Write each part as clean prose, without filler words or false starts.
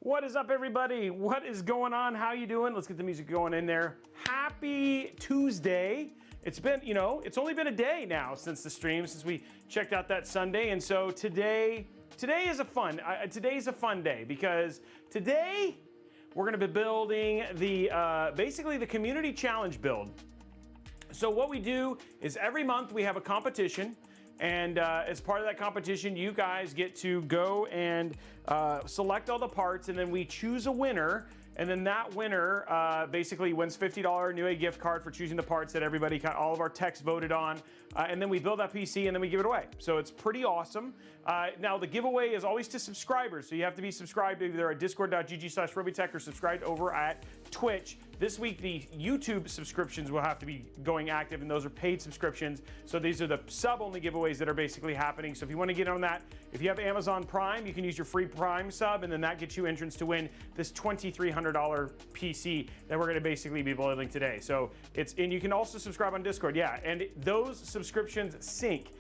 What is up, everybody? What is going on? How you doing? Let's get the music going in there. Happy Tuesday. It's been, it's only been a day now since the stream, since we checked out that Sunday. And so today is a fun day because today we're going to be building the basically the community challenge build. So what we do is every month we have a competition. And as part of that competition, you guys get to go and select all the parts, and then we choose a winner. And then that winner basically wins $50 Newegg gift card for choosing the parts that everybody, all of our techs voted on. And then we build that PC and then we give it away. So it's pretty awesome. Now the giveaway is always to subscribers. So you have to be subscribed either at discord.gg/Robeytech or subscribed over at Twitch. This week, the YouTube subscriptions will have to be going active, and those are paid subscriptions. So these are the sub-only giveaways that are basically happening. So if you want to get on that, if you have Amazon Prime, you can use your free Prime sub, and then that gets you entrance to win this $2,300 PC that we're going to basically be building today. So and you can also subscribe on Discord, yeah. And those subscriptions sync.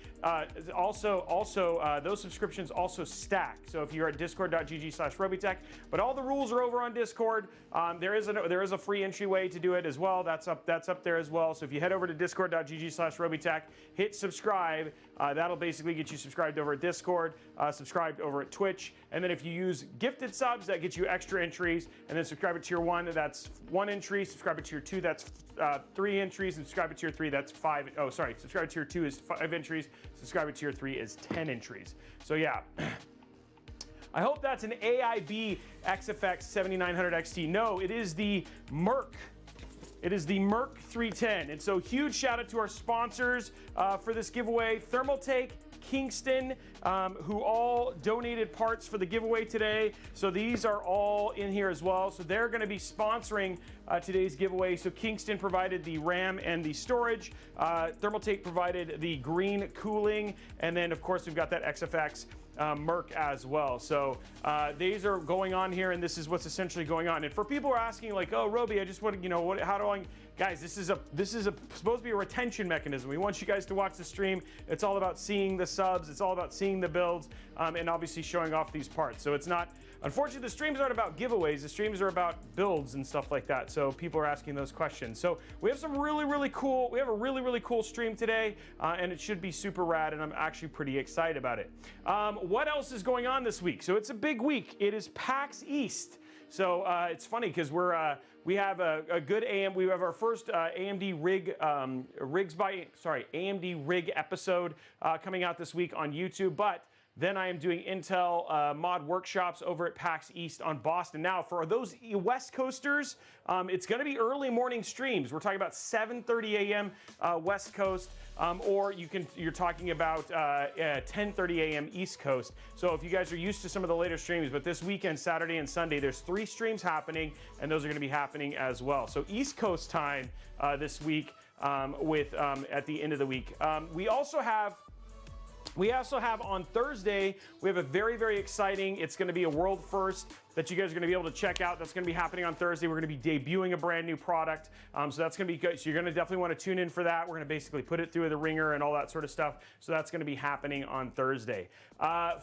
Those subscriptions also stack. So if you're at discord.gg/Robeytech, but all the rules are over on Discord. There is a free entryway to do it as well. That's up there as well. So if you head over to discord.gg/Robeytech, hit subscribe. That'll basically get you subscribed over at Discord, subscribed over at Twitch, and then if you use gifted subs, that gets you extra entries. And then subscribe to tier 1, that's 1 entry. Subscribe to tier 2, that's 3 entries. And subscribe to tier 3, that's 5. Oh, sorry. Subscribe to tier 2 is 5 entries. Subscribe to tier 3 is 10 entries. So yeah. I hope that's an AIB XFX 7900 XT. No, it is the Merc. It is the Merc 310. And so huge shout out to our sponsors for this giveaway, Thermaltake, Kingston, who all donated parts for the giveaway today. So these are all in here as well. So they're going to be sponsoring today's giveaway. So Kingston provided the RAM and the storage. Thermaltake provided the green cooling. And then, of course, we've got that XFX Merc as well. So these are going on here, and this is what's essentially going on. And for people who are asking, like, oh, Robey, I just want to, how do I... Guys, this is supposed to be a retention mechanism. We want you guys to watch the stream. It's all about seeing the subs. It's all about seeing the builds, and obviously showing off these parts. So it's not, unfortunately, the streams aren't about giveaways. The streams are about builds and stuff like that. So people are asking those questions. So we have some really cool, we have a really cool stream today, and it should be super rad, and I'm actually pretty excited about it. What else is going on this week? So it's a big week. It is PAX East. So it's funny because we have a good we have our first AMD rig episode coming out this week on YouTube, but then I am doing Intel mod workshops over at PAX East on Boston. Now, for those West Coasters, it's going to be early morning streams. We're talking about 7:30 a.m. West Coast, or you're talking about 10:30 a.m. East Coast. So if you guys are used to some of the later streams, but this weekend, Saturday and Sunday, there's 3 streams happening, and those are going to be happening as well. So East Coast time this week at the end of the week. We also have on Thursday, we have a very exciting, it's going to be a world first that you guys are going to be able to check out. That's going to be happening on Thursday. We're going to be debuting a brand new product. So that's going to be good. So you're going to definitely want to tune in for that. We're going to basically put it through the ringer and all that sort of stuff. So that's going to be happening on Thursday.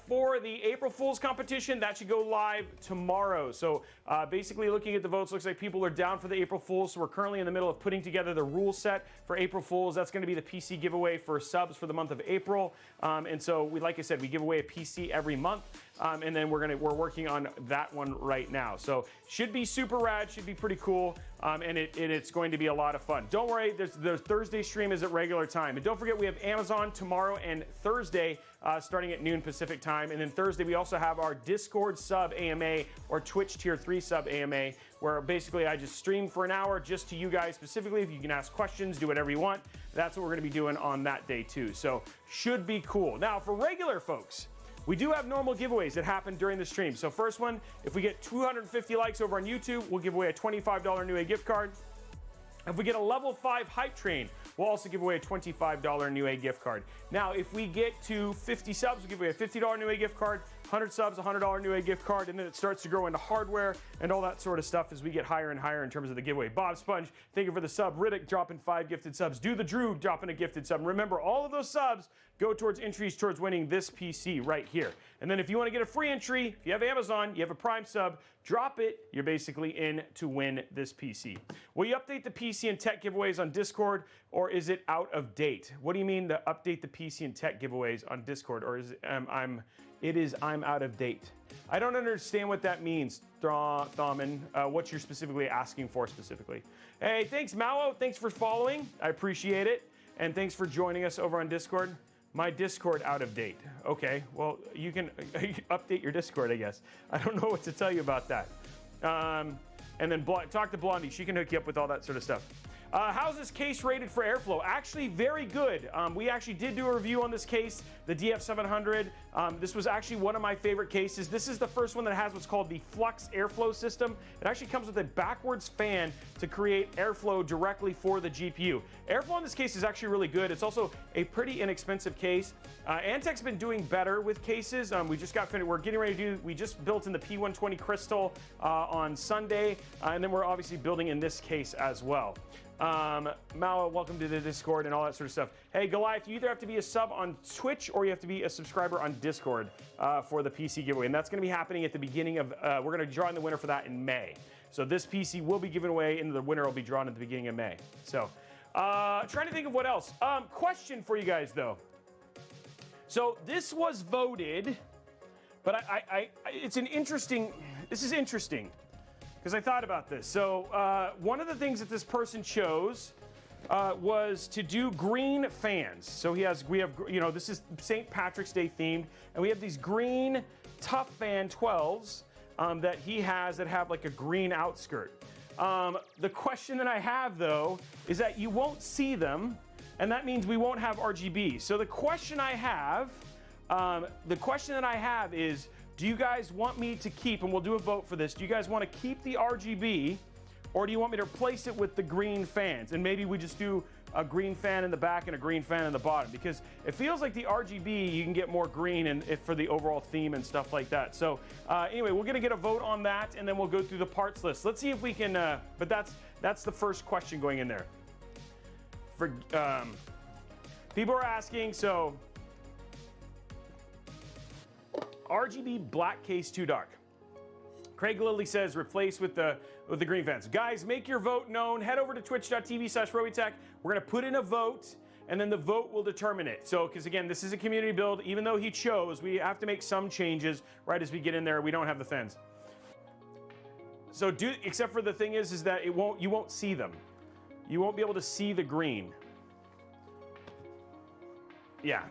For the April Fool's competition, that should go live tomorrow. So basically looking at the votes, looks like people are down for the April Fool's. So we're currently in the middle of putting together the rule set for April Fool's. That's going to be the PC giveaway for subs for the month of April. And so like I said, we give away a PC every month. And then we're working on that one right now. So should be super rad, should be pretty cool, and it's going to be a lot of fun. Don't worry, the Thursday stream is at regular time. And don't forget, we have Amazon tomorrow and Thursday starting at noon Pacific time. And then Thursday, we also have our Discord sub AMA or Twitch tier 3 sub AMA, where basically I just stream for an hour just to you guys specifically. If you can ask questions, do whatever you want. That's what we're going to be doing on that day too. So should be cool. Now, for regular folks, we do have normal giveaways that happen during the stream. So first one, if we get 250 likes over on YouTube, we'll give away a $25 Newegg gift card. If we get a level 5 hype train, we'll also give away a $25 Newegg gift card. Now, if we get to 50 subs, we'll give away a $50 Newegg gift card. 100 subs, $100 Newegg gift card, and then it starts to grow into hardware and all that sort of stuff as we get higher and higher in terms of the giveaway. Bob Sponge, thank you for the sub. Riddick dropping 5 gifted subs. Do the Drew dropping a gifted sub. And remember, all of those subs go towards entries towards winning this PC right here. And then if you want to get a free entry, if you have Amazon, you have a Prime sub, drop it, you're basically in to win this PC. Will you update the PC and tech giveaways on Discord, or is it out of date? What do you mean to update the PC and tech giveaways on Discord, or is it, I'm out of date? I don't understand what that means, Thauman, what you're specifically asking for specifically. Hey, thanks, Mao. Thanks for following. I appreciate it. And thanks for joining us over on Discord. My Discord out of date. Okay, well, you can update your Discord, I guess. I don't know what to tell you about that. And then talk to Blondie. She can hook you up with all that sort of stuff. How's this case rated for airflow? Actually, very good. We actually did do a review on this case, the DF700. This was actually one of my favorite cases. This is the first one that has what's called the Flux airflow system. It actually comes with a backwards fan to create airflow directly for the GPU. Airflow in this case is actually really good. It's also a pretty inexpensive case. Antec's been doing better with cases. We just got finished. We're getting ready to do, we just built in the P120 Crystal on Sunday, and then we're obviously building in this case as well. Mao, welcome to the Discord and all that sort of stuff. Hey, Goliath, you either have to be a sub on Twitch or you have to be a subscriber on Discord for the PC giveaway. And that's going to be happening at the beginning of, we're going to draw in the winner for that in May. So this PC will be given away and the winner will be drawn at the beginning of May. So, trying to think of what else. Question for you guys, though. So this was voted, but it's an interesting, this is interesting. Because I thought about this. So one of the things that this person chose was to do green fans. So we have, you know, this is St. Patrick's Day themed, and we have these green Tough Fan 12s that he has that have like a green outskirt. The question that I have though is that you won't see them, and that means we won't have RGB. So the question I have, is, do you guys want me to keep, and we'll do a vote for this, do you guys want to keep the RGB, or do you want me to replace it with the green fans? And maybe we just do a green fan in the back and a green fan in the bottom, because it feels like the RGB, you can get more green and for the overall theme and stuff like that. So anyway, we're going to get a vote on that, and then we'll go through the parts list. Let's see if we can, but that's the first question going in there. For people are asking, so RGB black case too dark. Craig Lilly says replace with the green fans. Guys, make your vote known. Head over to twitch.tv/Robeytech. We're gonna put in a vote, and then the vote will determine it. So, because again, this is a community build. Even though he chose, we have to make some changes right as we get in there. We don't have the fans. So except for the thing is that you won't see them. You won't be able to see the green. Yeah.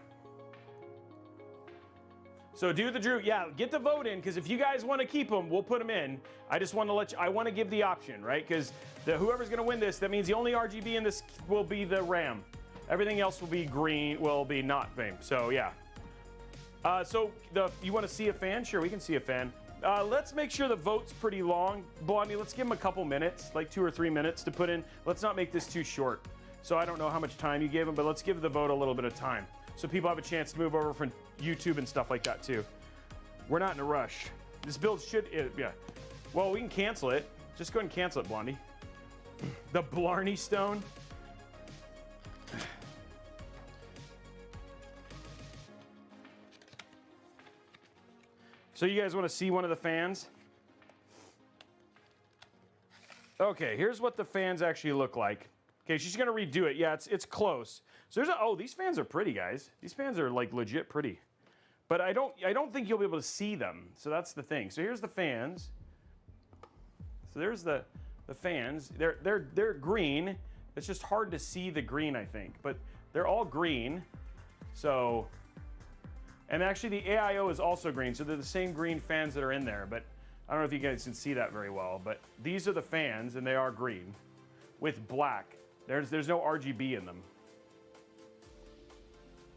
So do the Drew, yeah, get the vote in, because if you guys want to keep them, we'll put them in. I just want to let you, I want to give the option, right? Because whoever's going to win this, that means the only RGB in this will be the RAM. Everything else will be green, will be not fame. So yeah. You want to see a fan? Sure, we can see a fan. Let's make sure the vote's pretty long. Blondie, let's give him a couple minutes, like 2 or 3 minutes to put in. Let's not make this too short. So I don't know how much time you gave him, but let's give the vote a little bit of time, so people have a chance to move over from YouTube and stuff like that too. We're not in a rush. This build should, yeah. Well, we can cancel it. Just go ahead and cancel it, Blondie. The Blarney Stone. So you guys want to see one of the fans? Okay, here's what the fans actually look like. Okay, she's gonna redo it. Yeah, it's close. So these fans are pretty, guys. These fans are like legit pretty. But I don't think you'll be able to see them. So that's the thing. So here's the fans. So there's the fans. They're green. It's just hard to see the green, I think. But they're all green. So, and actually the AIO is also green. So they're the same green fans that are in there. But I don't know if you guys can see that very well. But these are the fans, and they are green with black. There's no RGB in them.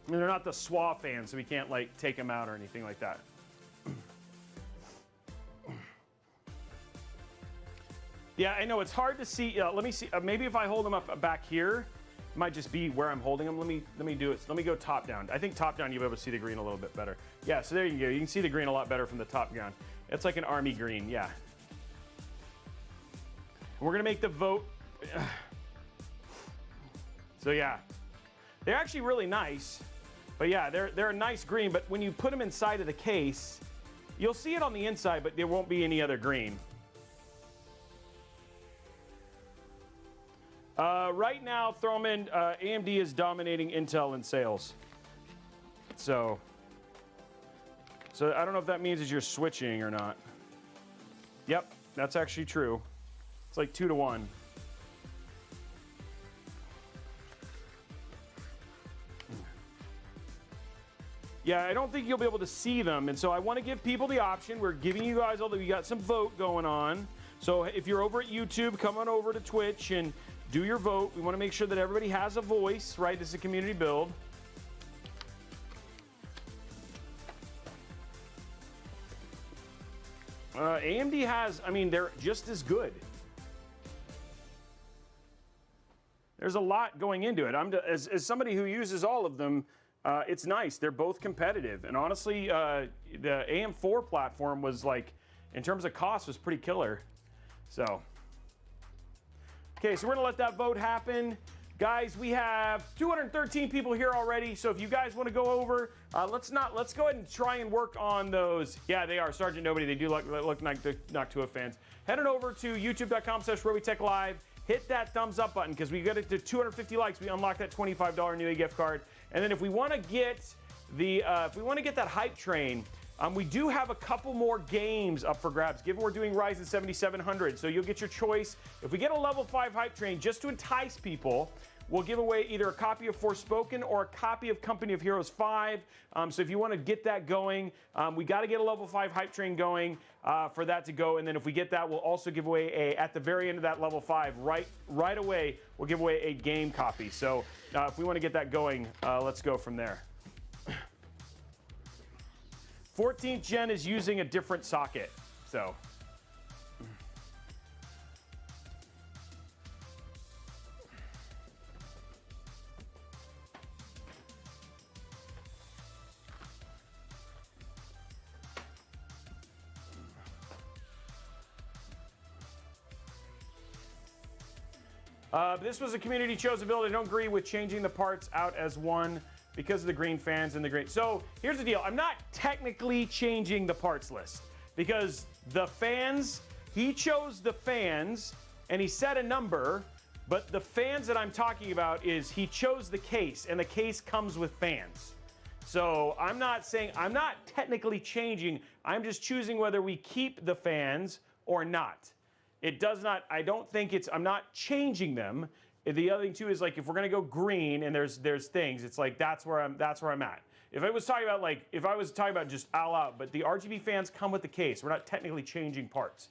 And they're not the SWA fans, so we can't like take them out or anything like that. Yeah, I know it's hard to see. Let me see. Maybe if I hold them up back here, It might just be where I'm holding them. Let me do it. Let me go top down. I think top down you'll be able to see the green a little bit better. Yeah, so there you go. You can see the green a lot better from the top down. It's like an army green, yeah. We're gonna make the vote. So yeah, they're actually really nice. But yeah, they're a nice green, but when you put them inside of the case, you'll see it on the inside, but there won't be any other green. Right now, throw them in. AMD is dominating Intel in sales. So I don't know if that means that you're switching or not. Yep, that's actually true. It's like 2 to 1. Yeah, I don't think you'll be able to see them, and so I want to give people the option. We're giving you guys all that we got some vote going on. So if you're over at YouTube, come on over to Twitch and do your vote. We want to make sure that everybody has a voice, right? This is a community build. AMD has, I mean, they're just as good. There's a lot going into it. As somebody who uses all of them, it's nice. They're both competitive. And honestly, the AM4 platform was like, in terms of cost, was pretty killer. So, okay, so we're gonna let that vote happen. Guys, we have 213 people here already. So if you guys want to go over, let's go ahead and try and work on those. Yeah, they are Sergeant Nobody. They do look like the Noctua fans. Head on over to youtube.com/Robeytech Live. Hit that thumbs up button because we get it to 250 likes. We unlock that $25 Newegg gift card. And then if we want to get that hype train, we do have a couple more games up for grabs. Given we're doing Ryzen 7700, so you'll get your choice. If we get a level 5 hype train, just to entice people, we'll give away either a copy of Forspoken or a copy of Company of Heroes 5. So if you want to get that going, we got to get a level 5 hype train going for that to go. And then if we get that, we'll also give away at the very end of that level 5, right away, we'll give away a game copy. So if we want to get that going, let's go from there. 14th gen is using a different socket, so. This was a community chosen build. I don't agree with changing the parts out as one because of the green fans and the green. So here's the deal. I'm not technically changing the parts list because the fans, he chose the fans and he set a number, but the fans that I'm talking about is he chose the case and the case comes with fans. So I'm not technically changing. I'm just choosing whether we keep the fans or not. It does not, I don't think it's, I'm not changing them. The other thing too is like if we're gonna go green and there's things, it's like that's where I'm at. If I was talking about just all out, but the RGB fans come with the case. We're not technically changing parts.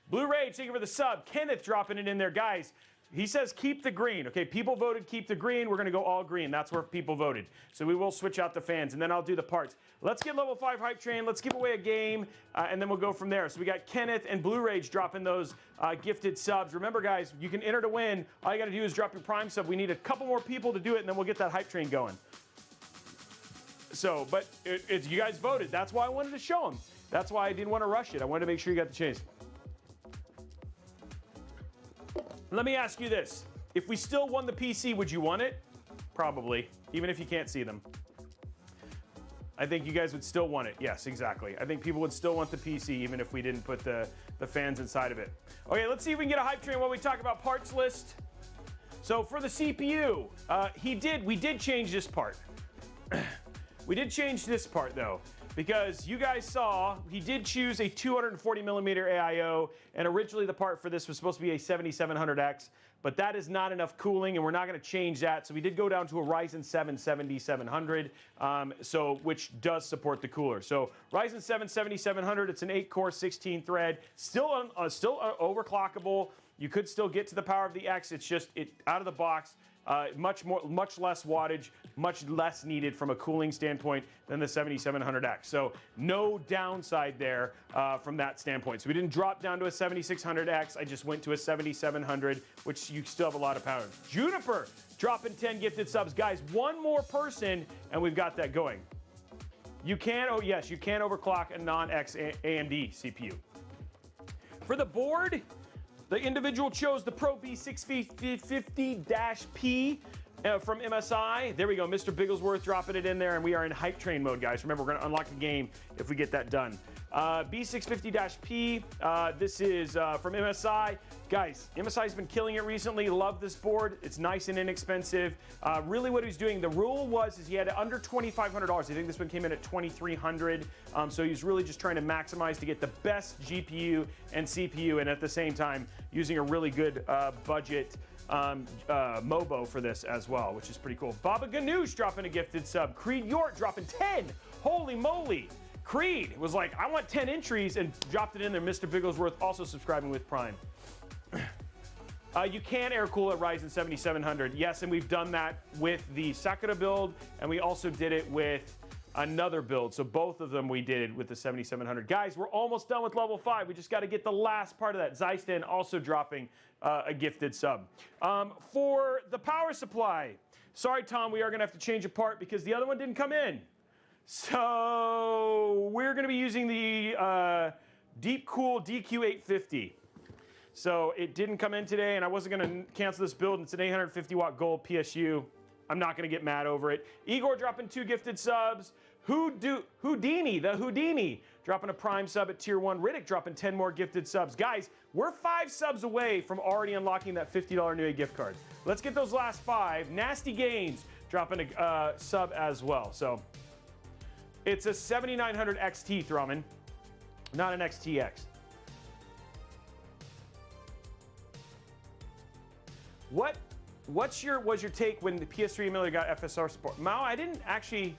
Blue Rage, thank you for the sub. Kenneth dropping it in there, guys. He says keep the green. Okay, people voted keep the green. We're gonna go all green. That's where people voted. So we will switch out the fans and then I'll do the parts. Let's get level 5 hype train. Let's give away a game and then we'll go from there. So we got Kenneth and Blue Rage dropping those gifted subs. Remember guys, you can enter to win. All you gotta do is drop your Prime sub. We need a couple more people to do it and then we'll get that hype train going. So, but you guys voted. That's why I wanted to show them. That's why I didn't want to rush it. I wanted to make sure you got the chance. Let me ask you this. If we still won the PC, would you want it? Probably, even if you can't see them. I think you guys would still want it. Yes, exactly. I think people would still want the PC even if we didn't put the fans inside of it. Okay, let's see if we can get a hype train while we talk about parts list. So for the CPU, we did change this part. We did change this part though, because you guys saw he did choose a 240 millimeter AIO, and originally the part for this was supposed to be a 7700X, but that is not enough cooling, and we're not going to change that. So we did go down to a Ryzen 7 7700, which does support the cooler. So Ryzen 7 7700, it's an 8-core, 16-thread, still overclockable. You could still get to the power of the X. It's just out of the box. much less wattage, much less needed from a cooling standpoint than the 7700X. So no downside there from that standpoint. So we didn't drop down to a 7600X. I just went to a 7700, which you still have a lot of power. Juniper dropping 10 gifted subs. Guys, one more person and we've got that going. You can, oh yes, you can overclock a non-X AMD CPU. For the board, the individual chose the Pro B650-P from MSI. There we go, Mr. Bigglesworth dropping it in there, and we are in hype train mode, guys. Remember, we're gonna unlock the game if we get that done. B650-P, this is from MSI. Guys, MSI's been killing it recently. Love this board. It's nice and inexpensive. Really what he's doing, the rule was he had under $2,500. I think this one came in at $2,300. So he's really just trying to maximize to get the best GPU and CPU, and at the same time, using a really good budget MOBO for this as well, which is pretty cool. Baba Ganoush dropping a gifted sub. Creed York dropping 10. Holy moly. Creed was like, I want 10 entries, and dropped it in there. Mr. Bigglesworth also subscribing with Prime. You can air cool at Ryzen 7700. Yes, and we've done that with the Sakura build, and we also did it with another build. So both of them we did with the 7700. Guys, we're almost done with level 5. We just got to get the last part of that. Zystan also dropping a gifted sub. For the power supply, sorry, Tom, we are going to have to change a part because the other one didn't come in. So we're going to be using the Deep Cool DQ850. So it didn't come in today, and I wasn't going to cancel this build. It's an 850 watt gold PSU. I'm not going to get mad over it. Igor dropping 2 gifted subs. Houdini, the Houdini, dropping a Prime sub at tier 1. Riddick dropping 10 more gifted subs. Guys, we're 5 subs away from already unlocking that $50 Newegg gift card. Let's get those last 5. Nasty Games dropping a sub as well. So it's a 7900 XT, Thrummond, not an XTX. Was your take when the PS3 emulator got FSR support? Mao, I didn't actually.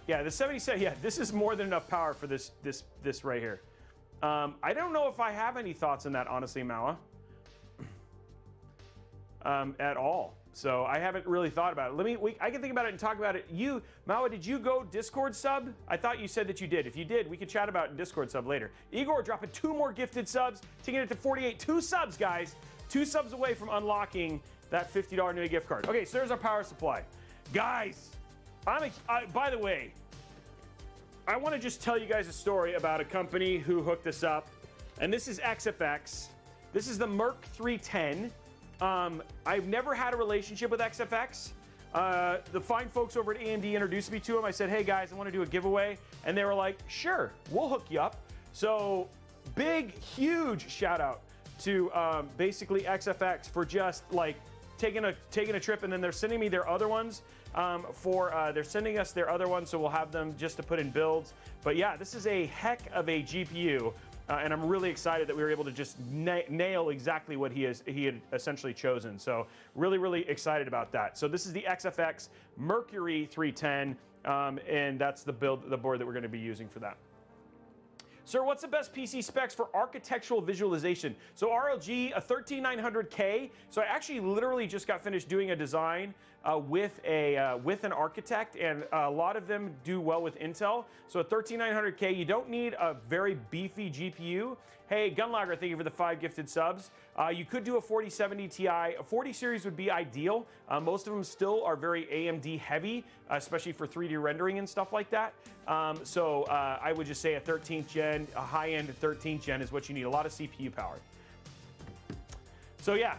Yeah, the 77. Yeah, this is more than enough power for this right here. I don't know if I have any thoughts on that, honestly, Mao. At all. So I haven't really thought about it. I can think about it and talk about it. Mao, did you go Discord sub? I thought you said that you did. If you did, we could chat about it in Discord sub later. Igor dropping 2 more gifted subs, taking it to 48. 2 subs, guys. 2 subs away from unlocking that $50 Newegg gift card. Okay, so there's our power supply. Guys, by the way, I want to just tell you guys a story about a company who hooked us up, and this is XFX. This is the Merc 310. I've never had a relationship with XFX. The fine folks over at AMD introduced me to them. I said, hey guys, I want to do a giveaway. And they were like, sure, we'll hook you up. So big, huge shout out to basically XFX for just like taking a trip, and then they're sending me their other ones they're sending us their other ones, so we'll have them just to put in builds. But yeah, this is a heck of a GPU, and I'm really excited that we were able to just nail exactly what he had essentially chosen. So really, really excited about that. So this is the XFX Mercury 310, and that's the board that we're going to be using for that. Sir, what's the best PC specs for architectural visualization? So RLG, a 13900K. So I actually literally just got finished doing a design with an architect, and a lot of them do well with Intel. So a 13900K, you don't need a very beefy GPU. Hey, Gunlogger, thank you for the 5 gifted subs. You could do a 4070 Ti. A 40 series would be ideal. Most of them still are very AMD heavy, especially for 3D rendering and stuff like that. So I would just say a 13th gen, a high-end 13th gen is what you need. A lot of CPU power. So yeah,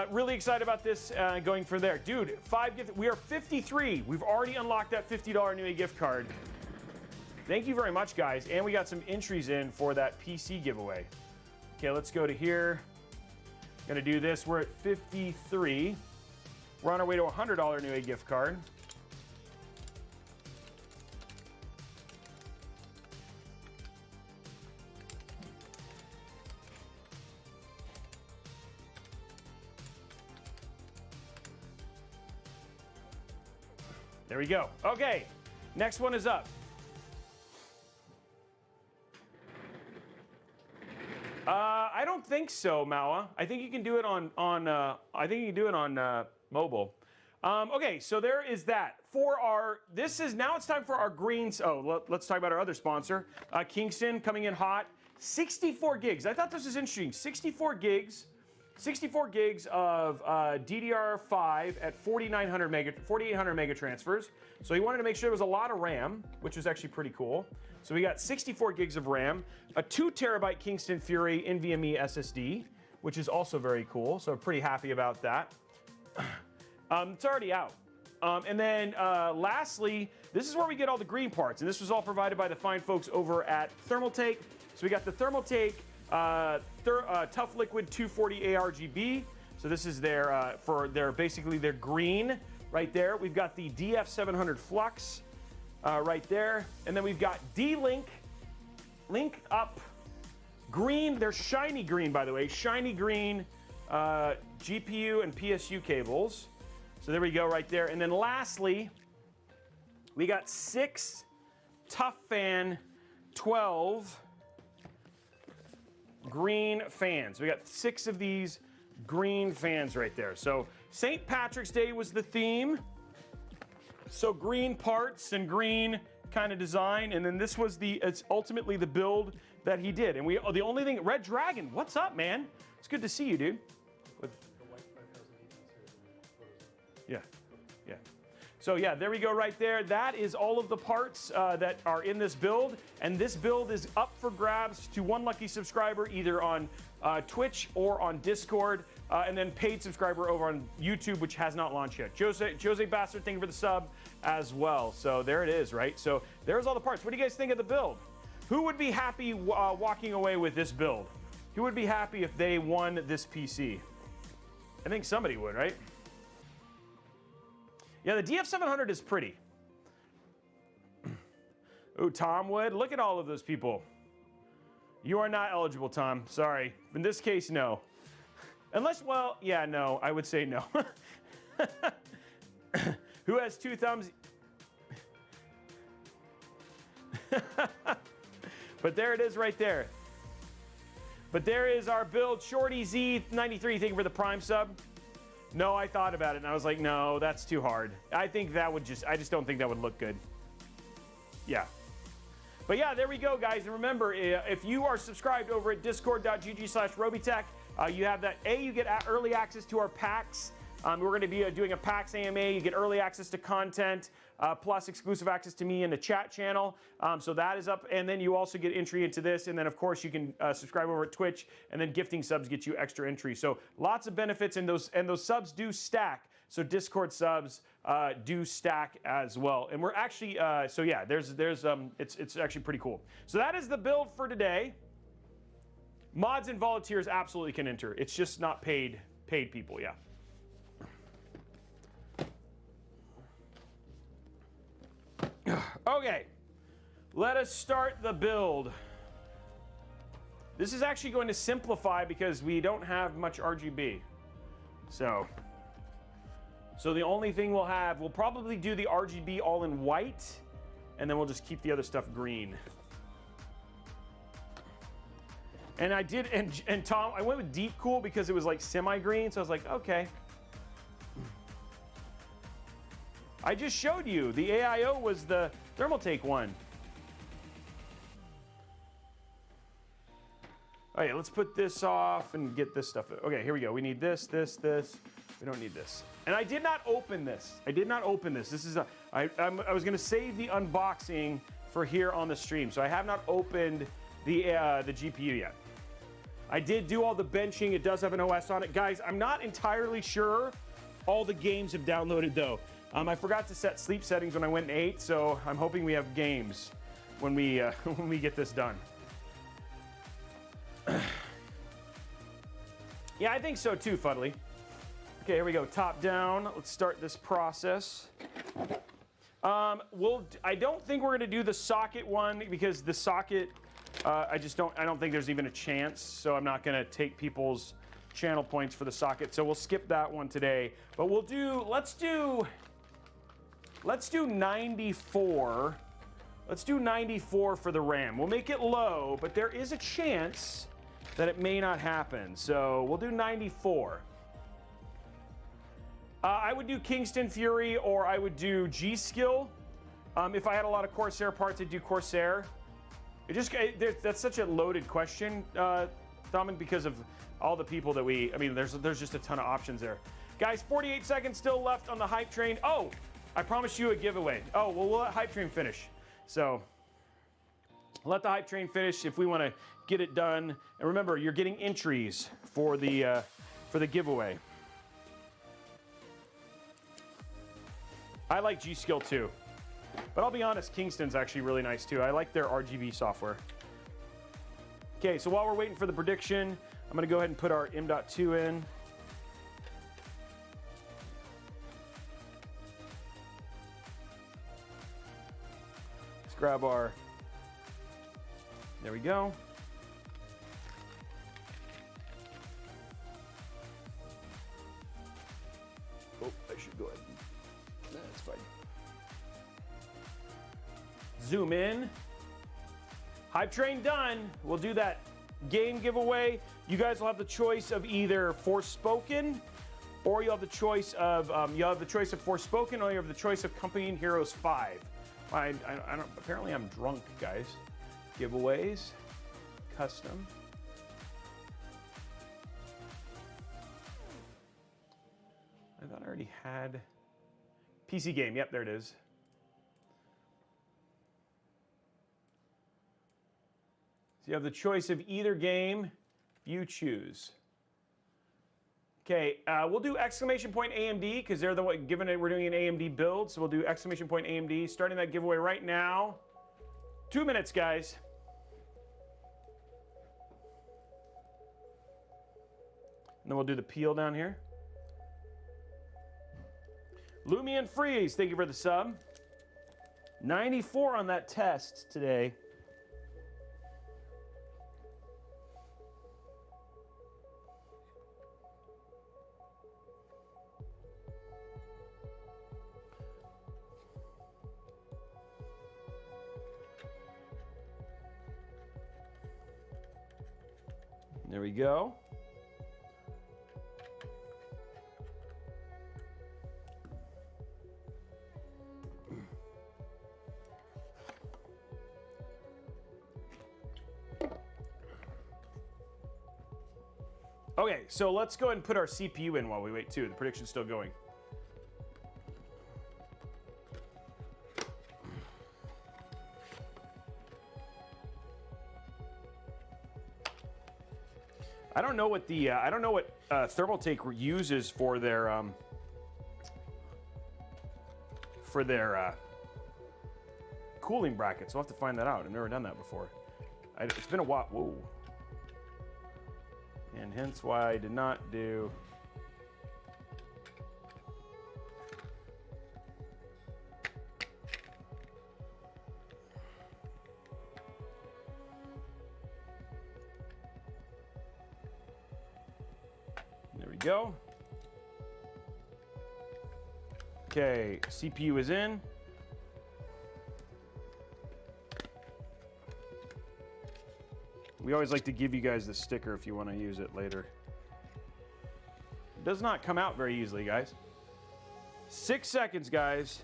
really excited about this going from there. Dude, 5 gift. We are 53. We've already unlocked that $50 Newegg gift card. Thank you very much, guys. And we got some entries in for that PC giveaway. Okay, let's go to here. Gonna do this. We're at 53. We're on our way to a $100 Newegg gift card. There we go. Okay, next one is up. I don't think so, Mawa. I think you can do it on mobile. Okay, so there is that. Now it's time for our greens. Oh, let's talk about our other sponsor, Kingston, coming in hot. 64 gigs. I thought this was interesting. 64 gigs of DDR5 at 4800 mega transfers. So he wanted to make sure there was a lot of RAM, which was actually pretty cool. So we got 64 gigs of RAM, a 2 terabyte Kingston Fury NVMe SSD, which is also very cool. So I'm pretty happy about that. It's already out. And then lastly, this is where we get all the green parts. And this was all provided by the fine folks over at Thermaltake. So we got the Thermaltake Tough Liquid 240 ARGB. So this is basically their green right there. We've got the DF700 FLUX right there. And then we've got D-Link, Link Up green. They're shiny green, by the way. Shiny green GPU and PSU cables. So there we go right there. And then lastly, we got 6 Tough Fan 12 green fans. We got 6 of these green fans right there. So St. Patrick's Day was the theme. So green parts and green kind of design. And then this was it's ultimately the build that he did. And the only thing, Red Dragon, what's up, man? It's good to see you, dude. Yeah. So yeah, there we go right there. That is all of the parts that are in this build. And this build is up for grabs to one lucky subscriber, either on Twitch or on Discord. And then paid subscriber over on YouTube, which has not launched yet. Jose Bastard, thank you for the sub as well. So there it is, right? So there's all the parts. What do you guys think of the build? Who would be happy walking away with this build? Who would be happy if they won this PC? I think somebody would, right? Yeah, the DF700 is pretty. Oh, Tom would. Look at all of those people. You are not eligible, Tom. Sorry. In this case, no. Unless, well, yeah, no. I would say no. Who has 2 thumbs? But there it is right there. But there is our build. Shorty Z93, thank you for the Prime sub. No, I thought about it and I was like, no, that's too hard. I think that would I just don't think that would look good. Yeah. But yeah, there we go, guys. And remember, if you are subscribed over at discord.gg/Robeytech, you have that. You get early access to our packs. We're going to be doing a PAX AMA. You get early access to content, plus exclusive access to me in the chat channel. So that is up. And then you also get entry into this. And then, of course, you can subscribe over at Twitch. And then gifting subs get you extra entry. So lots of benefits. And those subs do stack. So Discord subs do stack as well. And we're actually, so yeah, it's actually pretty cool. So that is the build for today. Mods and volunteers absolutely can enter. It's just not paid people, yeah. Okay, let us start the build. This is actually going to simplify because we don't have much RGB. So the only thing we'll probably do the RGB all in white, and then we'll just keep the other stuff green. And I did, and Tom, I went with deep cool because it was like semi-green, so I was like, okay. I just showed you. The AIO was the Thermaltake one. Okay, let's put this off and get this stuff. Okay, here we go. We need this. We don't need this. And I did not open this. This is I was going to save the unboxing for here on the stream, so I have not opened the GPU yet. I did do all the benching. It does have an OS on it. Guys, I'm not entirely sure all the games have downloaded, though. I forgot to set sleep settings when I went and ate, so I'm hoping we have games when we when we get this done. Yeah, I think so too, Fuddly. Okay, here we go. Top down. Let's start this process. I don't think we're going to do the socket one because the socket, I don't think there's even a chance. So I'm not going to take people's channel points for the socket. So we'll skip that one today. But let's do 94. Let's do 94 for the RAM. We'll make it low, but there is a chance that it may not happen. So we'll do 94. I would do Kingston Fury, or I would do G-Skill. If I had a lot of Corsair parts, I'd do Corsair. That's such a loaded question, Thurman, because of all the people that there's just a ton of options there. Guys, 48 seconds still left on the hype train. Oh, I promised you a giveaway. Oh, well, we'll let hype train finish. So let the hype train finish if we want to get it done. And remember, you're getting entries for the giveaway. I like G-Skill too. But I'll be honest, Kingston's actually really nice too. I like their RGB software. Okay, so while we're waiting for the prediction, I'm going to go ahead and put our M.2 in. Let's grab our... There we go. Oh, I should go ahead. That's fine. Zoom in. Hype train done. We'll do that game giveaway. You guys will have the choice of either Forspoken, or you'll have the choice of Forspoken, or you have the choice of Company Heroes 5. I don't. Apparently, I'm drunk, guys. Giveaways, custom. I thought I already had PC game. Yep, there it is. So you have the choice of either game you choose. Okay, we'll do exclamation point AMD because they're the one, given it we're doing an AMD build, so we'll do exclamation point AMD. Starting that giveaway right now. 2 minutes, guys. And then we'll do the peel down here. Lumion Freeze, thank you for the sub. 94 on that test today. There we go. Okay, so let's go ahead and put our CPU in while we wait too. The prediction's still going. I don't know what Thermaltake uses for their cooling brackets. We'll have to find that out. I've never done that before. It's been a while. Whoa. And hence why I did not do. There we go. Okay, CPU is in. We always like to give you guys the sticker if you want to use it later. It does not come out very easily, guys. 6 seconds, guys.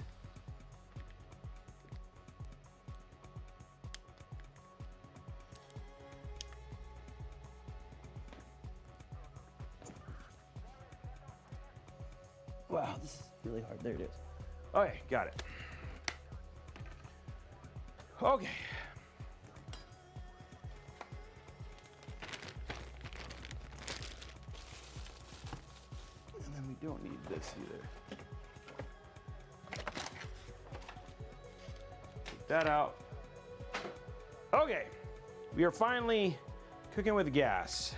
Wow, this is really hard. There it is. Okay, got it. Okay. Don't need this either. Take that out. Okay, we are finally cooking with gas.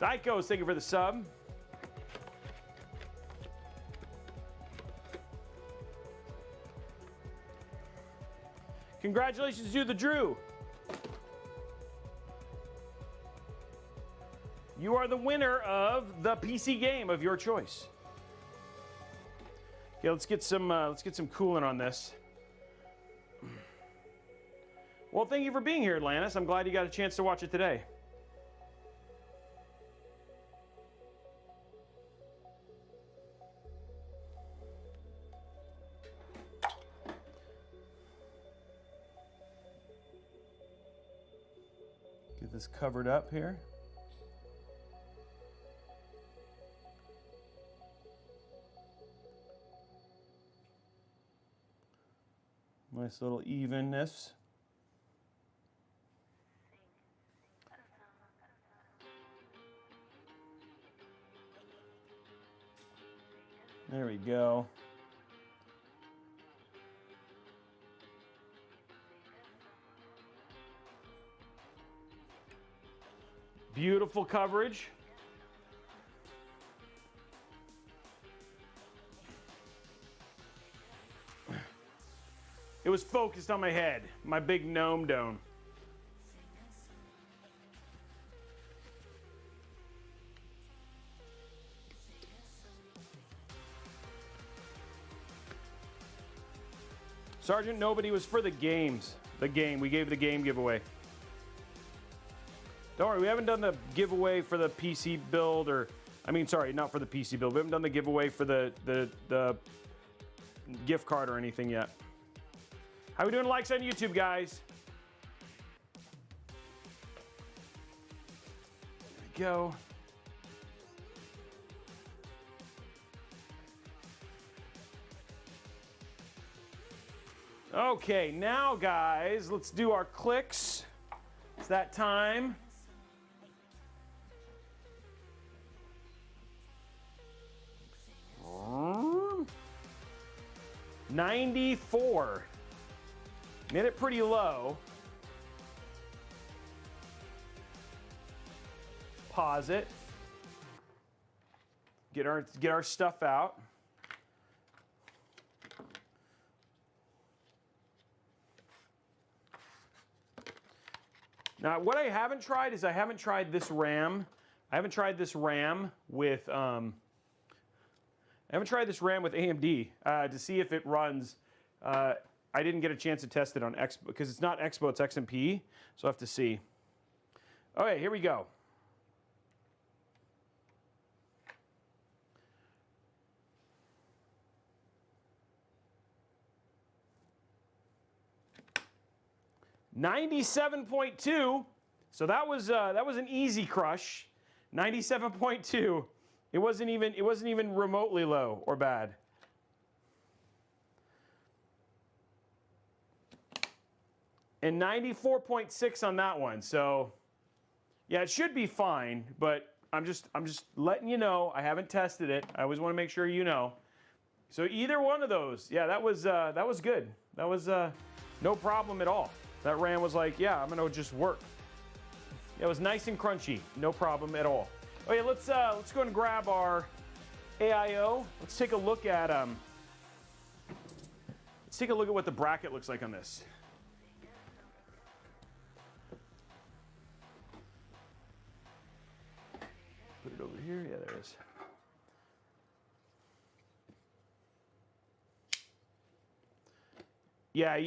Dyko's, thank you for the sub. Congratulations to the Drew. You are the winner of the PC game of your choice. Okay, let's get some coolant on this. Well, thank you for being here, Atlantis. I'm glad you got a chance to watch it today. Get this covered up here. Nice little evenness. There we go. Beautiful coverage. It was focused on my head, my big gnome dome. Sergeant Nobody was for the games. The game. We gave the game giveaway. Don't worry, we haven't done the giveaway for the PC build, or, I mean, sorry, not for the PC build. We haven't done the giveaway for the gift card or anything yet. How we doing likes on YouTube, guys? There we go. Okay, now guys, let's do our clicks. It's that time. $94. Made it pretty low. Pause it. Get our stuff out. Now, what I haven't tried is I haven't tried this RAM. I haven't tried this RAM with AMD to see if it runs. I didn't get a chance to test it on Expo because it's not Expo, it's XMP. So I have to see. Okay, here we go. $97.2. So that was an easy crush. 97.2. It wasn't even remotely low or bad. And 94.6 on that one. So yeah, it should be fine, but I'm just letting you know. I haven't tested it. I always want to make sure you know. So either one of those, yeah, that was good. That was no problem at all. That RAM was like, yeah, I'm gonna just work. It was nice and crunchy, no problem at all. Okay, let's go and grab our AIO. Let's take a look at what the bracket looks like on this. Put it over here. Yeah, there it is. Yeah,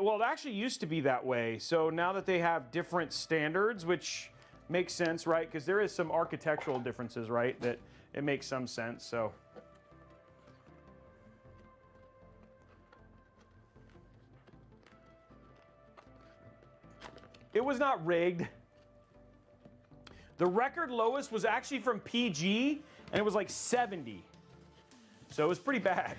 well, it actually used to be that way. So now that they have different standards, which makes sense, right? Because there is some architectural differences, right? That it makes some sense, so. It was not rigged. The record lowest was actually from PG, and it was like 70. So it was pretty bad.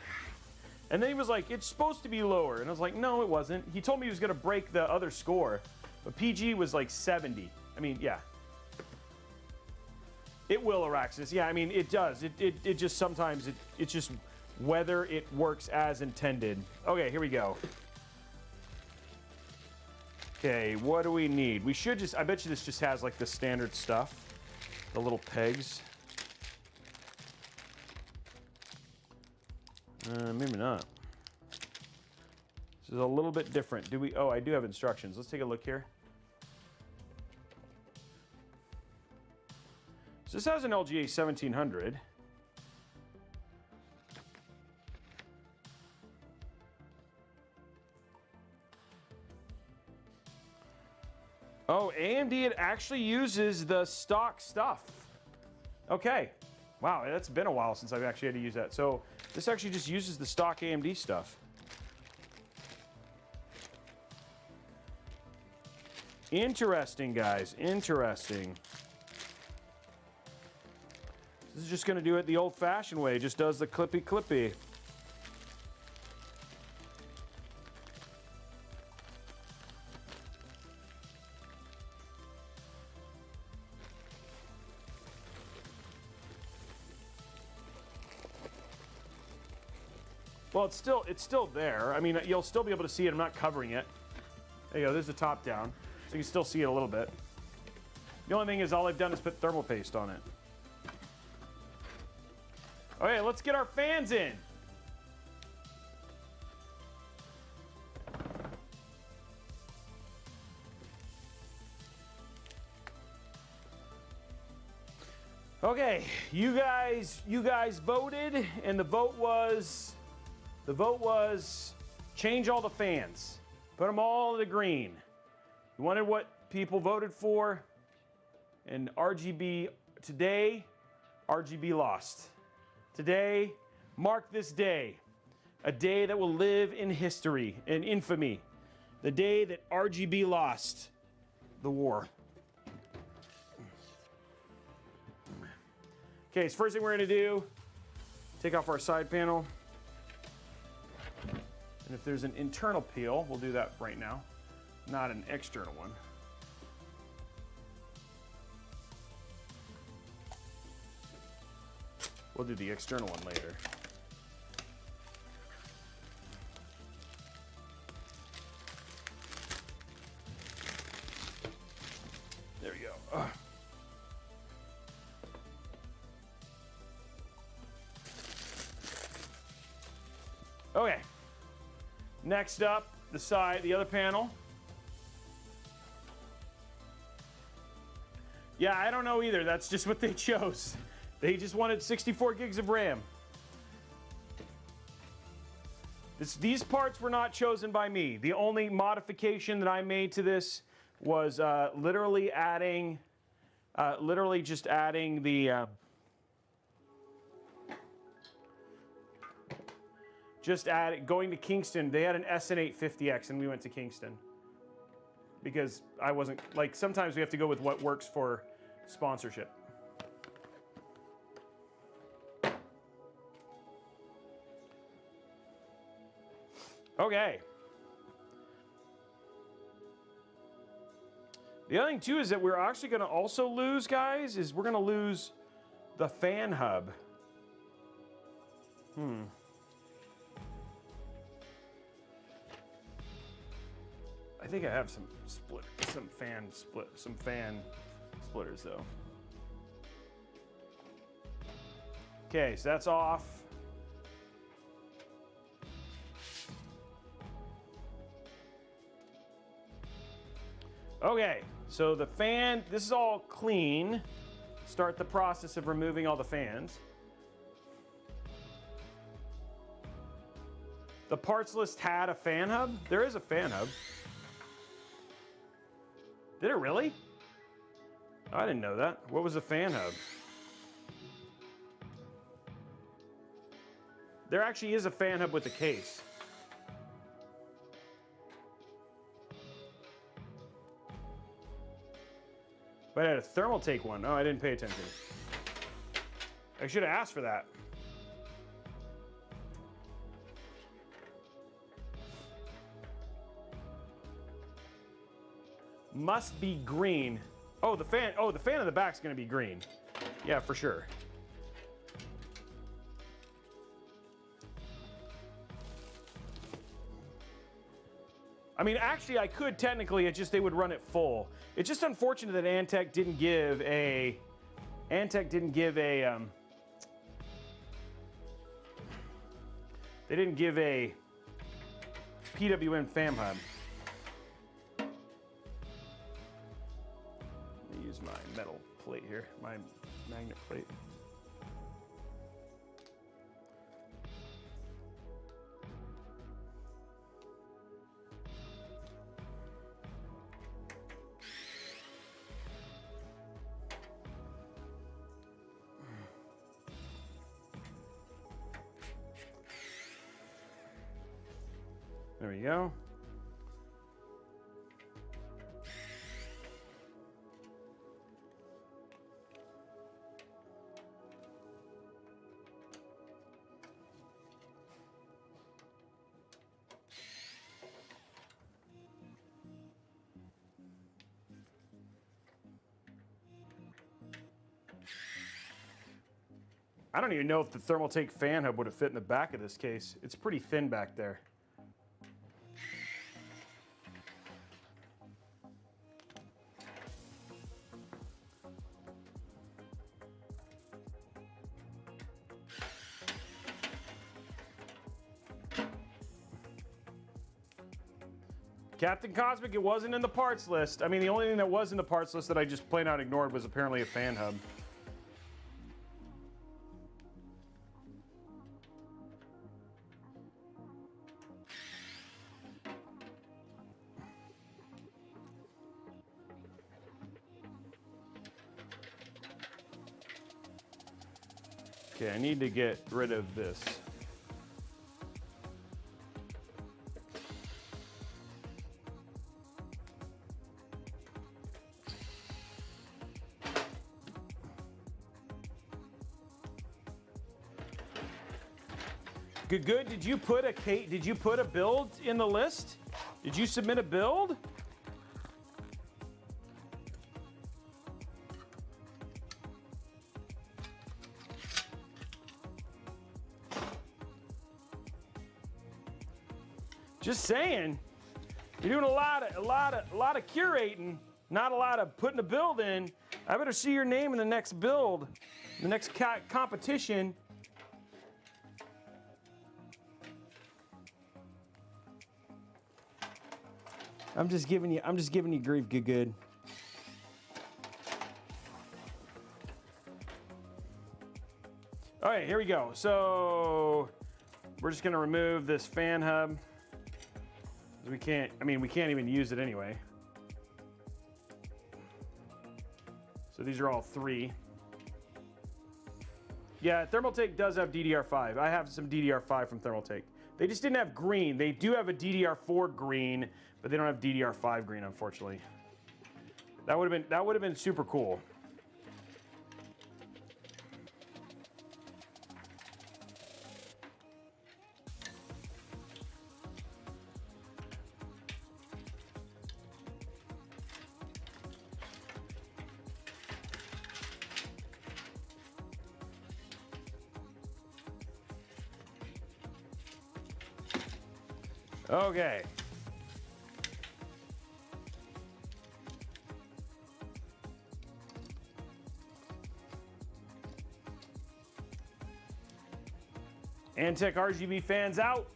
And then he was like, it's supposed to be lower. And I was like, no, it wasn't. He told me he was going to break the other score. But PG was like 70. I mean, yeah. It will, Araxis. Yeah, I mean, it does. It just sometimes, it's just whether it works as intended. Okay, here we go. Okay, what do we need? We should just, I bet you this just has like the standard stuff. The little pegs. Maybe not. This is a little bit different. Do we? Oh, I do have instructions. Let's take a look here. So this has an LGA 1700. Oh, AMD, it actually uses the stock stuff. Okay. Wow, that's been a while since I've actually had to use that. So this actually just uses the stock AMD stuff. Interesting, guys. Interesting. This is just going to do it the old-fashioned way. It just does the clippy-clippy. Well, it's still there. I mean, you'll still be able to see it. I'm not covering it. There you go. There's the top down. So you can still see it a little bit. The only thing is all I've done is put thermal paste on it. Okay, let's get our fans in. Okay, you guys voted, and the vote was change all the fans. Put them all in the green. You wanted what people voted for, and RGB today, RGB lost. Today, mark this day, a day that will live in history, in infamy. The day that RGB lost the war. Okay, so first thing we're gonna do, take off our side panel. And if there's an internal peel, we'll do that right now, not an external one. We'll do the external one later. There we go. Okay. Next up, the other panel. Yeah, I don't know either. That's just what they chose. They just wanted 64 gigs of RAM. These parts were not chosen by me. The only modification that I made to this was literally just adding the going to Kingston. They had an SN850X and we went to Kingston because I wasn't, like, sometimes we have to go with what works for sponsorship. Okay. The other thing too is that we're actually going to also lose, guys, is we're going to lose the fan hub. I think I have some fan splitters though. Okay, so that's off. Okay, so the fan, this is all clean. Start the process of removing all the fans. The parts list had a fan hub. There is a fan hub. Did it really? Oh, I didn't know that. What was the fan hub? There actually is a fan hub with a case. But I had a thermal take one. Oh, I didn't pay attention. I should have asked for that. Must be green. Oh, the fan in the back's gonna be green. Yeah, for sure. I mean, actually, I could technically. It's just they would run it full. It's just unfortunate that Antec didn't give a. They didn't give a PWM fan hub. Let me use my metal plate here, my magnet plate. There we go. I don't even know if the Thermaltake fan hub would have fit in the back of this case. It's pretty thin back there. Captain Cosmic, it wasn't in the parts list. I mean, the only thing that was in the parts list that I just plain out ignored was apparently a fan hub. Okay, I need to get rid of this. Good. Did you put a build in the list? Did you submit a build? Just saying. You're doing a lot of curating, not a lot of putting a build in. I better see your name in the next build, the next competition. I'm just giving you grief, good. All right, here we go. So we're just gonna remove this fan hub. We can't even use it anyway. So these are all 3. Yeah, Thermaltake does have DDR5. I have some DDR5 from Thermaltake. They just didn't have green. They do have a DDR4 green, but they don't have DDR5 green, unfortunately. That would have been super cool. Okay. Antec RGB fans out.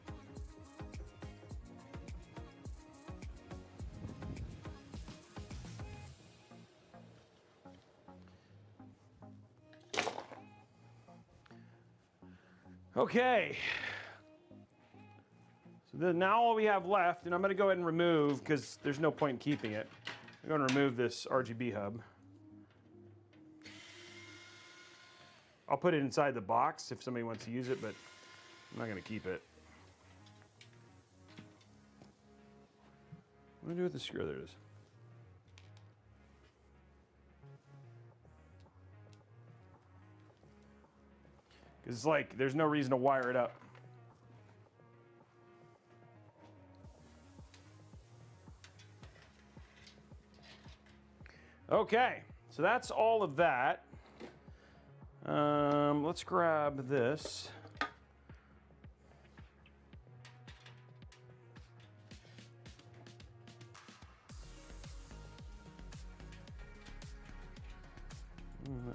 Okay. So now all we have left, and I'm going to go ahead and remove, because there's no point in keeping it. I'm going to remove this RGB hub. I'll put it inside the box if somebody wants to use it, but I'm not going to keep it. What do I do with the screw? There it is. Because it's like, there's no reason to wire it up. Okay, so that's all of that. Let's grab this.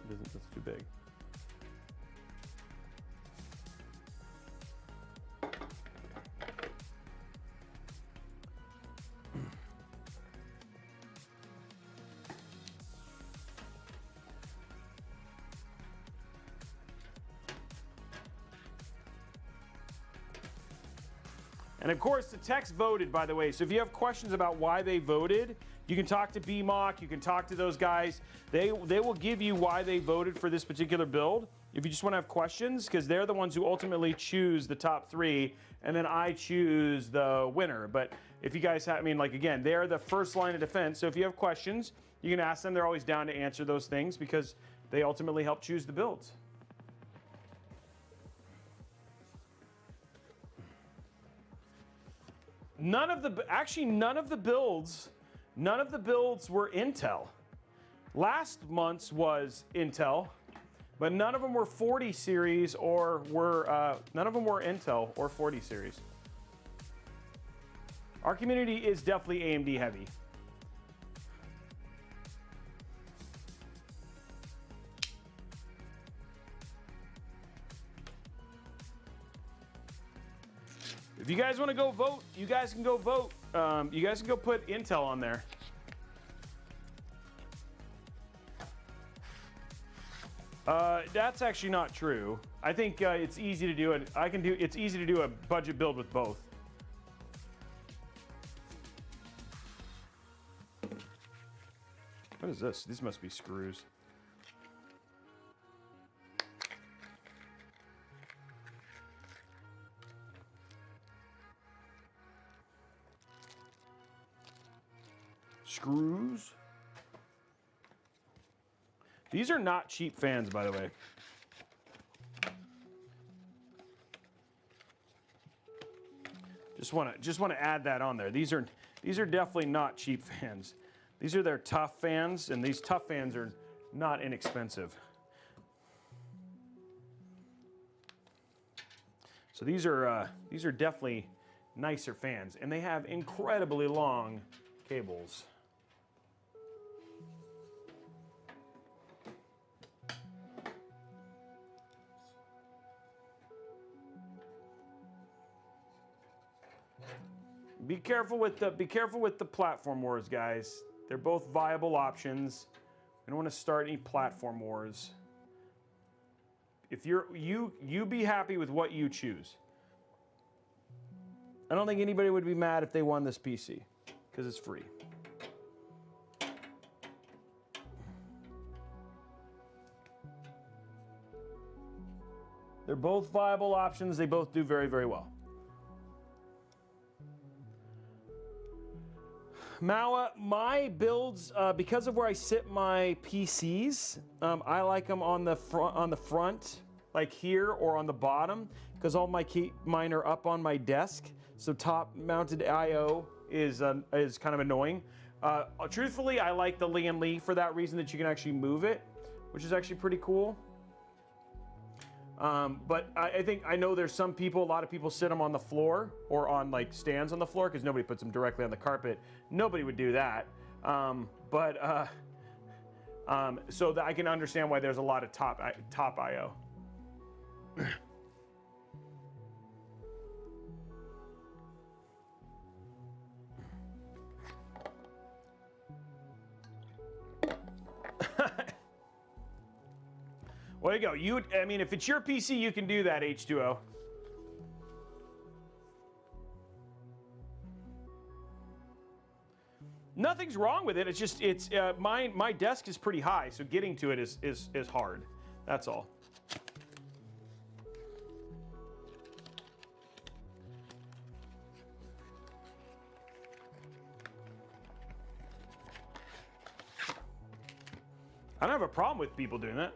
That's too big. And of course, the techs voted, by the way. So if you have questions about why they voted, you can talk to BMOC, you can talk to those guys. They will give you why they voted for this particular build. If you just want to have questions, because they're the ones who ultimately choose the top 3, and then I choose the winner. But if you guys have, I mean, like, again, they're the first line of defense. So if you have questions, you can ask them. They're always down to answer those things because they ultimately help choose the builds. None of the builds were Intel. Last month's was Intel. But none of them were 40 series or were, none of them were Intel or 40 series. Our community is definitely AMD heavy. If you guys want to go vote, you guys can go vote. You guys can go put Intel on there. That's actually not true. I think it's easy to do it. It's easy to do a budget build with both. What is this? These must be screws. Screws. These are not cheap fans, by the way. Just want to add that on there. These are definitely not cheap fans. These are their tough fans, and these tough fans are not inexpensive. So these are definitely nicer fans, and they have incredibly long cables. Be careful with the platform wars, guys. They're both viable options. We don't want to start any platform wars. If you be happy with what you choose. I don't think anybody would be mad if they won this PC because it's free. They're both viable options. They both do very, very well. Mawa, my builds, because of where I sit my PCs, I like them on the front, like here, or on the bottom, because all mine are up on my desk. So top-mounted AIO is kind of annoying. Truthfully, I like the Lian Li for that reason, that you can actually move it, which is actually pretty cool. But I know there's a lot of people sit them on the floor or on like stands on the floor because nobody puts them directly on the carpet. Nobody would do that. So that I can understand why there's a lot of top IO. Way to go. I mean, if it's your PC, you can do that, H2O. Nothing's wrong with it. It's just, my desk is pretty high, so getting to it is hard. That's all. I don't have a problem with people doing that.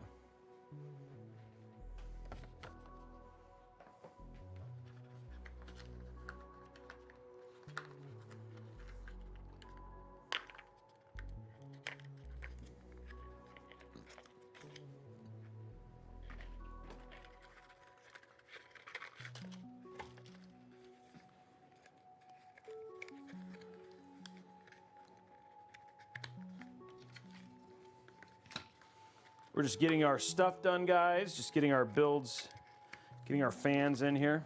We're just getting our stuff done, guys. Just getting our builds, getting our fans in here.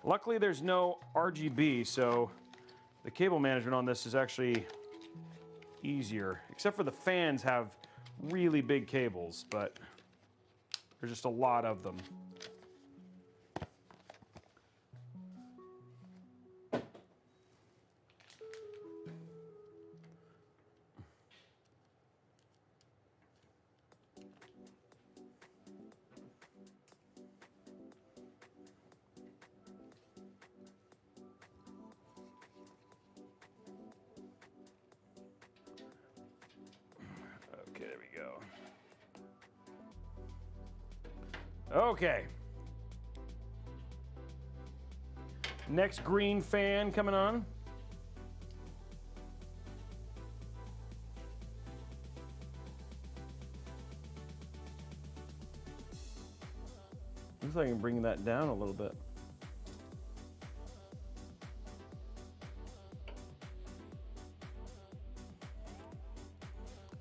Luckily, there's no RGB, so the cable management on this is actually easier. Except for the fans have really big cables, but there's just a lot of them. Okay. Next green fan coming on. Looks like I can bring that down a little bit.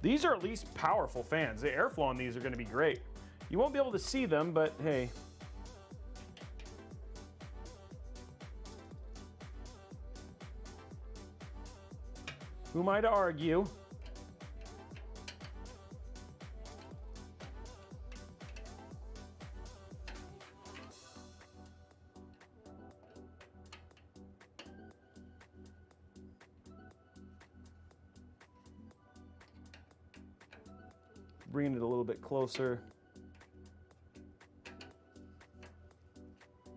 These are at least powerful fans. The airflow on these are going to be great. You won't be able to see them, but hey. Who am I to argue? Bringing it a little bit closer.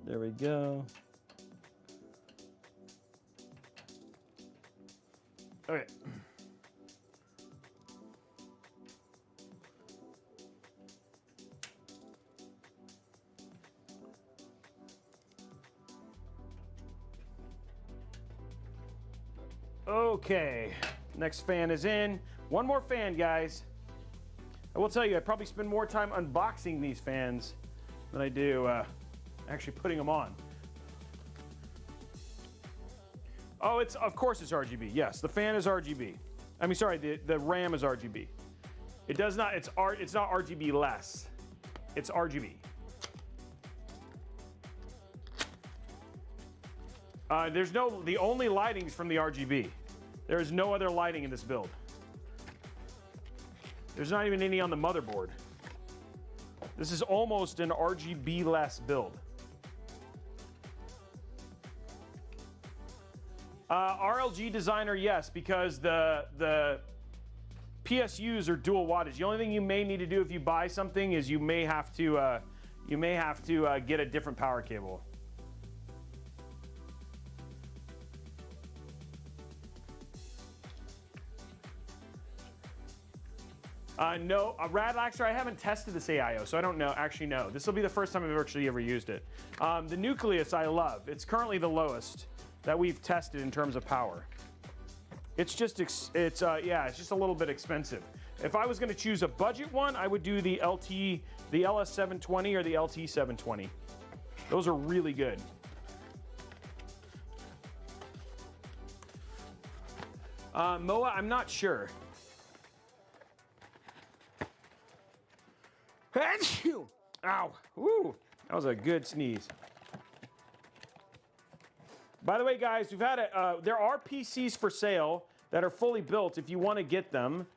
There we go. Okay. Okay, next fan is in. One more fan, guys. I will tell you, I probably spend more time unboxing these fans than I do actually putting them on. Oh, of course it's RGB. Yes, the fan is RGB. I mean, sorry, the RAM is RGB. It does not, it's not RGB less. It's RGB. The only lighting is from the RGB. There is no other lighting in this build. There's not even any on the motherboard. This is almost an RGB-less build. RLG designer, yes, because the PSUs are dual wattage. The only thing you may need to do if you buy something is you may have to get a different power cable. No, Radlaxer, I haven't tested this AIO, so I don't know. Actually, no. This will be the first time I've actually ever used it. The Nucleus I love. It's currently the lowest that we've tested in terms of power. It's just, it's just a little bit expensive. If I was going to choose a budget one, I would do the LS720 or the LT720. Those are really good. MOA, I'm not sure. Ow, woo, that was a good sneeze. By the way, guys, we've had there are PCs for sale that are fully built if you want to get them.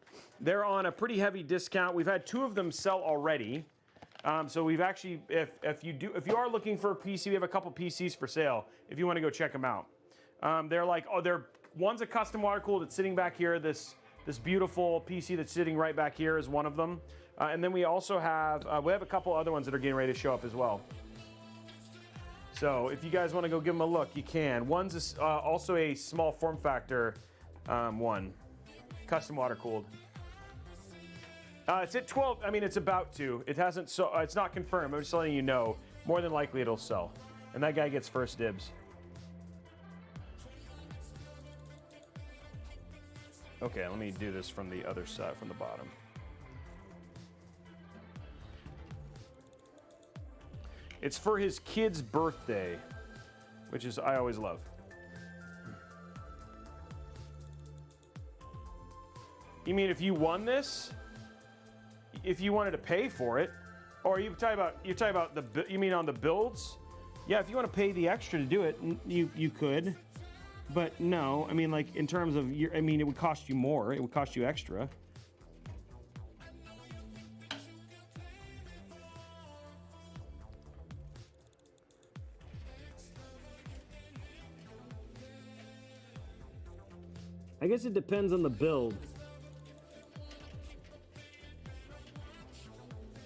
They're on a pretty heavy discount. We've had 2 of them sell already. So we've actually, if you are looking for a PC, we have a couple PCs for sale if you want to go check them out. One's a custom water cooled that's sitting back here. This beautiful PC that's sitting right back here is one of them. And then we also have a couple other ones that are getting ready to show up as well. So if you guys want to go give them a look, you can. One's also a small form factor one, custom water cooled. It's at 12. I mean, it's about to. It hasn't. So it's not confirmed. I'm just letting you know. More than likely, it'll sell, and that guy gets first dibs. Okay, let me do this from the other side, from the bottom. It's for his kid's birthday, which is I always love. You mean if you won this? If you wanted to pay for it, or you talking about you mean on the builds? Yeah, if you want to pay the extra to do it, you could. But no, I mean, like in terms of it would cost you more. It would cost you extra. I guess it depends on the build.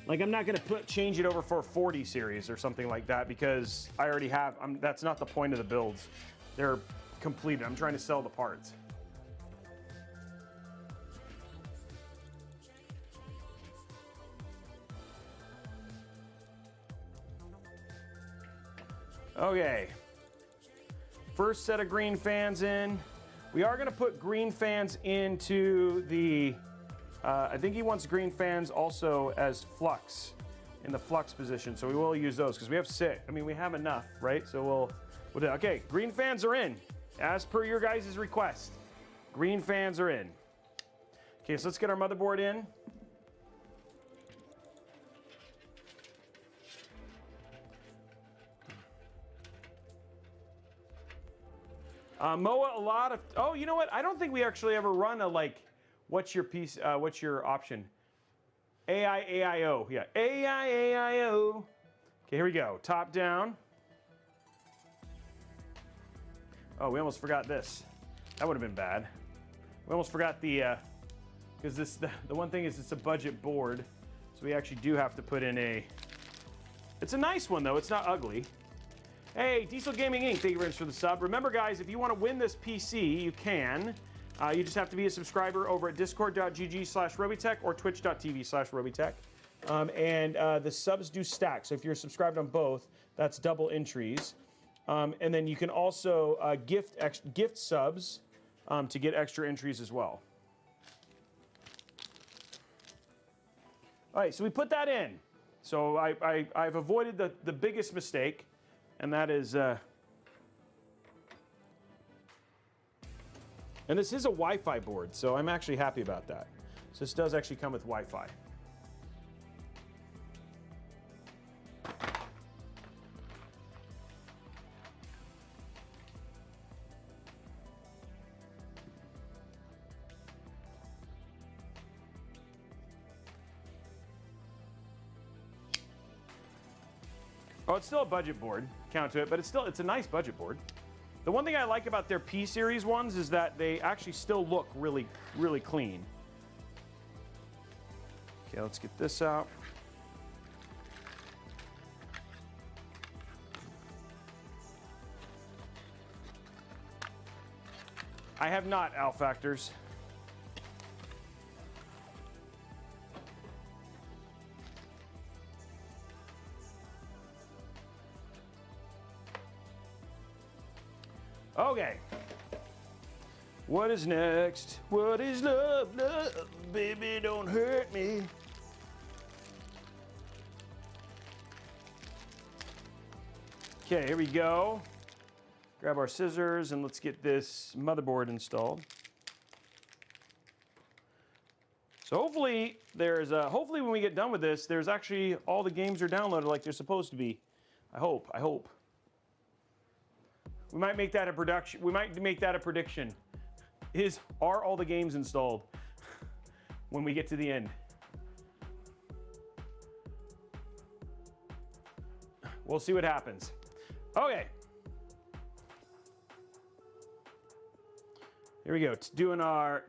Like I'm not gonna change it over for a 40 series or something like that because I already have. That's not the point of the builds. They're completed. I'm trying to sell the parts. Okay. First set of green fans in. We are going to put green fans into the, I think he wants green fans also as flux. in the flux position, so we will use those because we have six. I mean, we have enough, right? So we'll do. Okay, green fans are in, as per your guys' request. Green fans are in. Okay, so let's get our motherboard in. Moa, a lot of, oh, you know what? I don't think we actually ever run a, like, what's your piece, what's your option? AIO, yeah, AIO. Okay, here we go, top down. Oh, we almost forgot this. That would have been bad. We almost forgot the, because the one thing is it's a budget board, so we actually do have to put in a, it's a nice one though, it's not ugly. Hey, Diesel Gaming Inc., thank you very much for the sub. Remember, guys, if you want to win this PC, you can. You just have to be a subscriber over at discord.gg/Robeytech or twitch.tv/Robeytech. The subs do stack, so if you're subscribed on both, that's double entries. And then you can also gift subs to get extra entries as well. All right, so we put that in. So I've avoided the biggest mistake. And that is, and this is a Wi-Fi board, so I'm actually happy about that. So this does actually come with Wi-Fi. Oh, it's still a budget board, count to it, but it's a nice budget board. The one thing I like about their P series ones is that they actually still look really, really clean. Okay, let's get this out. I have not, Al Factors. Okay. What is next? What is love? Love, baby, don't hurt me. Okay, here we go. Grab our scissors and let's get this motherboard installed. So hopefully hopefully when we get done with this, there's actually all the games are downloaded like they're supposed to be. I hope. We might make that a production. We might make that a prediction. Are all the games installed when we get to the end? We'll see what happens. Okay. Here we go. It's doing our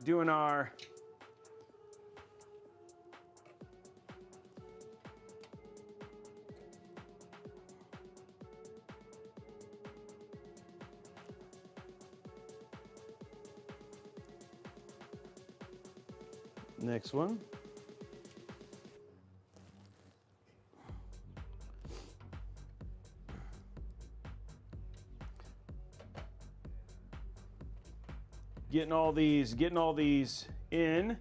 next one. Getting all these in.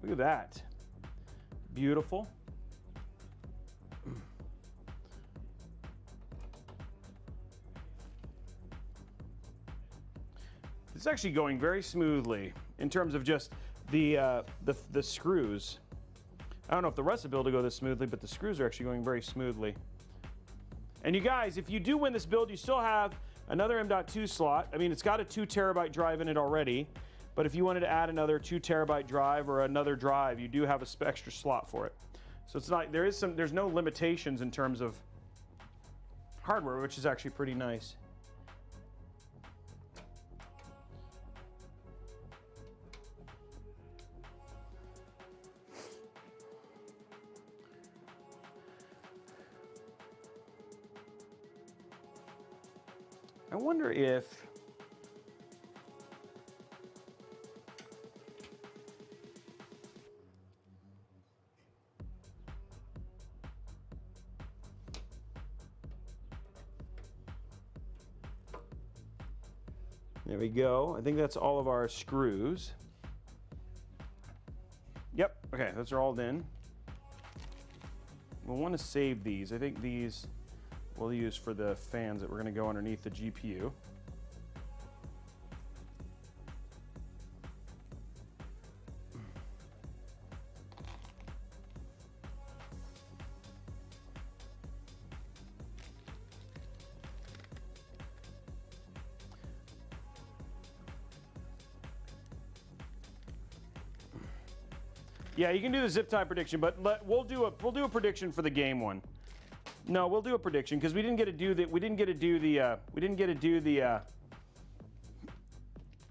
Look at that. Beautiful. It's actually going very smoothly in terms of just the screws. I don't know if the rest of the build will go this smoothly, but the screws are actually going very smoothly. And you guys, if you do win this build, you still have another M.2 slot. I mean, it's got a 2 terabyte drive in it already, but if you wanted to add another 2 terabyte drive or another drive, you do have an extra slot for it. So it's not, there's no limitations in terms of hardware, which is actually pretty nice. I wonder if there we go. I think that's all of our screws. Okay, those are all in. We'll want to save these. I think these we'll use for the fans that we're going to go underneath the GPU. Yeah, you can do the zip tie prediction, but we'll do a prediction for the game one. No, we'll do a prediction because we didn't get to do the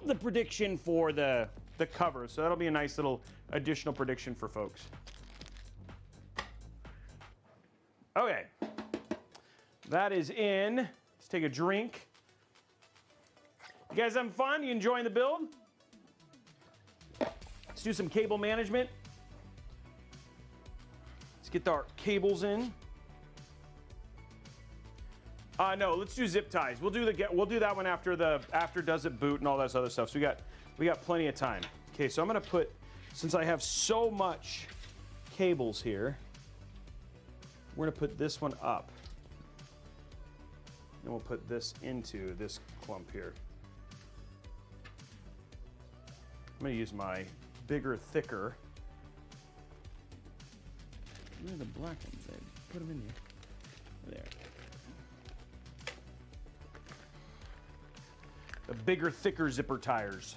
the prediction for the cover. So that'll be a nice little additional prediction for folks. Okay, that is in. Let's take a drink. You guys having fun? You enjoying the build? Let's do some cable management. Get our cables in. No, let's do zip ties. We'll do that one after does it boot and all that other stuff. So we got plenty of time. Okay, so I'm gonna put, since I have so much cables here, we're gonna put this one up. And we'll put this into this clump here. I'm gonna use my bigger, thicker. Where are the black ones at? Put them in here. There. The bigger, thicker zipper tires.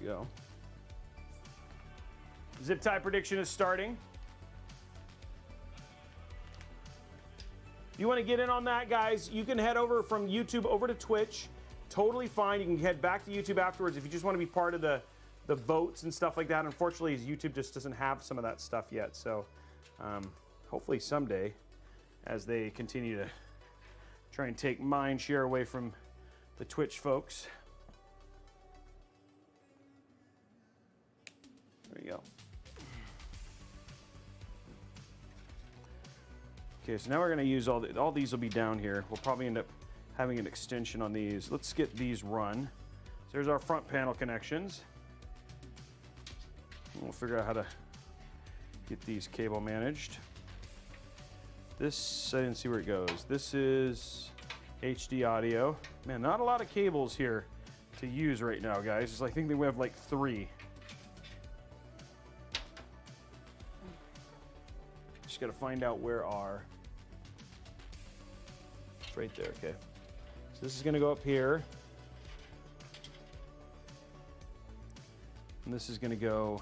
Go. Zip tie prediction is starting. If you want to get in on that, guys, you can head over from YouTube over to Twitch. Totally fine. You can head back to YouTube afterwards if you just want to be part of the votes and stuff like that. Unfortunately, YouTube just doesn't have some of that stuff yet. So hopefully someday, as they continue to try and take mind share away from the Twitch folks. There you go. Okay, so now we're going to use all these will be down here. We'll probably end up having an extension on these. Let's get these run. So there's our front panel connections. And we'll figure out how to get these cable managed. This, I didn't see where it goes. This is HD audio. Man, not a lot of cables here to use right now, guys. I think we have like 3. Just gotta find out where our, it's right there, okay. So this is gonna go up here. And this is gonna go,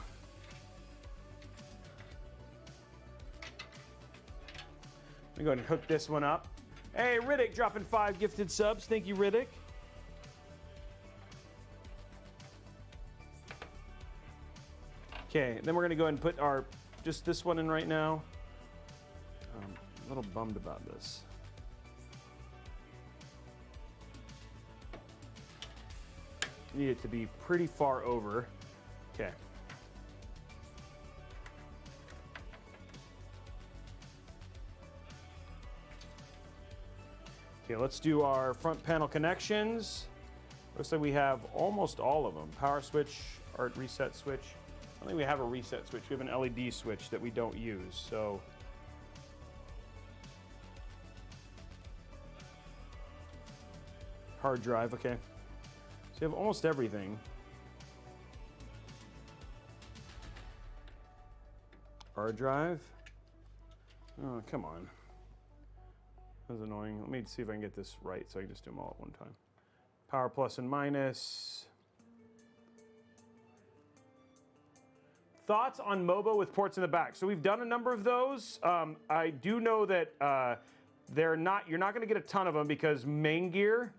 I'm gonna go ahead and hook this one up. Hey, Riddick dropping 5 gifted subs. Thank you, Riddick. Okay, then we're gonna go ahead and put our, just this one in right now. A little bummed about this. Need it to be pretty far over. Okay. Okay, let's do our front panel connections. Looks like we have almost all of them. Power switch, art reset switch. I don't think we have a reset switch. We have an LED switch that we don't use, so. Hard drive, okay. So you have almost everything. Hard drive. Oh, come on. That was annoying. Let me see if I can get this right so I can just do them all at one time. Power plus and minus. Thoughts on MOBO with ports in the back? So we've done a number of those. I do know that you're not going to get a ton of them because Main Gear,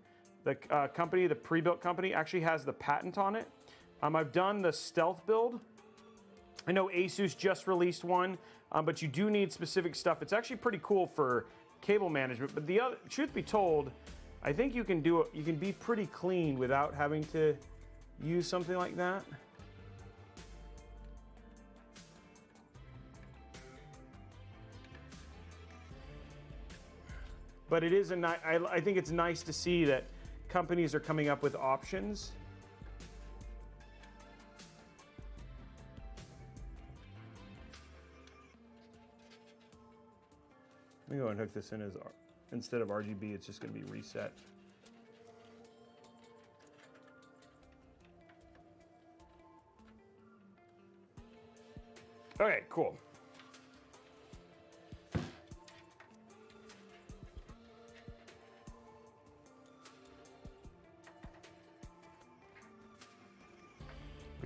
the company, the pre-built company, actually has the patent on it. I've done the stealth build. I know Asus just released one. but you do need specific stuff. It's actually pretty cool for cable management, but the other, truth be told, I think you can do it. You can be pretty clean without having to use something like that. But it is I think it's nice to see that companies are coming up with options. Let me go and hook this in as, instead of RGB, it's just going to be reset. Okay, cool.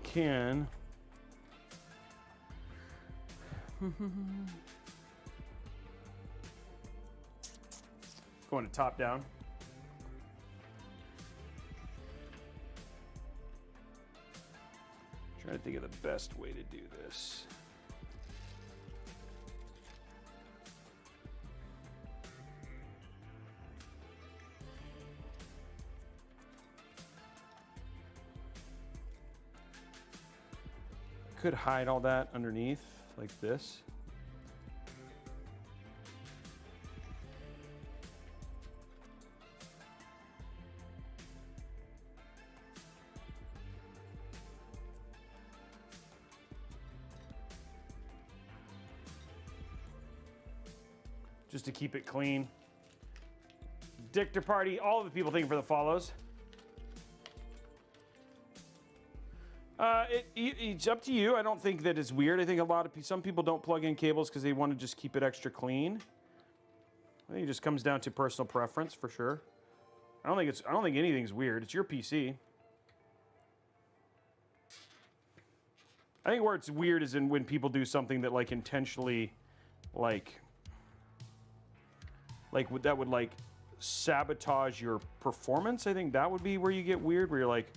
Can going to top down. Trying to think of the best way to do this. Could hide all that underneath like this. Just to keep it clean. Dictor Party, all of the people, thank you for the follows. It's up to you. I don't think that it's weird. I think some people don't plug in cables because they want to just keep it extra clean. I think it just comes down to personal preference for sure. I don't think anything's weird. It's your PC. I think where it's weird is in when people do something that like intentionally like that would like sabotage your performance. I think that would be where you get weird, where you're like,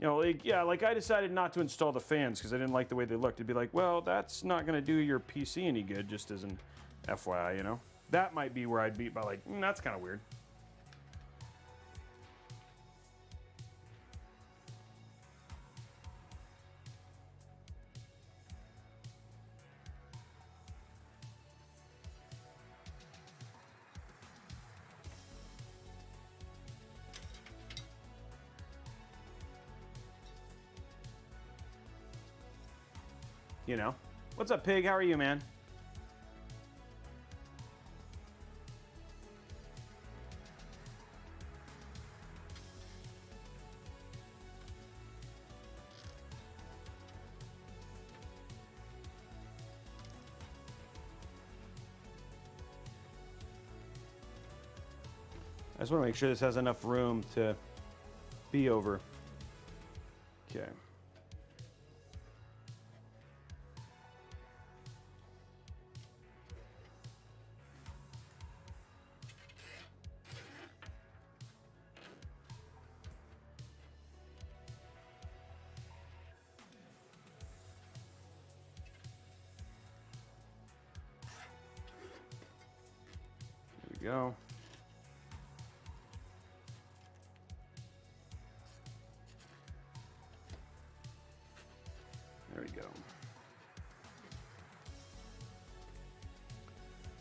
you know, like, yeah, like I decided not to install the fans because I didn't like the way they looked. It'd be like, well, that's not going to do your PC any good, just as an FYI, you know? That might be where I'd be by like, that's kind of weird. You know? What's up, Pig? How are you, man? I just want to make sure this has enough room to be over. Okay. Go. There we go.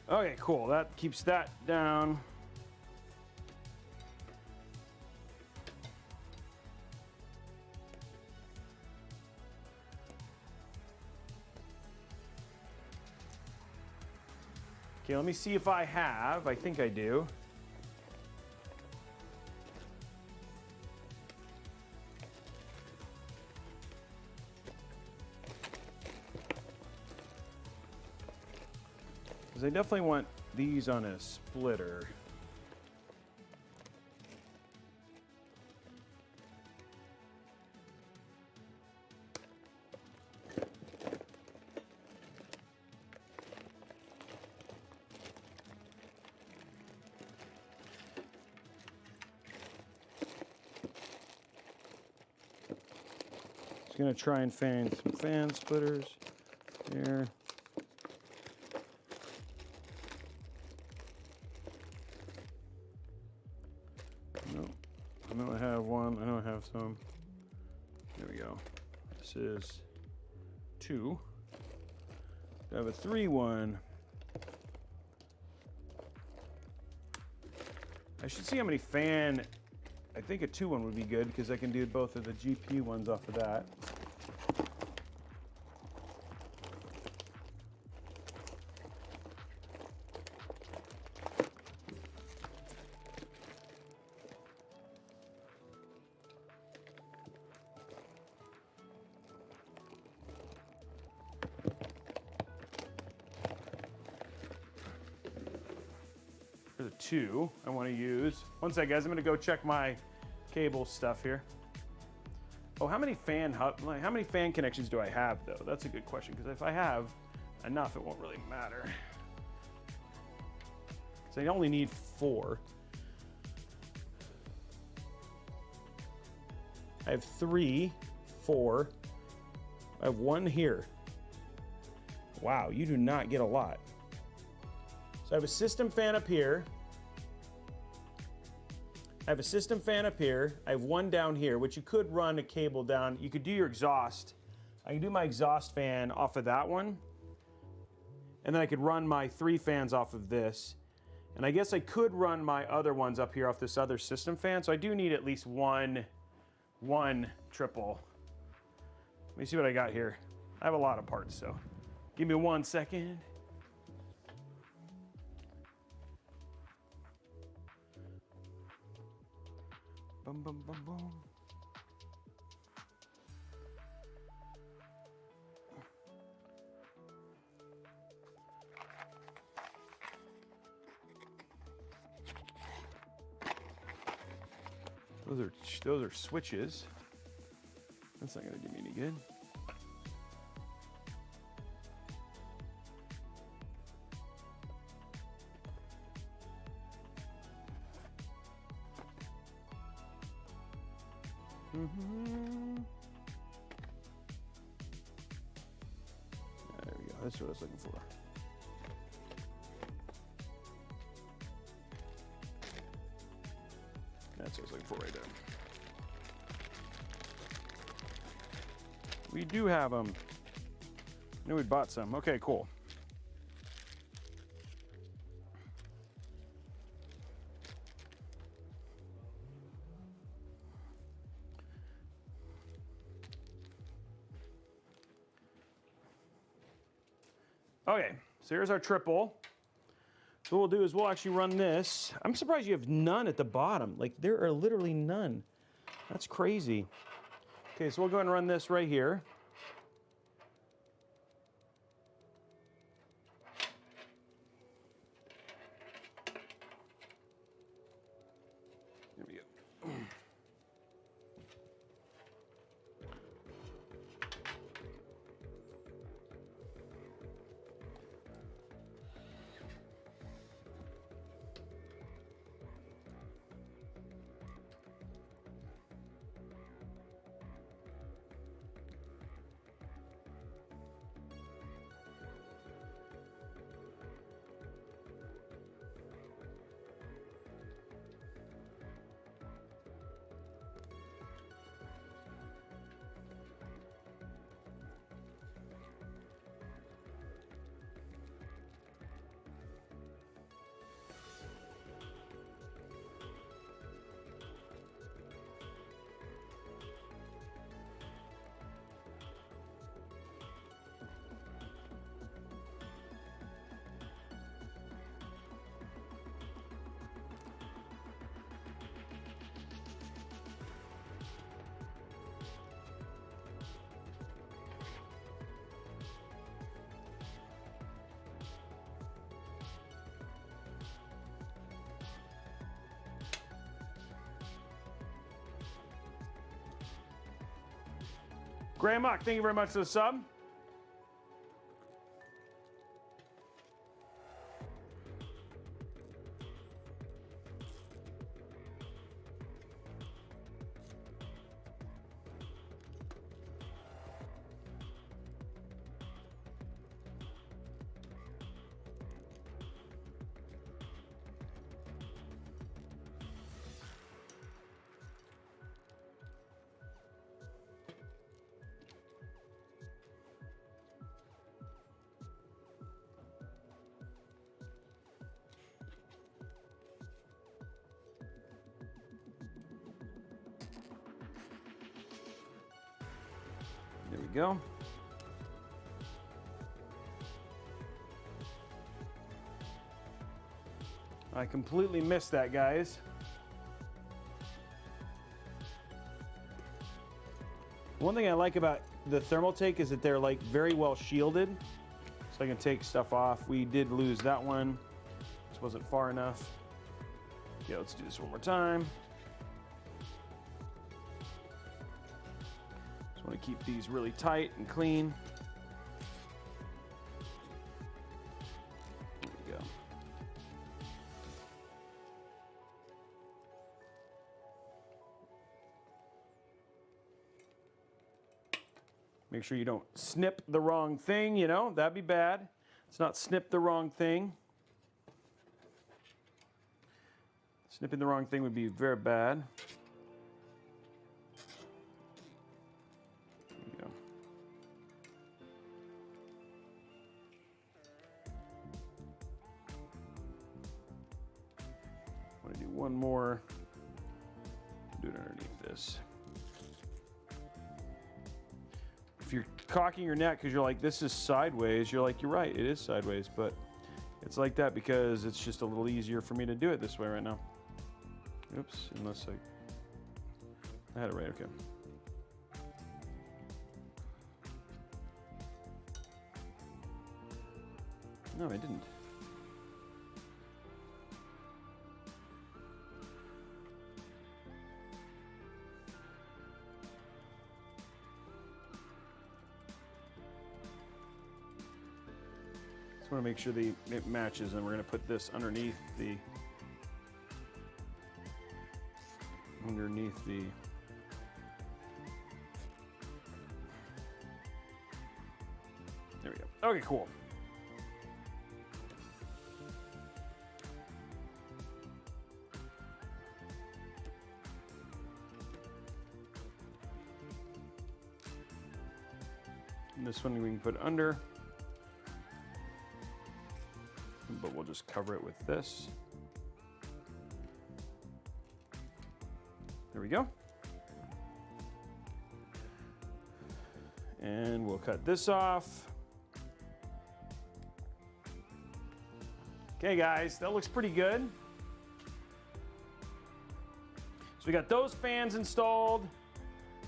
Okay, cool. That keeps that down. Okay, let me see if I have. I think I do. Because I definitely want these on a splitter. Gonna try and find some fan splitters here. have one. I know I have some. There we go. This is 2. I have a 3 one. I should see how many fan. I think a 2 one would be good because I can do both of the GPU ones off of that. There's a 2 I want to use. One sec, guys. I'm going to go check my cable stuff here. Oh, how many fan connections do I have, though? That's a good question, because if I have enough, it won't really matter. So I only need 4. I have 3, 4. I have 1 here. Wow, you do not get a lot. So I have a system fan up here. I have a system fan up here. I have 1 down here, which you could run a cable down. You could do your exhaust. I can do my exhaust fan off of that one. And then I could run my 3 fans off of this. And I guess I could run my other ones up here off this other system fan. So I do need at least one triple. Let me see what I got here. I have a lot of parts, so give me 1 second. Bum, bum, bum, bum. Those are switches. That's not gonna do me any good. There we go. That's what I was looking for. That's what I was looking for right there. We do have them. I knew we'd bought some. Okay, cool. Okay, so here's our triple. So what we'll do is we'll actually run this. I'm surprised you have none at the bottom. Like, there are literally none. That's crazy. Okay, so we'll go ahead and run this right here. There we go. Graham Mock, thank you very much for the sub. There we go. I completely missed that, guys. One thing I like about the Thermaltake is that they're like very well shielded, so I can take stuff off. We did lose that one. This wasn't far enough. Yeah, let's do this one more time. Just want to keep these really tight and clean. There we go. Make sure you don't snip the wrong thing, you know, that'd be bad. Let's not snip the wrong thing. Snipping the wrong thing would be very bad. There you go. I want to do one more. Do it underneath this. If you're cocking your neck because you're like, this is sideways, you're like, you're right, it is sideways, but it's like that because it's just a little easier for me to do it this way right now. Oops, unless I had it right, okay. No, I didn't. Just want to make sure it matches, and we're going to put this underneath the there we go. Okay, cool. And this one we can put under, but we'll just cover it with this. There we go. And we'll cut this off. Okay, guys, that looks pretty good. So we got those fans installed.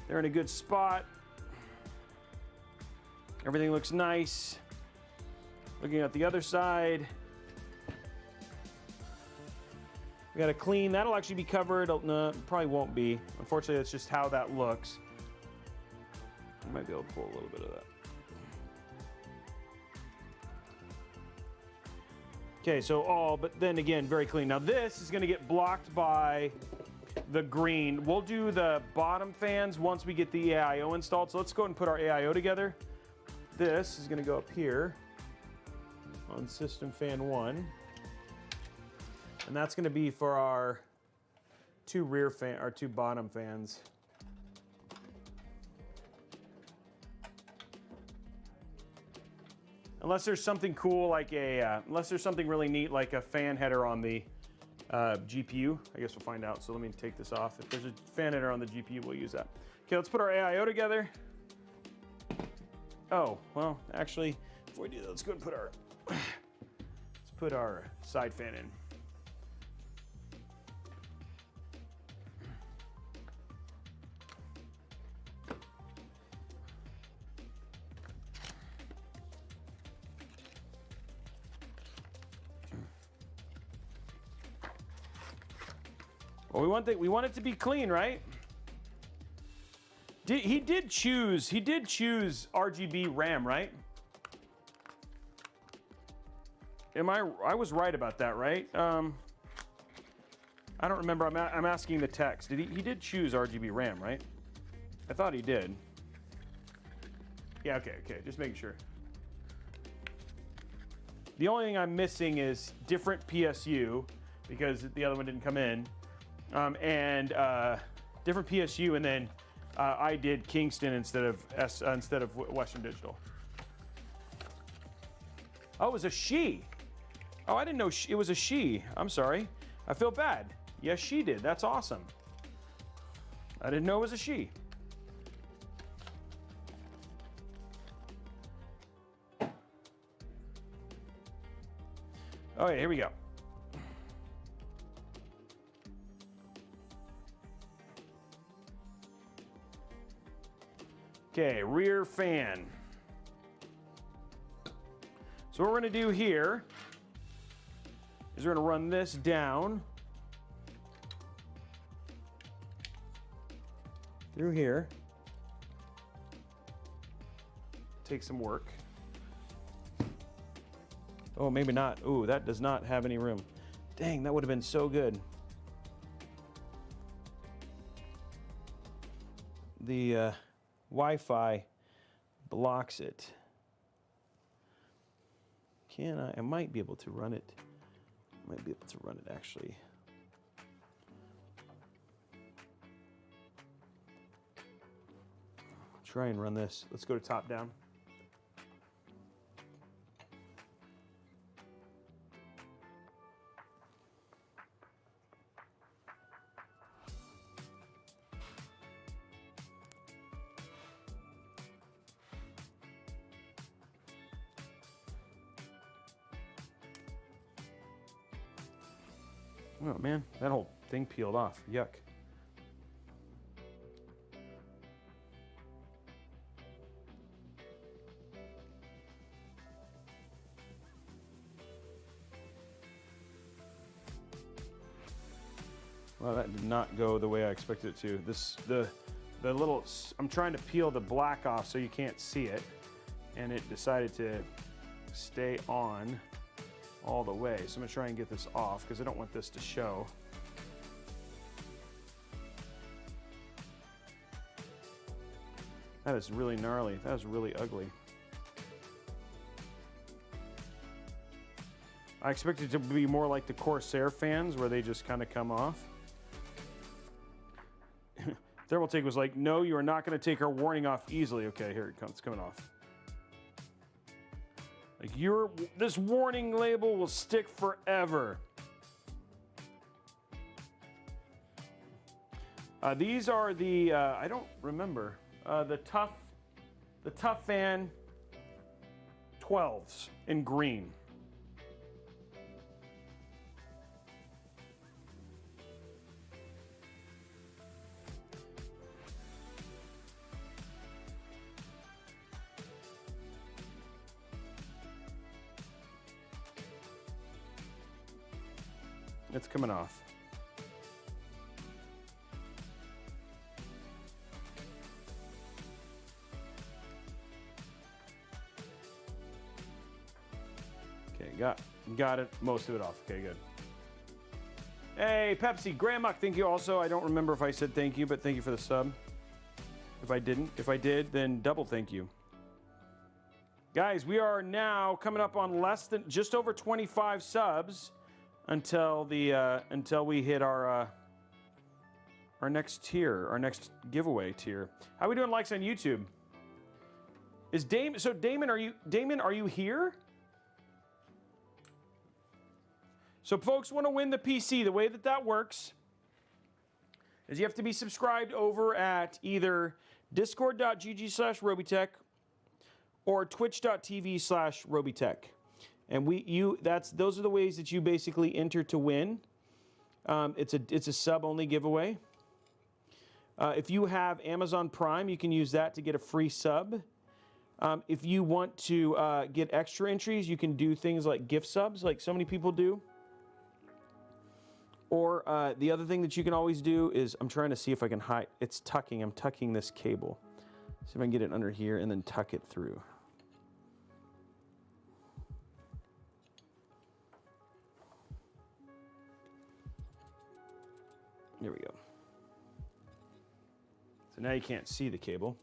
They're in a good spot. Everything looks nice. Looking at the other side. We got to clean. That'll actually be covered. No, it probably won't be. Unfortunately, that's just how that looks. I might be able to pull a little bit of that. Okay, so but then again, very clean. Now this is going to get blocked by the green. We'll do the bottom fans once we get the AIO installed. So let's go ahead and put our AIO together. This is going to go up here on system fan 1. And that's going to be for our two bottom fans. Unless there's something cool like unless there's something really neat like a fan header on the GPU. I guess we'll find out. So let me take this off. If there's a fan header on the GPU, we'll use that. Okay, let's put our AIO together. Oh, well, actually, before we do that, let's go and put our side fan in. Well, we want it to be clean, right? He did choose RGB RAM, right? I was right about that, right? I don't remember. I'm asking the text. He did choose RGB RAM, right? I thought he did. Yeah, okay, just making sure. The only thing I'm missing is different PSU because the other one didn't come in. Different PSU, and then I did Kingston instead of Western Digital. Oh, it was a she. Oh, I didn't know it was a she. I'm sorry. I feel bad. Yes, she did. That's awesome. I didn't know it was a she. Oh yeah, here we go. Okay, rear fan. So what we're gonna do here is we're gonna run this down through here. Take some work. Oh, maybe not. Ooh, that does not have any room. Dang, that would have been so good. The Wi-Fi blocks it. Can I might be able to run it. Might be able to run it actually. Try and run this. Let's go to top down. Oh man, that whole thing peeled off. Yuck. Well, that did not go the way I expected it to. The little, I'm trying to peel the black off so you can't see it, and it decided to stay on all the way. So I'm gonna try and get this off because I don't want this to show. That is really gnarly. That is really ugly. I expected it to be more like the Corsair fans where they just kind of come off. Thermaltake was like, no, you are not going to take our warning off easily. Okay, here it comes. It's coming off. Like, this warning label will stick forever. These are the, I don't remember, the Tough Fan 12s in green. It's coming off. Okay, got it. Most of it off. Okay, good. Hey, Pepsi, Grandma, thank you also. I don't remember if I said thank you, but thank you for the sub. If I didn't, if I did, then double thank you. Guys, we are now coming up on just over 25 subs until we hit our next tier, our next giveaway tier. How are we doing likes on YouTube? Is Damon, are you here? So folks want to win the PC. The way that works is you have to be subscribed over at either discord.gg/Robeytech or twitch.tv/Robeytech. And those are the ways that you basically enter to win. It's a sub-only giveaway. If you have Amazon Prime, you can use that to get a free sub. If you want to get extra entries, you can do things like gift subs, like so many people do. Or the other thing that you can always do is, I'm trying to see if I can hide. It's tucking. I'm tucking this cable. See if I can get it under here and then tuck it through. There we go. So now you can't see the cable.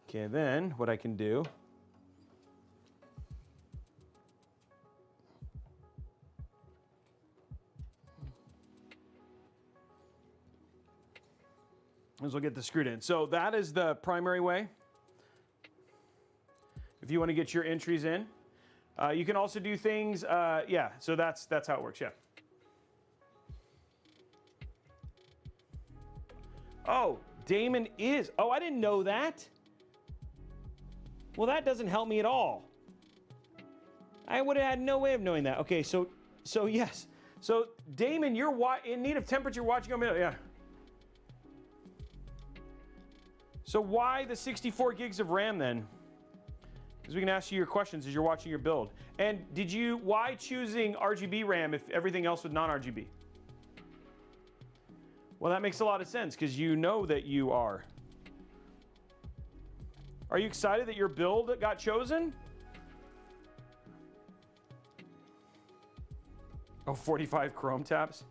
Okay, then what I can do is we'll get this screwed in. So that is the primary way. If you want to get your entries in. You can also do things, yeah, so that's how it works, yeah. Oh, Damon is, oh, I didn't know that. Well, that doesn't help me at all. I would have had no way of knowing that. Okay, so yes. So Damon, you're in need of temperature watching on video. Yeah. So why the 64 gigs of RAM then? Because we can ask you your questions as you're watching your build. And why choosing RGB RAM if everything else was non-RGB? Well, that makes a lot of sense because you know that you are. Are you excited that your build got chosen? Oh, 45 Chrome tabs.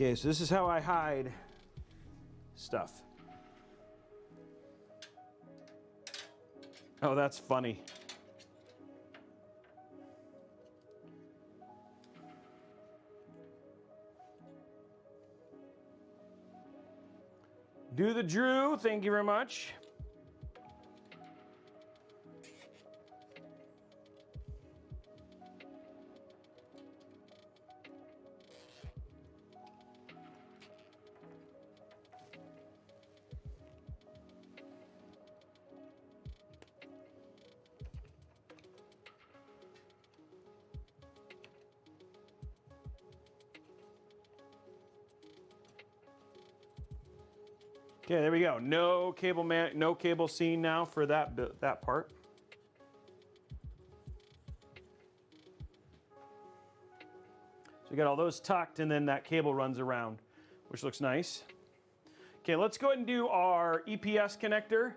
Okay, so this is how I hide stuff. Oh, that's funny. Do the Drew, thank you very much. Okay, there we go. No cable scene now for that part. So you got all those tucked, and then that cable runs around, which looks nice. Okay, let's go ahead and do our EPS connector.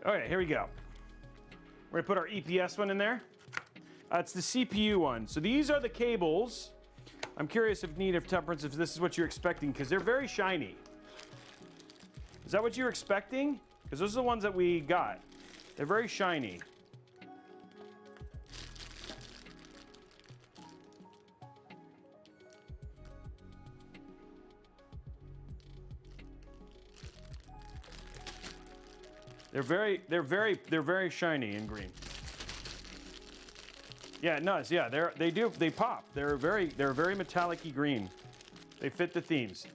Okay, here we go. We're gonna put our EPS one in there. It's the CPU one. So these are the cables. I'm curious if need of temperance, if this is what you're expecting, because they're very shiny. Is that what you're expecting? Because those are the ones that we got. They're very shiny. They're very shiny and green. Yeah, nuts. Yeah, they pop. They're very metallic-y green. They fit the themes.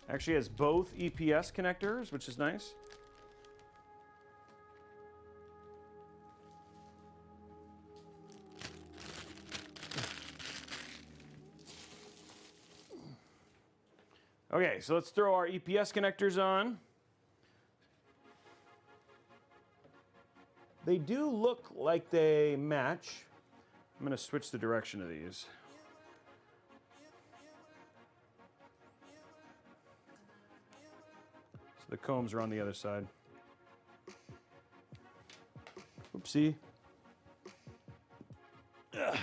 Actually has both EPS connectors, which is nice. Okay, so let's throw our EPS connectors on. They do look like they match. I'm going to switch the direction of these. So the combs are on the other side. Oopsie. Ugh.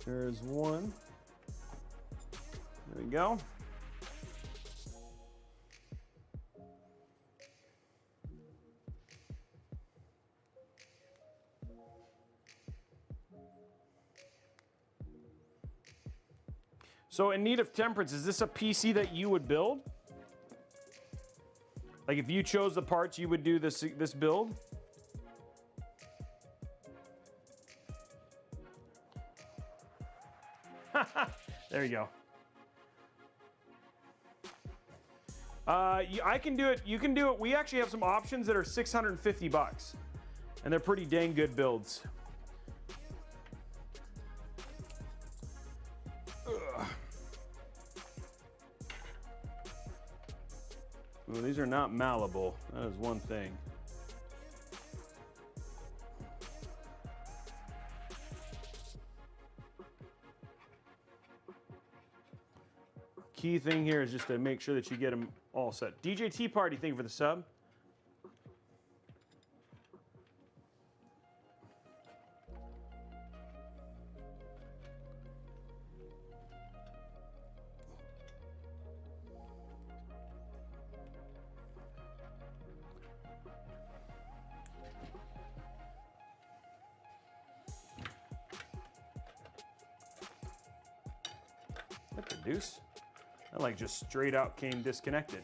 There's one. There we go. So in need of temperance, is this a PC that you would build? Like if you chose the parts, you would do this build? There you go. I can do it. You can do it. We actually have some options that are 650 bucks, and they're pretty dang good builds. Ugh. Well, these are not malleable. That is one thing. Key thing here is just to make sure that you get them all set. DJ Tea Party, thank you for the sub. What the deuce? That like just straight out came disconnected.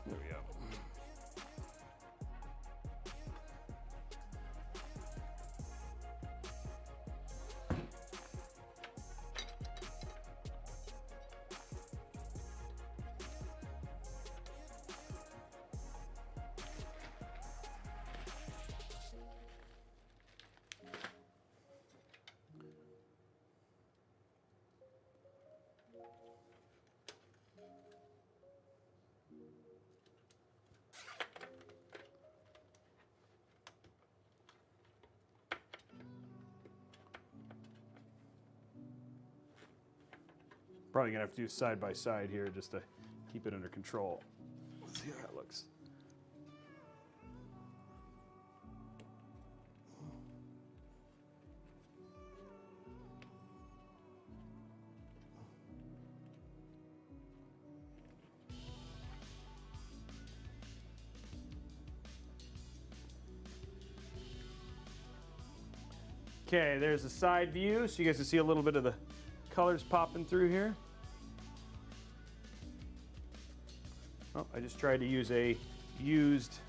There we go. Probably gonna have to do side by side here just to keep it under control. Let's see how that looks. Okay, there's a side view so you guys can see a little bit of the colors popping through here. Oh, I just tried to use a used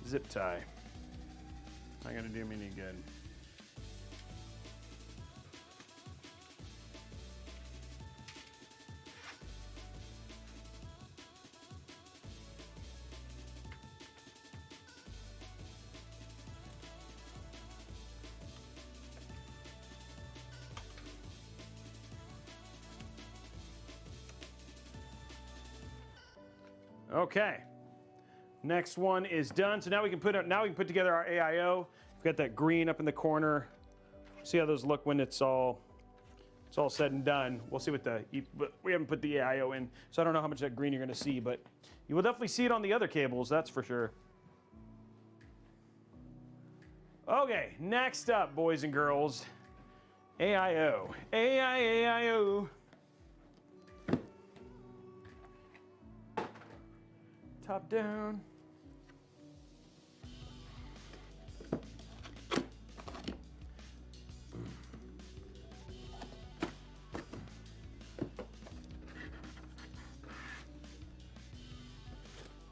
zip tie. Not gonna do me any good. Okay, next one is done. So now we can put together our AIO. We've got that green up in the corner. See how those look when it's all said and done. We'll see what but we haven't put the AIO in, so I don't know how much of that green you're going to see, but you will definitely see it on the other cables. That's for sure. Okay, next up, boys and girls, AIO. AIO. Top down.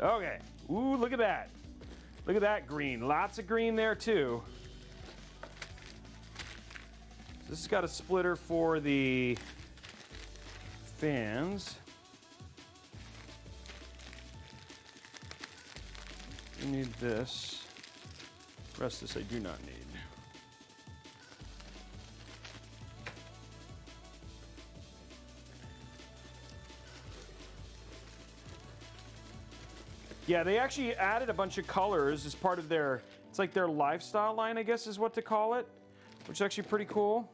Okay. Ooh, look at that. Look at that green. Lots of green there too. This has got a splitter for the fans. I need this. The rest of this I do not need. Yeah, they actually added a bunch of colors as part of their, it's like their lifestyle line, I guess is what to call it, which is actually pretty cool.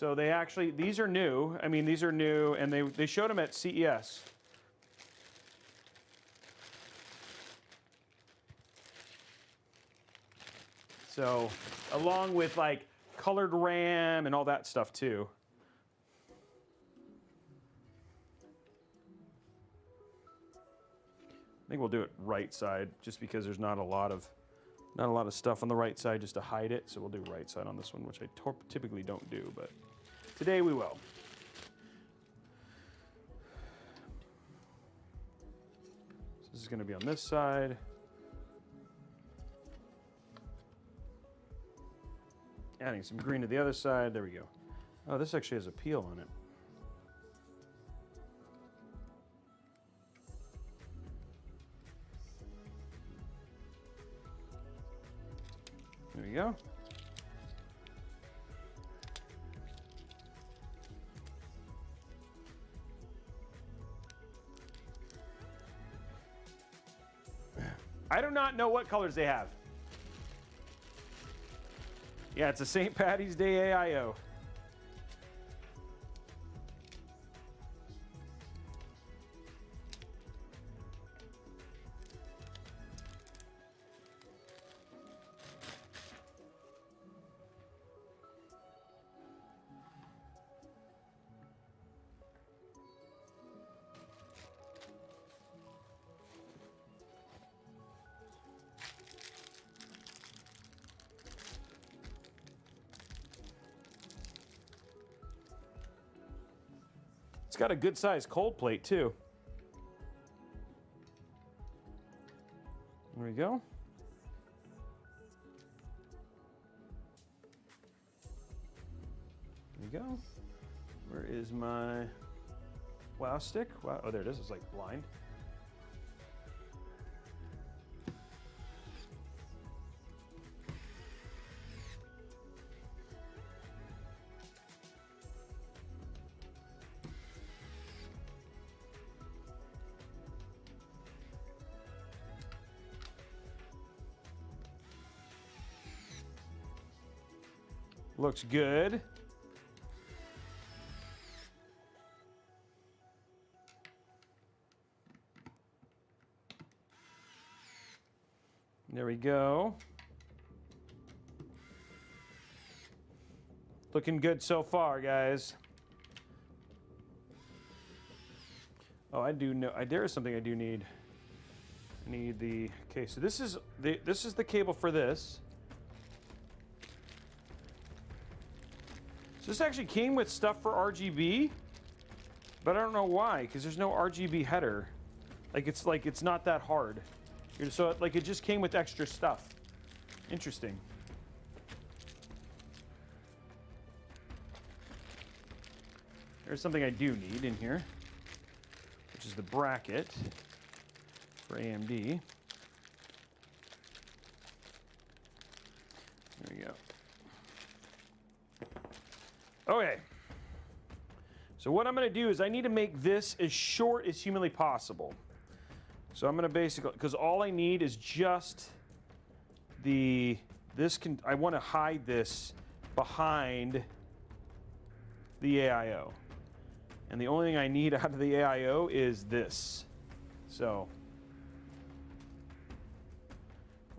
So they actually, these are new. I mean, these are new, and they showed them at CES. So, along with like colored RAM and all that stuff too. I think we'll do it right side, just because there's not a lot of stuff on the right side just to hide it. So we'll do right side on this one, which I typically don't do, but today we will. So this is going to be on this side. Adding some green to the other side. There we go. Oh, this actually has a peel on it. There we go. I do not know what colors they have. Yeah, it's a St. Patty's Day AIO. It's got a good sized cold plate too. There we go. There we go. Where is my wow stick? Wow, oh, there it is. It's like blind. Looks good. There we go. Looking good so far, guys. Oh, I do know. There is something I do need. I need the. Okay, so this is the cable for this. So this actually came with stuff for RGB, but I don't know why, because there's no RGB header. It's not that hard. So it just came with extra stuff. Interesting. There's something I do need in here, which is the bracket for AMD. There we go. Okay, so what I'm going to do is I need to make this as short as humanly possible. So I'm going to basically, because all I need is just I want to hide this behind the AIO. And the only thing I need out of the AIO is this. So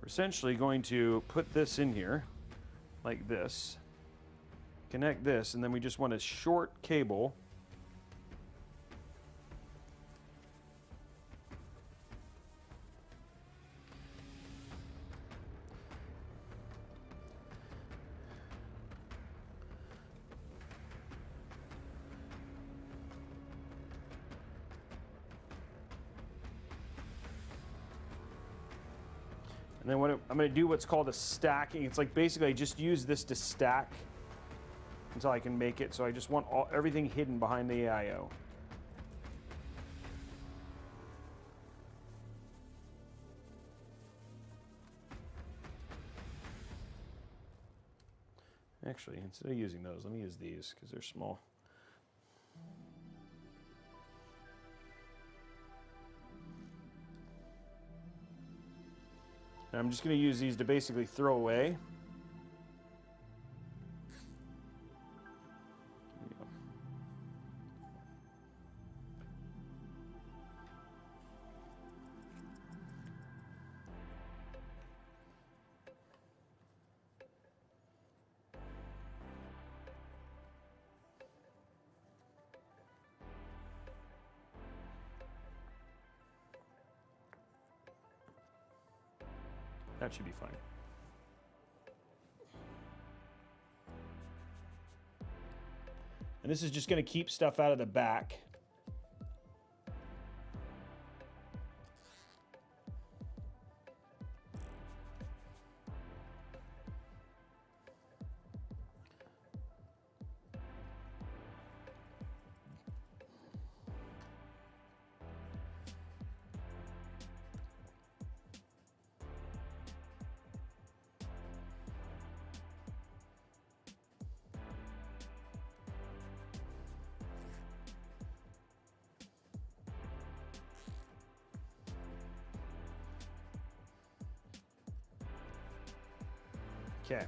we're essentially going to put this in here like this. Connect this, and then we just want a short cable. And then I'm going to do what's called a stacking. It's like basically I just use this to stack until I can make it. So I just want everything hidden behind the AIO. Actually, instead of using those, let me use these because they're small. And I'm just going to use these to basically throw away. That should be fine. And this is just going to keep stuff out of the back. Okay,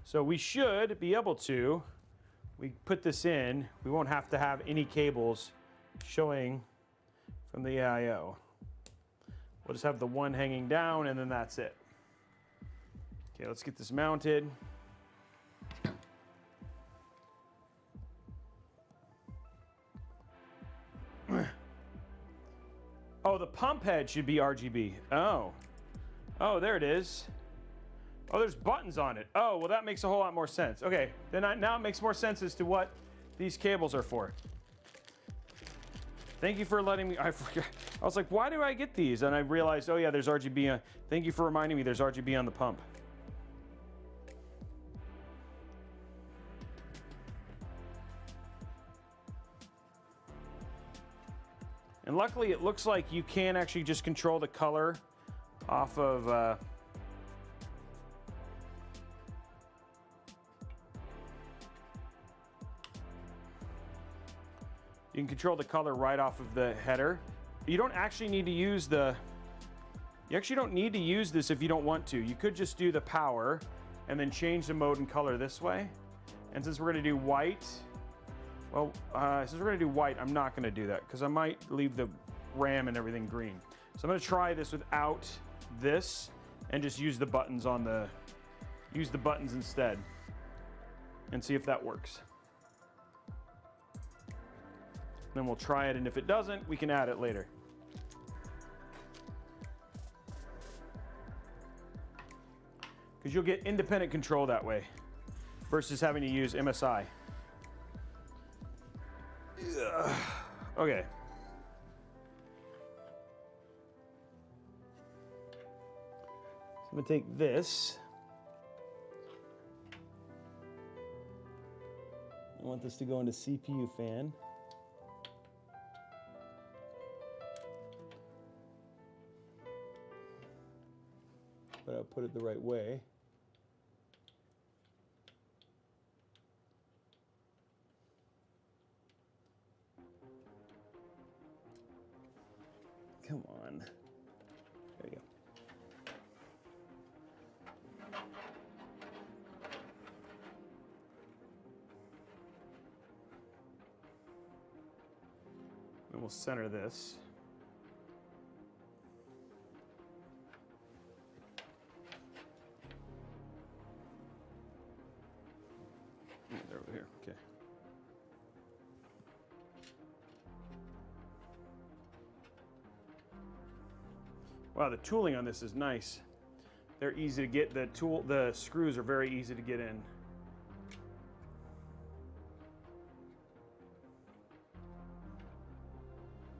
so we should be able to, we put this in, we won't have to have any cables showing from the AIO. We'll just have the one hanging down and then that's it. Okay, let's get this mounted. Oh, the pump head should be RGB. Oh, there it is. Oh, there's buttons on it. Oh, well, that makes a whole lot more sense. Okay, then now it makes more sense as to what these cables are for. Thank you for letting me, I was like, why do I get these? And I realized, oh yeah, there's RGB. Thank you for reminding me there's RGB on the pump. And luckily, it looks like you can actually just control the color off of you can control the color right off of the header. You don't actually need to use you actually don't need to use this if you don't want to. You could just do the power and then change the mode and color this way. And since we're gonna do white, well, since we're gonna do white, I'm not gonna do that because I might leave the RAM and everything green. So I'm gonna try this without this and just use the buttons instead and see if that works. Then we'll try it, and if it doesn't, we can add it later. Because you'll get independent control that way versus having to use MSI. Ugh. Okay. So I'm gonna take this. I want this to go into CPU fan. But I'll put it the right way. Come on. There you go. And we'll center this. They're over here, okay. Wow, the tooling on this is nice. They're easy to get. The screws are very easy to get in.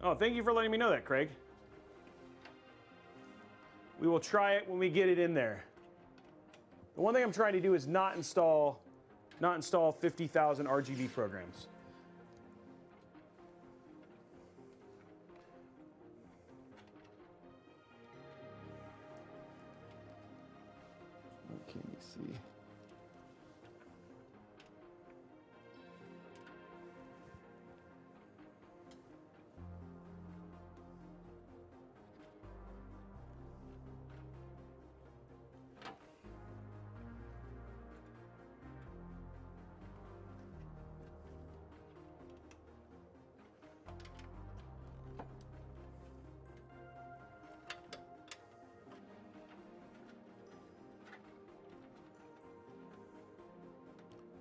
Oh, thank you for letting me know that, Craig. We will try it when we get it in there. The one thing I'm trying to do is not install 50,000 RGB programs. What can you see?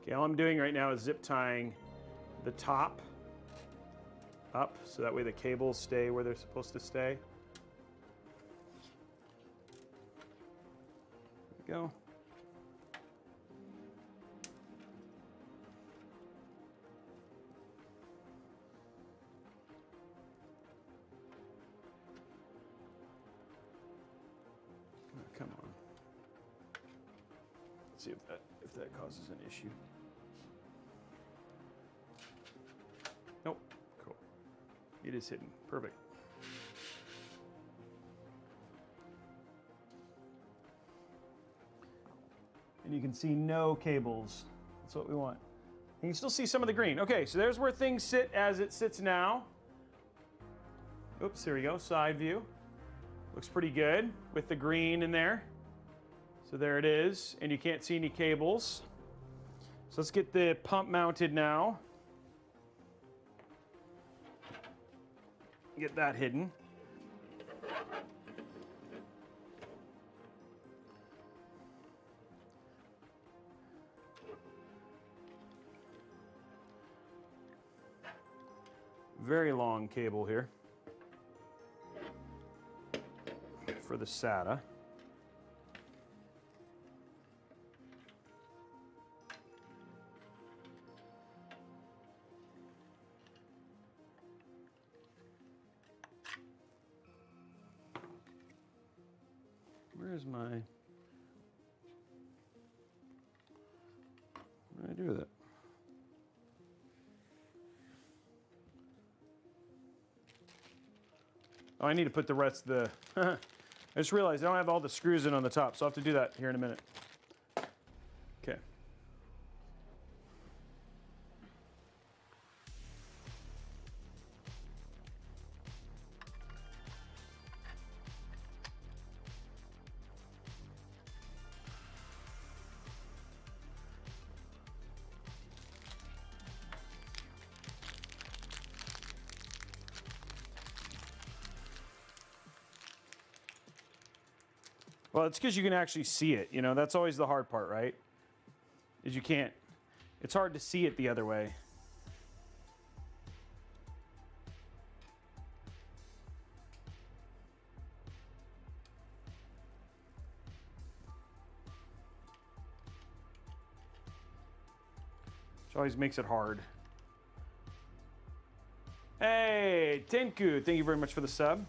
Okay, all I'm doing right now is zip tying the top up so that way the cables stay where they're supposed to stay. go. Oh, come on. Let's see if that causes an issue. Nope. Cool. It is hidden. Perfect. And you can see no cables. That's what we want. And you still see some of the green. Okay, so there's where things sit as it sits now. Oops, here we go, side view. Looks pretty good with the green in there. So there it is, and you can't see any cables. So let's get the pump mounted now. Get that hidden. Very long cable here for the SATA. Where's my... What do I do with it? Oh, I need to put the rest of the... I just realized I don't have all the screws in on the top, so I'll have to do that here in a minute. Okay. Well, it's because you can actually see it. You know, that's always the hard part, right? Is you can't. It's hard to see it the other way. Which always makes it hard. Hey, Tenku, thank you very much for the sub.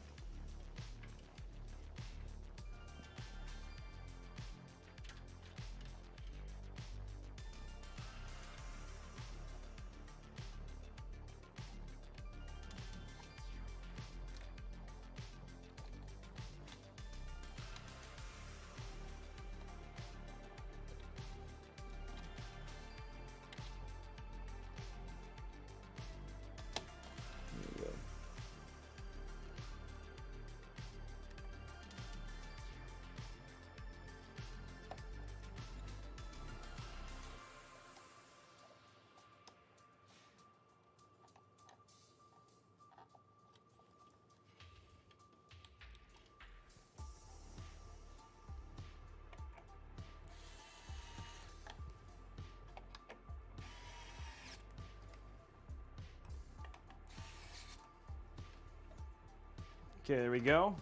Okay, there we go.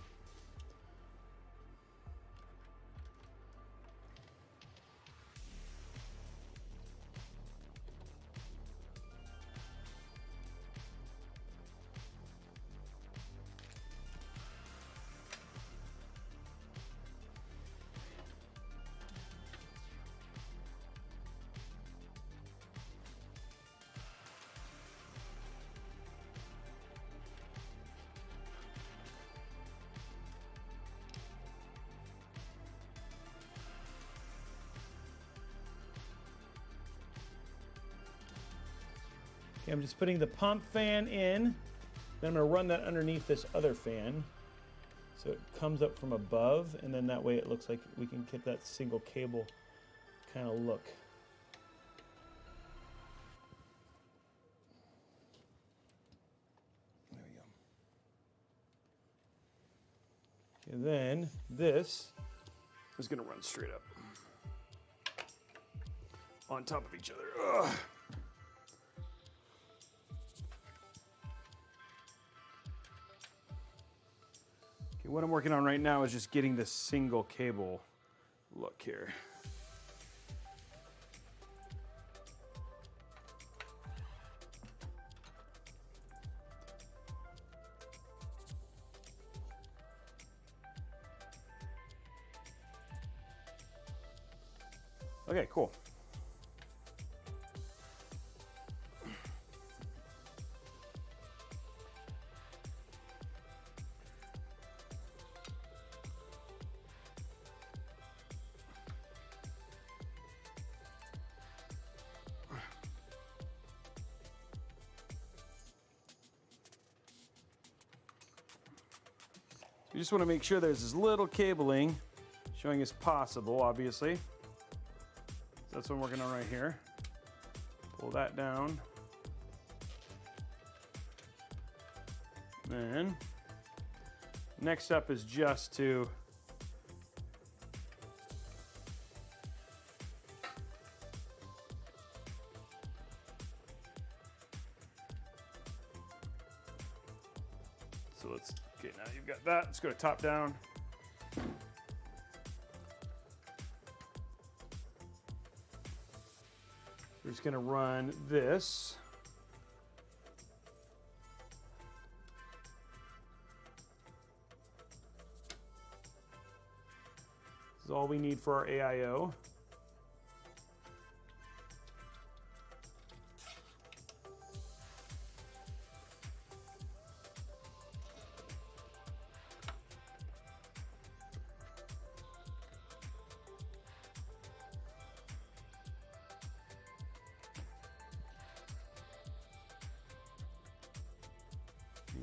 Okay, I'm just putting the pump fan in. Then I'm going to run that underneath this other fan. So it comes up from above, and then that way it looks like we can get that single cable kind of look. There we go. And then this is going to run straight up on top of each other. Ugh. What I'm working on right now is just getting this single cable look here. Okay, cool. We just want to make sure there's as little cabling showing as possible, obviously. That's what I'm working on right here. Pull that down. Then, next up is just to okay, now you've got that. Let's go to top down. We're just going to run this. This is all we need for our AIO.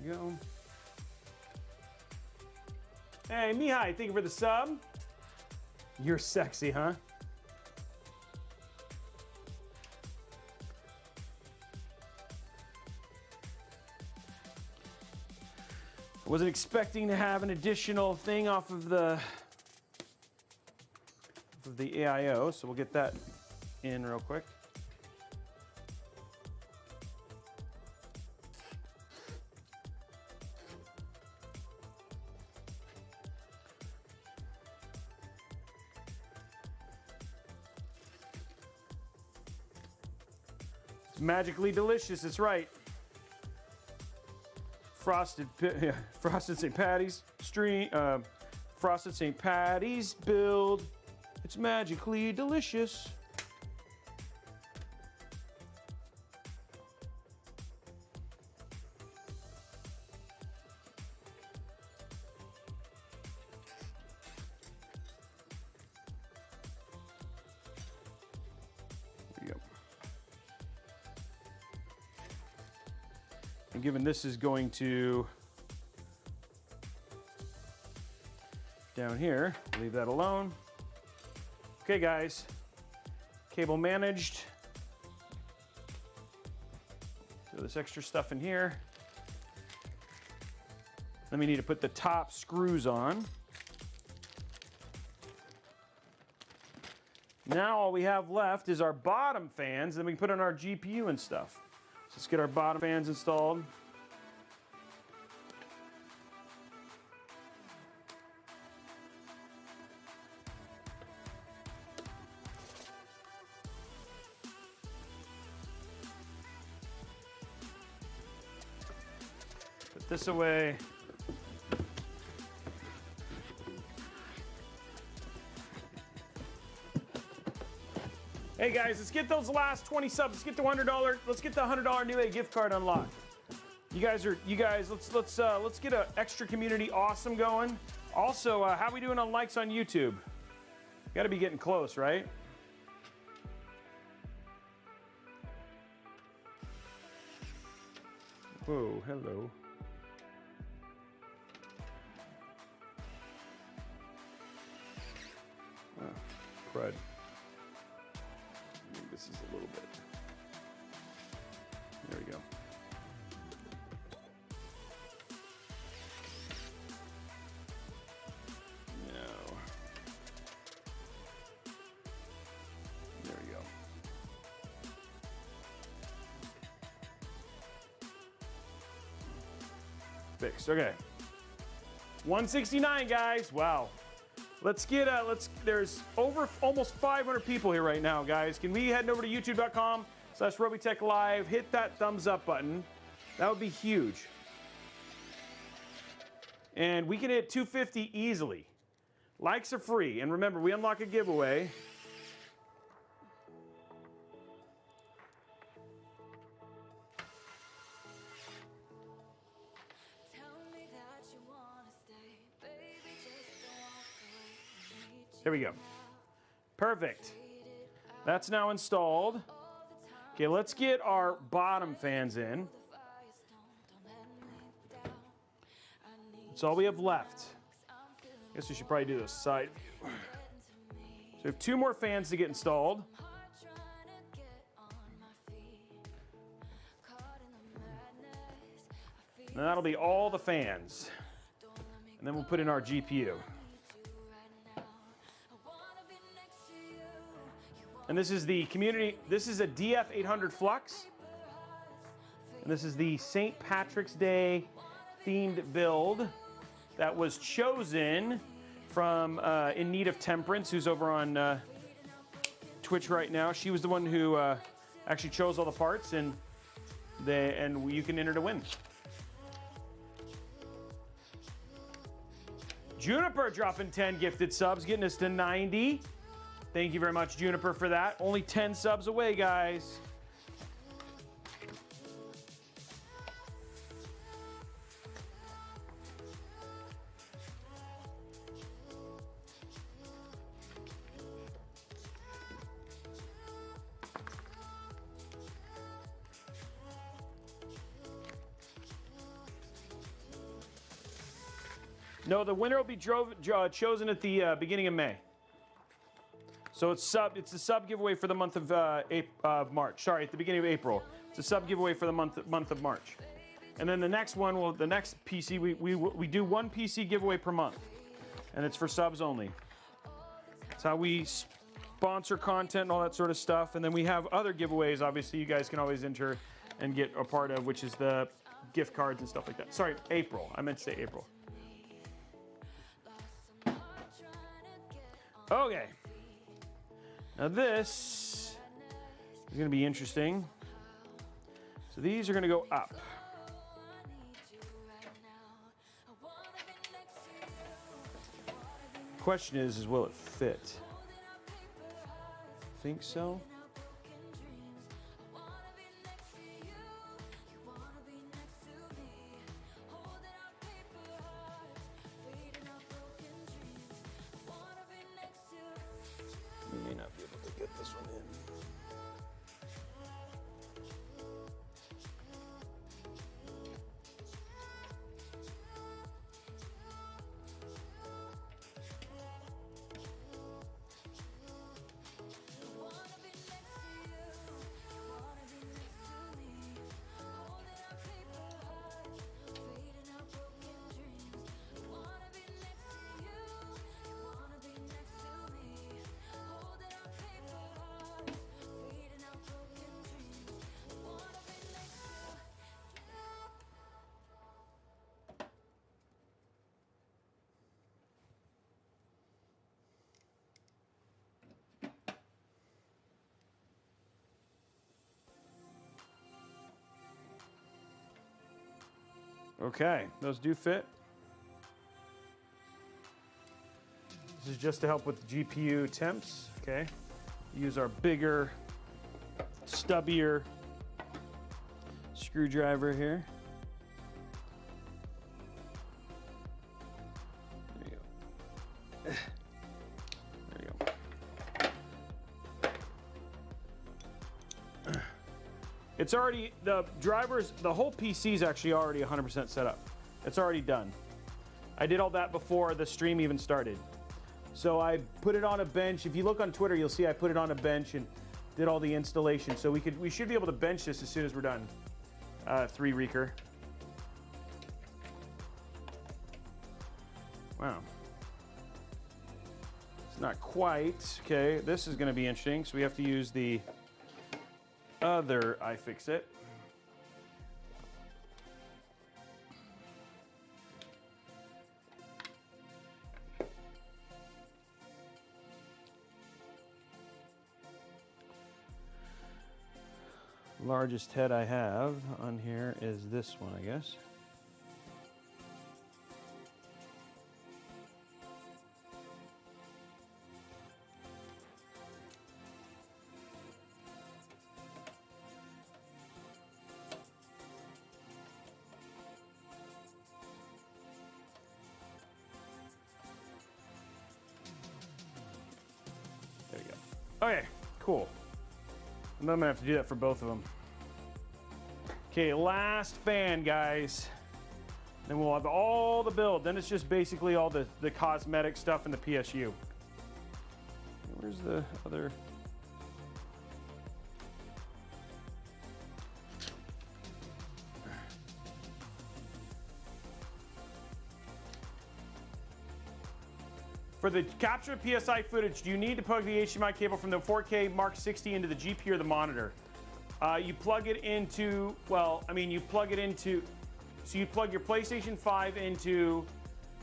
Go. Hey, Mihai, thank you for the sub. You're sexy, huh? I wasn't expecting to have an additional thing off of the AIO, so we'll get that in real quick. Magically delicious, it's right. Frosted St. Patty's Frosted St. Patty's build. It's magically delicious. And given this is going to down here, leave that alone. Okay, guys, cable managed. Throw this extra stuff in here. Then we need to put the top screws on. Now all we have left is our bottom fans, then we can put on our GPU and stuff. So let's get our bottom fans installed. Put this away. Hey guys, let's get those last 20 subs. Let's get the $100. Let's get the $100 Newegg gift card unlocked. You guys, let's get an extra community awesome going. Also, how are we doing on likes on YouTube? Got to be getting close, right? Whoa, hello. Oh, crud. This is a little bit. There we go. No. There we go. Fixed. Okay. 169, guys. Wow. Let's get, there's over almost 500 people here right now, guys. Can we head over to youtube.com/Robeytech Live, hit that thumbs up button. That would be huge. And we can hit 250 easily. Likes are free. And remember, we unlock a giveaway. There we go. Perfect. That's now installed. Okay, let's get our bottom fans in. That's all we have left. I guess we should probably do this side view. So we have 2 more fans to get installed. And that'll be all the fans. And then we'll put in our GPU. And this is the community, this is a DF700 FLUX. And this is the St. Patrick's Day themed build that was chosen from In Need of Temperance, who's over on Twitch right now. She was the one who actually chose all the parts, and you can enter to win. Juniper dropping 10 gifted subs, getting us to 90. Thank you very much, Juniper, for that. Only 10 subs away, guys. No, the winner will be chosen at the beginning of May. So it's a sub giveaway for the month of March. Sorry, at the beginning of April. It's a sub giveaway for the month of March. And then the next one, the next PC, we do 1 PC giveaway per month. And it's for subs only. That's how we sponsor content and all that sort of stuff. And then we have other giveaways, obviously, you guys can always enter and get a part of, which is the gift cards and stuff like that. Sorry, April. I meant to say April. Okay. Now this is going to be interesting. So these are going to go up. Question is will it fit? Think so? Okay, those do fit. This is just to help with GPU temps, okay? Use our bigger, stubbier screwdriver here. There you go. There you go. It's already, the drivers, the whole PC is actually already 100% set up. It's already done. I did all that before the stream even started. So I put it on a bench. If you look on Twitter, you'll see I put it on a bench and did all the installation. So we should be able to bench this as soon as we're done. 3 Reeker. Wow. It's not quite. Okay, this is going to be interesting. So we have to use the other iFixit. Largest head I have on here is this one, I guess. There you go. Okay, cool. And then I'm gonna have to do that for both of them. Okay, last fan, guys. Then we'll have all the build. Then it's just basically all the cosmetic stuff in the PSU. Where's the other? For the capture of PSI footage, do you need to plug the HDMI cable from the 4K Mark 60 into the GPU or the monitor? You plug it into, well, I mean, you plug it into, so you plug your PlayStation 5 into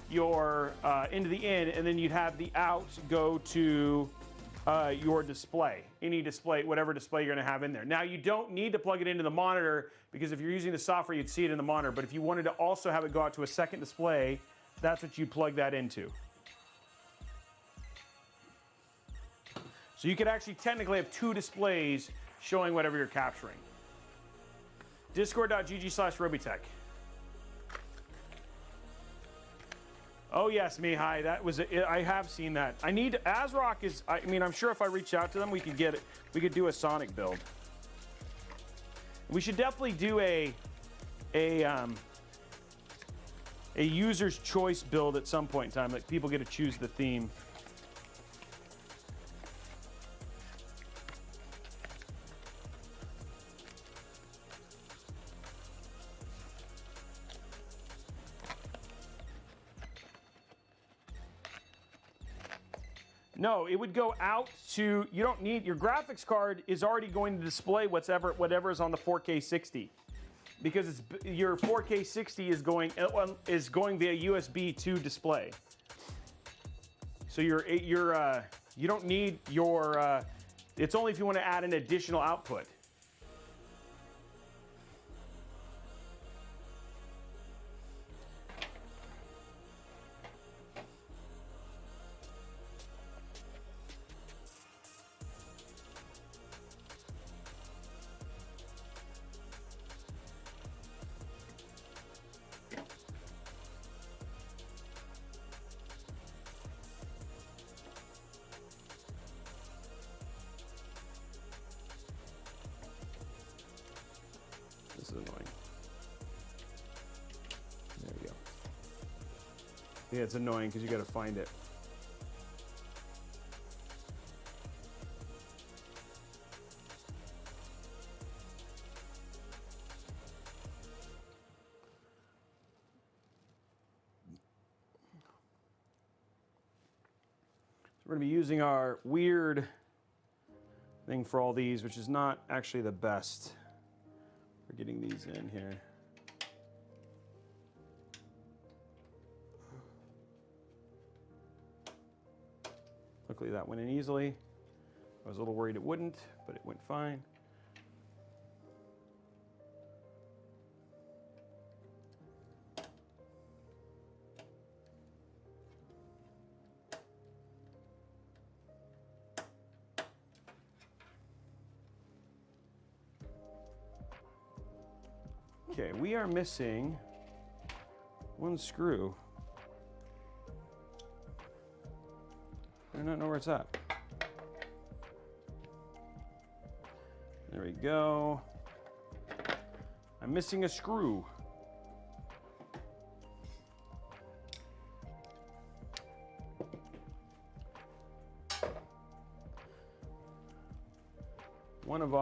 your, into the in, and then you'd have the out go to your display, any display, whatever display you're gonna have in there. Now, you don't need to plug it into the monitor, because if you're using the software, you'd see it in the monitor, but if you wanted to also have it go out to a second display, that's what you plug that into. So you could actually technically have two displays showing whatever you're capturing. Discord.gg/Robeytech. Oh yes, Mihai, that was it. I have seen that. I need ASRock is. I mean, I'm sure if I reach out to them, we could get it. We could do a Sonic build. We should definitely do a user's choice build at some point in time. Like people get to choose the theme. No, it would go out to, you don't need, your graphics card is already going to display whatever is on the 4K 60. Because it's, your 4K 60 is going via USB to display. So you don't need your, it's only if you want to add an additional output. This is annoying. There we go. Yeah, it's annoying because you got to find it. So we're going to be using our weird thing for all these, which is not actually the best. We're getting these in here. Luckily that went in easily. I was a little worried it wouldn't, but it went fine. Okay, we are missing one screw. I do not know where it's at. There we go. I'm missing a screw. One of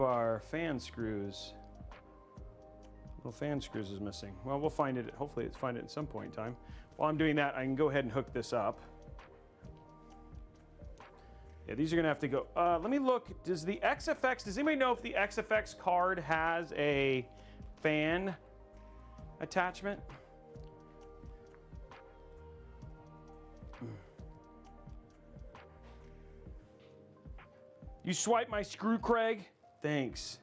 our fan screws, little fan screws is missing. Well, we'll find it, hopefully it's find it at some point in time. While I'm doing that, I can go ahead and hook this up. Yeah, these are gonna have to go, let me look, does anybody know if the XFX card has a fan attachment? You swipe my screw, Craig? Thanks.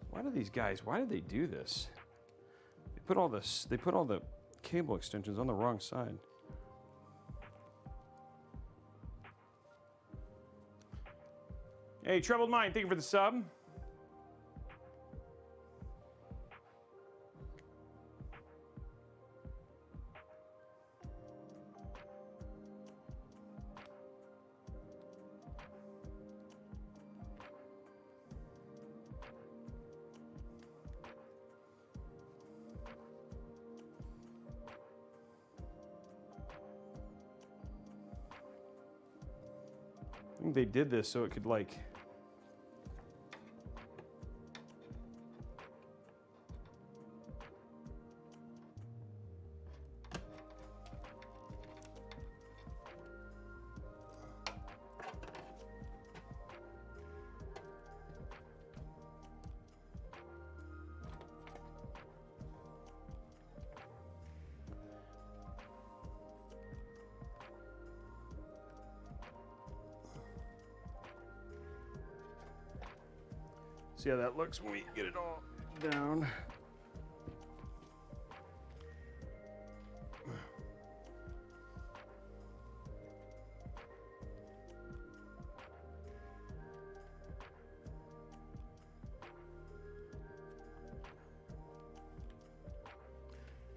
Why do these guys, why did they do this? They put all the cable extensions on the wrong side. Hey, Troubled Mind, thank you for the sub. I think they did this so it could like see how that looks when we get it all down.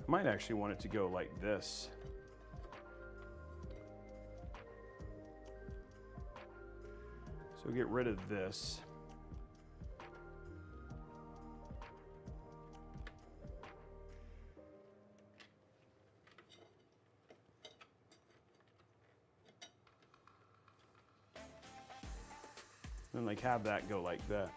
I might actually want it to go like this. So get rid of this. And like have that go like that.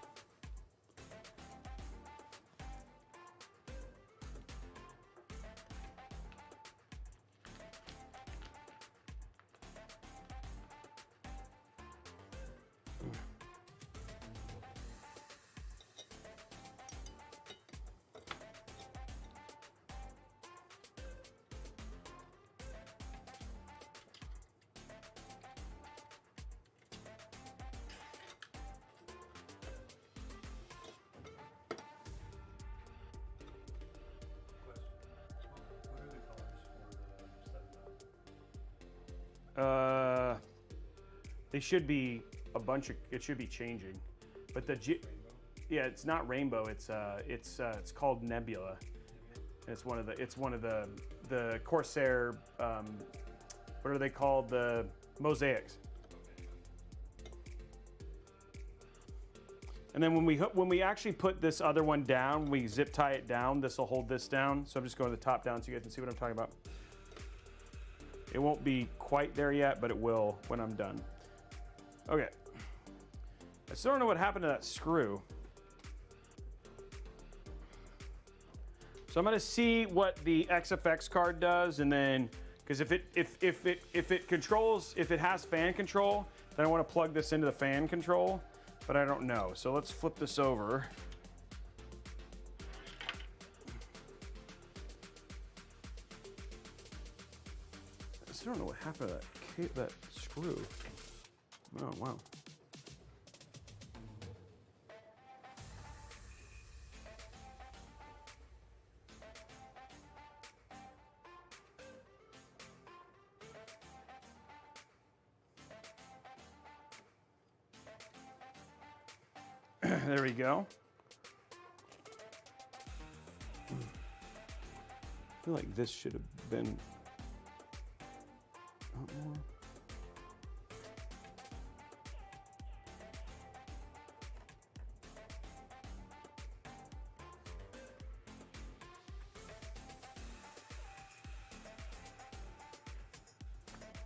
They should be a bunch of. It should be changing, but yeah, it's not rainbow. It's called Nebula. It's one of the Corsair. What are they called? The mosaics. And then when we actually put this other one down, we zip tie it down. This will hold this down. So I'm just going to the top down so you guys can see what I'm talking about. It won't be quite there yet, but it will when I'm done. Okay. I still don't know what happened to that screw. So I'm going to see what the XFX card does, and then because if it has fan control, then I want to plug this into the fan control, but I don't know. So let's flip this over. I don't know what happened to that screw. Oh, wow. There we go. I feel like this should have been more.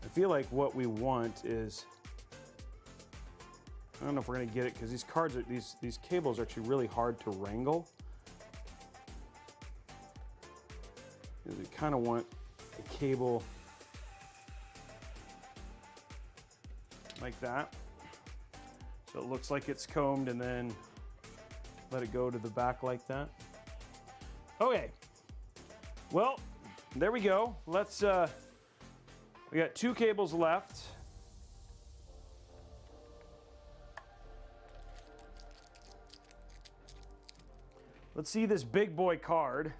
I feel like what we want is, I don't know if we're gonna get it because these cards are these cables are actually really hard to wrangle. We kind of want a cable like that, so it looks like it's combed, and then let it go to the back like that. Okay, well, there we go. Let's we got 2 cables left. Let's see this big boy card.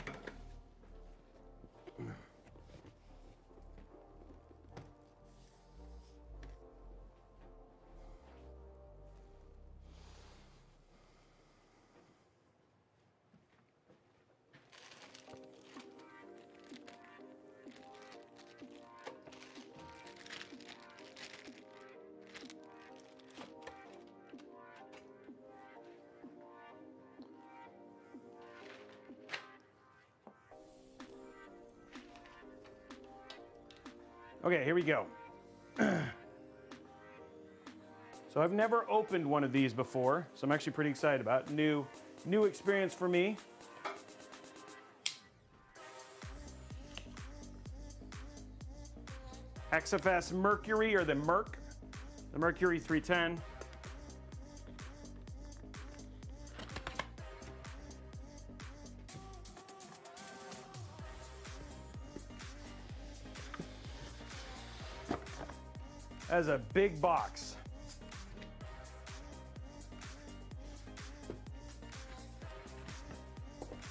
Okay, here we go. So I've never opened one of these before, so I'm actually pretty excited about it. New experience for me. XFS Mercury, or the Mercury 310. As a big box.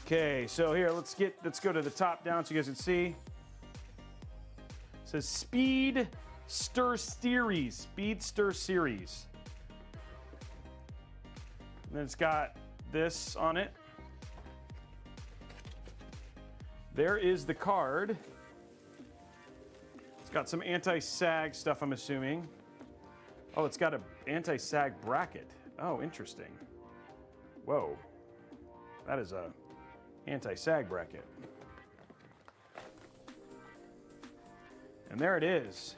Okay, so here let's go to the top down so you guys can see. It says Speedster Series. And then it's got this on it. There is the card. Got some anti-sag stuff, I'm assuming. Oh, it's got an anti-sag bracket. Oh, interesting. Whoa. That is a anti-sag bracket. And there it is.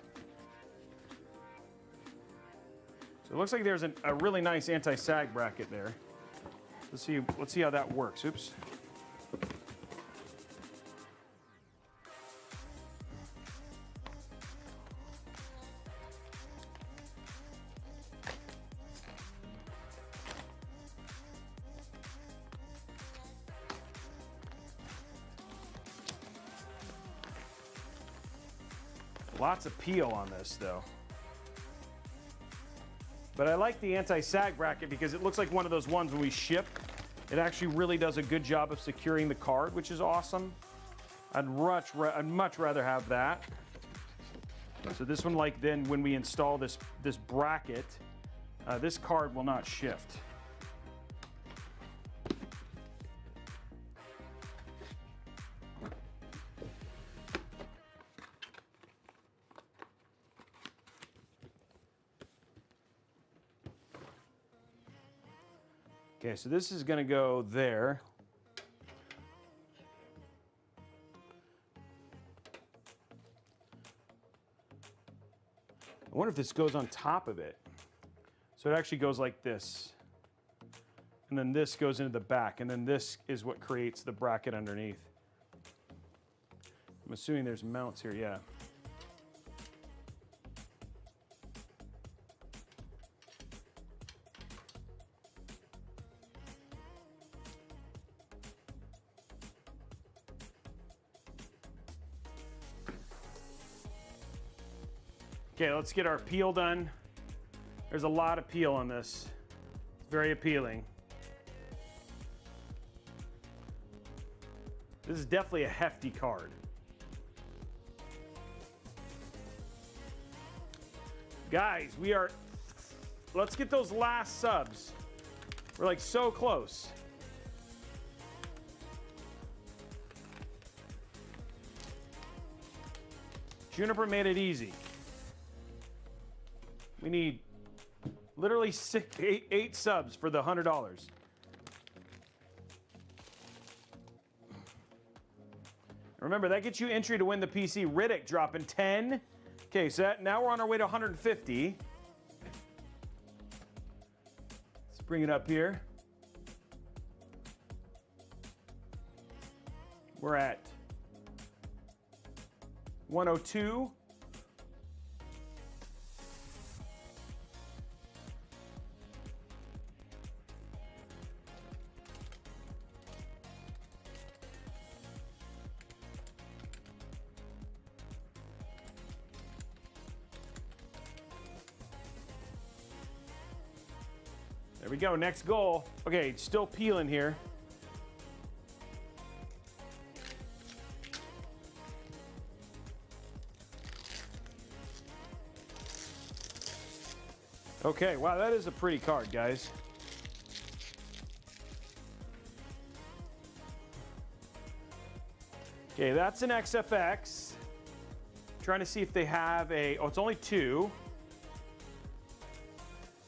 So it looks like there's a really nice anti-sag bracket there. Let's see how that works. Oops. Lots of peel on this though. But I like the anti-sag bracket because it looks like one of those ones when we ship, it actually really does a good job of securing the card, which is awesome. I'd much rather have that. So this one, like then when we install this bracket, this card will not shift. Okay, so this is going to go there. I wonder if this goes on top of it. So it actually goes like this. And then this goes into the back. And then this is what creates the bracket underneath. I'm assuming there's mounts here, yeah. Okay, let's get our peel done. There's a lot of peel on this. It's very appealing. This is definitely a hefty card. Guys, let's get those last subs. We're like so close. Juniper made it easy. We need literally eight subs for the $100. Remember, that gets you entry to win the PC. Riddick dropping 10. Okay, so now we're on our way to 150. Let's bring it up here. We're at 102. There we go, next goal. Okay, it's still peeling here. Okay, wow, that is a pretty card, guys. Okay, that's an XFX. Trying to see if they have a, oh, it's only 2.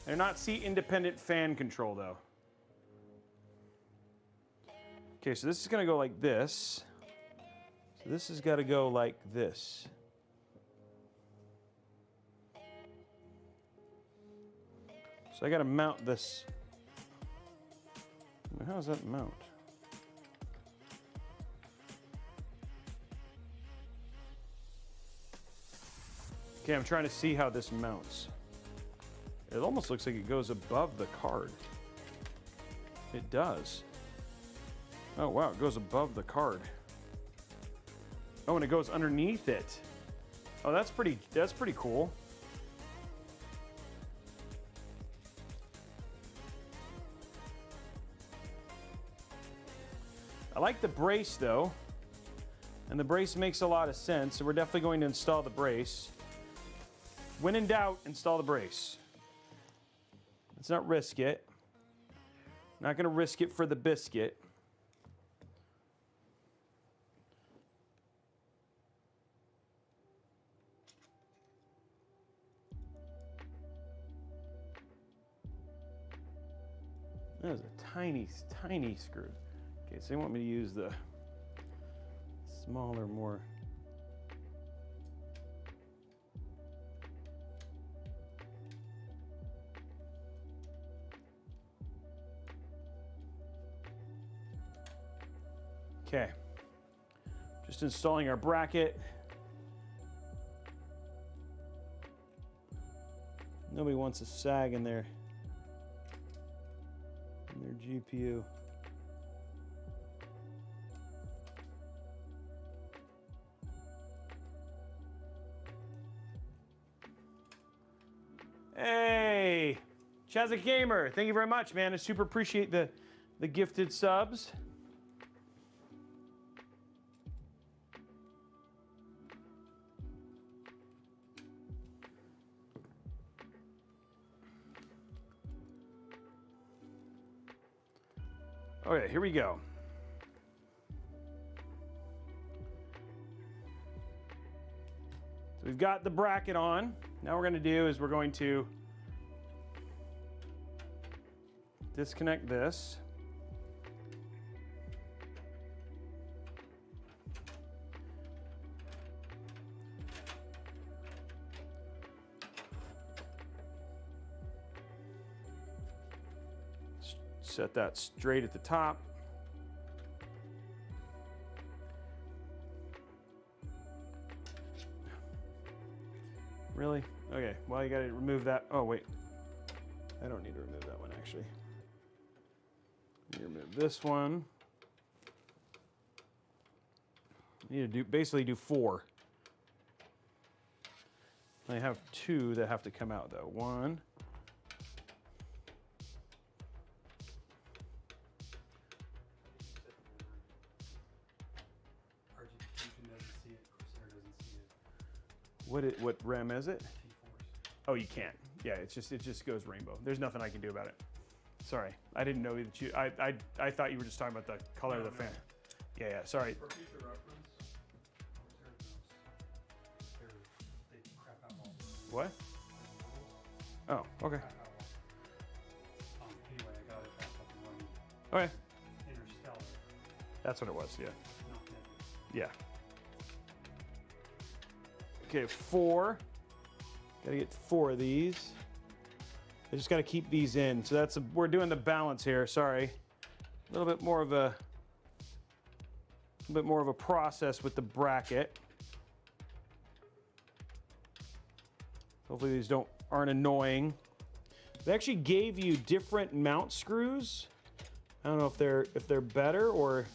They're not seat independent fan control though. Okay, so this is gonna go like this. So this has gotta go like this. So I gotta mount this. How does that mount? Okay, I'm trying to see how this mounts. It almost looks like it goes above the card. It does. Oh wow, it goes above the card. Oh, and it goes underneath it. Oh, that's pretty cool. I like the brace though. And the brace makes a lot of sense, so we're definitely going to install the brace. When in doubt, install the brace. Let's not risk it. Not gonna risk it for the biscuit. That is a tiny, tiny screw. Okay, so they want me to use the smaller, more. Okay, just installing our bracket. Nobody wants a sag in their GPU. Hey, Chazza Gamer, thank you very much, man. I super appreciate the gifted subs. Okay, here we go. So we've got the bracket on. Now what we're going to do is we're going to disconnect this. Set that straight at the top. Really? Okay, well, you gotta remove that. Oh, wait. I don't need to remove that one, actually. You remove this one. You need to basically do 4. I have 2 that have to come out, though. 1. What RAM is it? Oh, you can't. Yeah, it just goes rainbow. There's nothing I can do about it. Sorry, I didn't know that you. I thought you were just talking about the color of the fan. Yeah, sorry. For future reference, they crap out all the What? Oh, okay. Anyway, I got it back up and running. Okay. Interstellar. That's what it was. Yeah. Not Nebula. Yeah. Okay, 4. Gotta get 4 of these. I just gotta keep these in. So we're doing the balance here. Sorry, a little bit more of a process with the bracket. Hopefully these aren't annoying. They actually gave you different mount screws. I don't know if they're better or.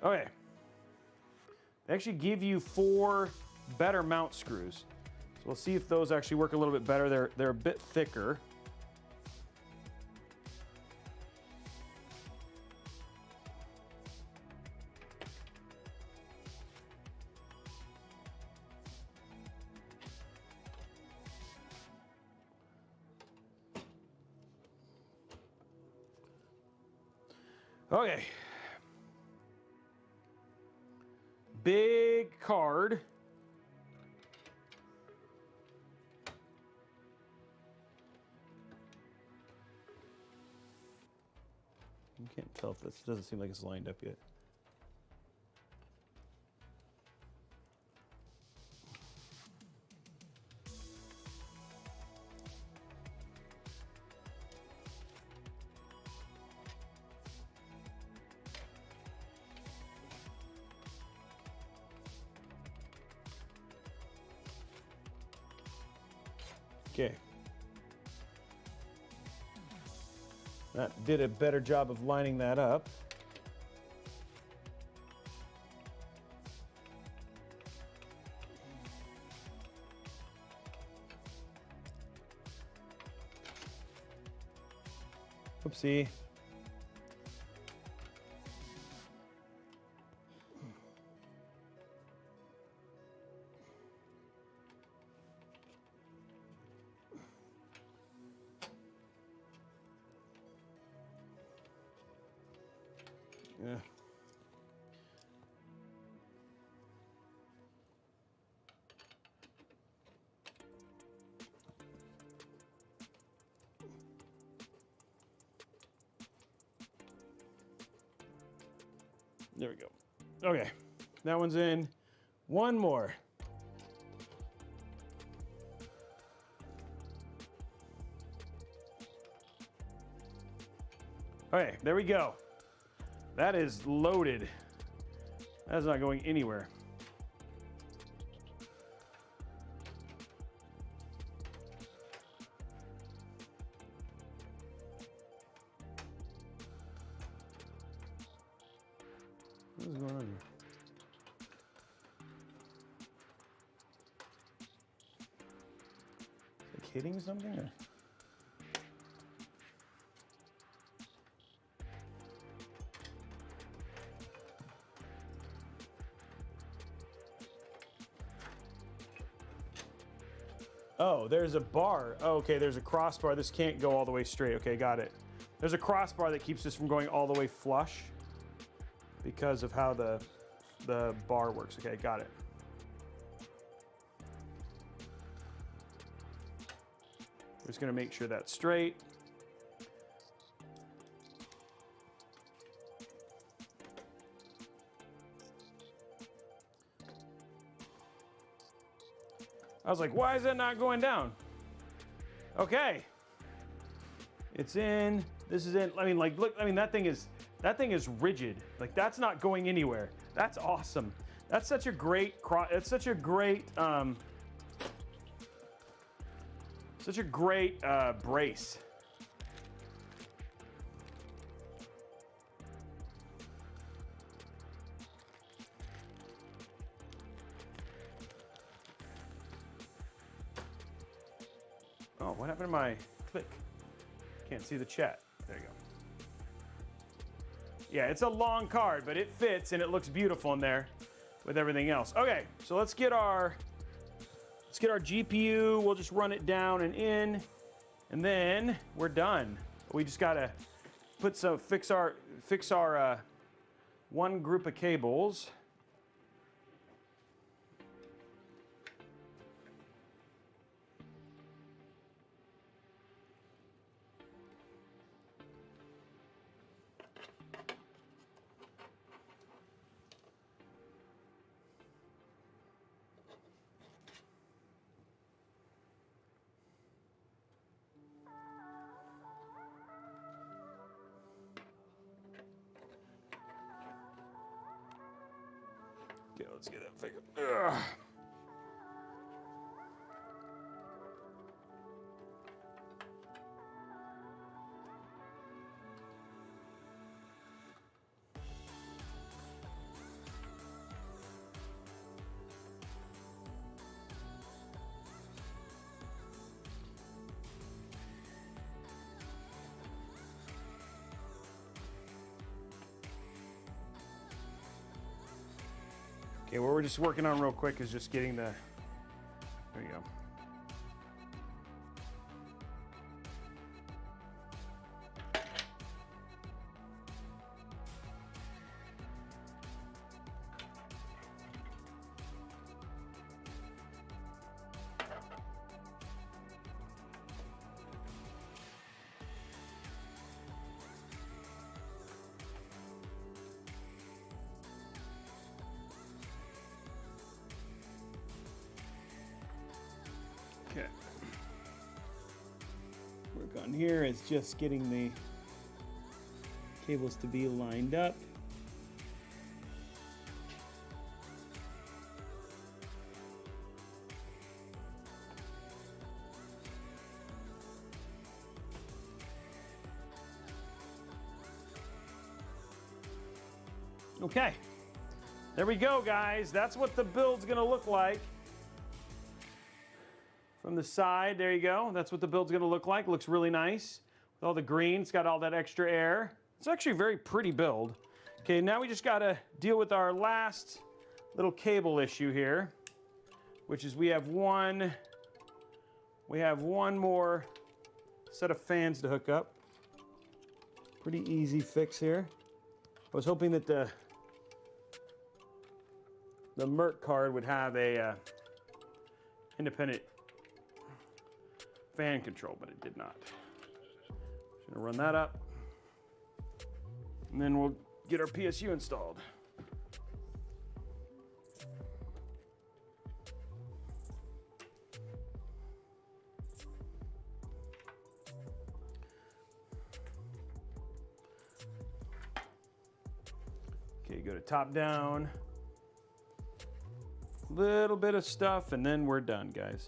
Okay. They actually give you 4 better mount screws. So we'll see if those actually work a little bit better. They're a bit thicker. Okay. Big card. You can't tell if this doesn't seem like it's lined up yet. Okay. That did a better job of lining that up. Oopsie. Yeah. There we go. Okay, that one's in. One more. Okay, there we go. That is loaded. That's not going anywhere. What is going on here? Like hitting something? Or? Oh, there's a bar. Oh, okay, there's a crossbar. This can't go all the way straight. Okay, got it. There's a crossbar that keeps this from going all the way flush because of how the bar works. Okay, got it. Just gonna make sure that's straight. I was like, why is that not going down? Okay. It's in, this is in, I mean, like, look, I mean, that thing is rigid. Like, that's not going anywhere. That's awesome. That's such a great, brace. Oh, what happened to my click? Can't see the chat. There you go. Yeah, it's a long card, but it fits and it looks beautiful in there with everything else. Okay, so let's get our GPU. We'll just run it down and in, and then we're done. We just gotta fix our one group of cables. Okay, let's get that figured. Ugh. Okay, what we're just working on real quick is just getting the, there you go. on here is just getting the cables to be lined up. Okay, there we go, guys. That's what the build's gonna look like. From the side, there you go. That's what the build's gonna look like. Looks really nice. With all the green, it's got all that extra air. It's actually a very pretty build. Okay, now we just gotta deal with our last little cable issue here, which is we have one more set of fans to hook up. Pretty easy fix here. I was hoping that the Merc card would have a independent fan control, but it did not. Just gonna run that up, and then we'll get our PSU installed. Okay, go to top down. Little bit of stuff, and then we're done, guys.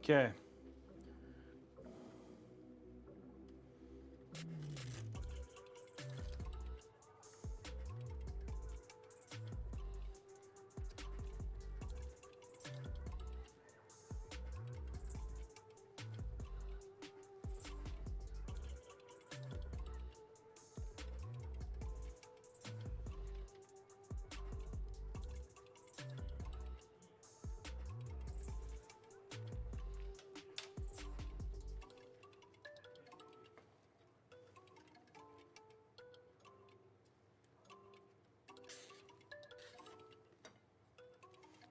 Okay.